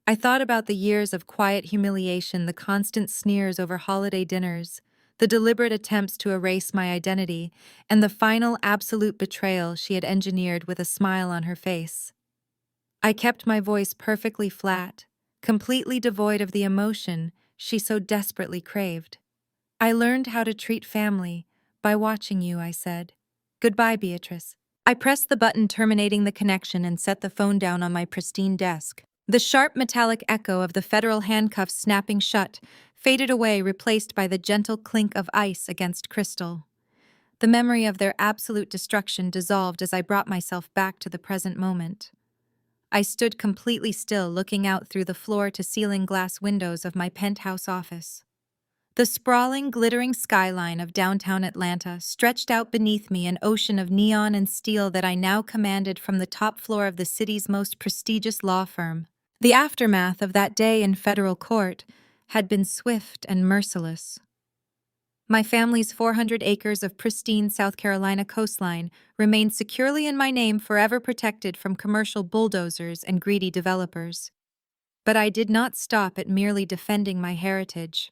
I thought about the years of quiet humiliation, the constant sneers over holiday dinners, the deliberate attempts to erase my identity, and the final absolute betrayal she had engineered with a smile on her face. I kept my voice perfectly flat, completely devoid of the emotion she so desperately craved. "I learned how to treat family by watching you," I said. "Goodbye, Beatrice." I pressed the button terminating the connection and set the phone down on my pristine desk. The sharp metallic echo of the federal handcuffs snapping shut faded away, replaced by the gentle clink of ice against crystal. The memory of their absolute destruction dissolved as I brought myself back to the present moment. I stood completely still, looking out through the floor-to-ceiling glass windows of my penthouse office. The sprawling, glittering skyline of downtown Atlanta stretched out beneath me, an ocean of neon and steel that I now commanded from the top floor of the city's most prestigious law firm. The aftermath of that day in federal court had been swift and merciless. My family's 400 acres of pristine South Carolina coastline remained securely in my name, forever protected from commercial bulldozers and greedy developers. But I did not stop at merely defending my heritage.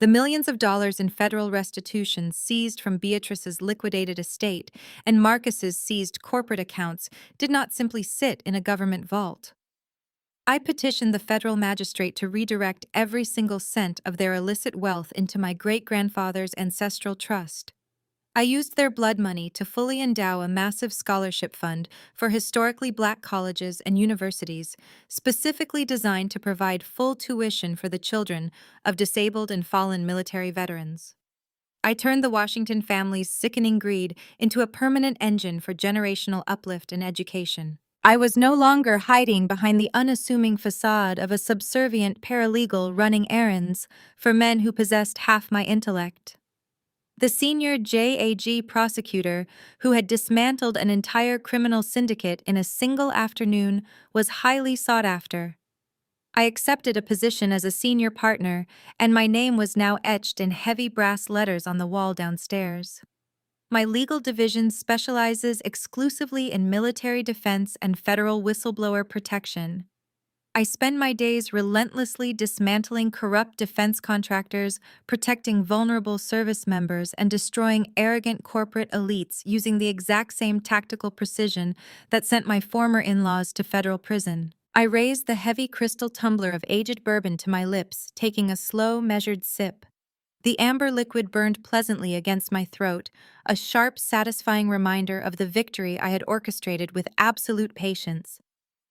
The millions of dollars in federal restitution seized from Beatrice's liquidated estate and Marcus's seized corporate accounts did not simply sit in a government vault. I petitioned the federal magistrate to redirect every single cent of their illicit wealth into my great-grandfather's ancestral trust. I used their blood money to fully endow a massive scholarship fund for historically Black colleges and universities, specifically designed to provide full tuition for the children of disabled and fallen military veterans. I turned the Washington family's sickening greed into a permanent engine for generational uplift and education. I was no longer hiding behind the unassuming facade of a subservient paralegal running errands for men who possessed half my intellect. The senior JAG prosecutor, who had dismantled an entire criminal syndicate in a single afternoon, was highly sought after. I accepted a position as a senior partner, and my name was now etched in heavy brass letters on the wall downstairs. My legal division specializes exclusively in military defense and federal whistleblower protection. I spend my days relentlessly dismantling corrupt defense contractors, protecting vulnerable service members, and destroying arrogant corporate elites using the exact same tactical precision that sent my former in-laws to federal prison. I raised the heavy crystal tumbler of aged bourbon to my lips, taking a slow, measured sip. The amber liquid burned pleasantly against my throat, a sharp, satisfying reminder of the victory I had orchestrated with absolute patience.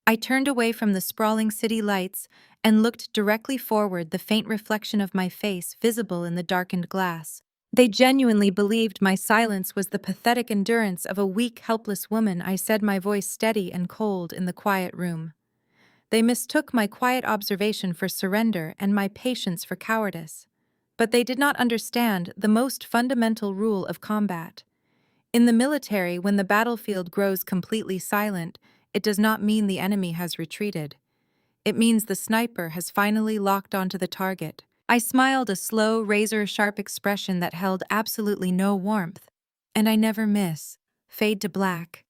I turned away from the sprawling city lights and looked directly forward, the faint reflection of my face visible in the darkened glass. They genuinely believed my silence was the pathetic endurance of a weak, helpless woman. I said, my voice steady and cold in the quiet room. They mistook my quiet observation for surrender and my patience for cowardice. But they did not understand the most fundamental rule of combat. In the military, when the battlefield grows completely silent, it does not mean the enemy has retreated. It means the sniper has finally locked onto the target. I smiled, a slow, razor-sharp expression that held absolutely no warmth. And I never miss. Fade to black.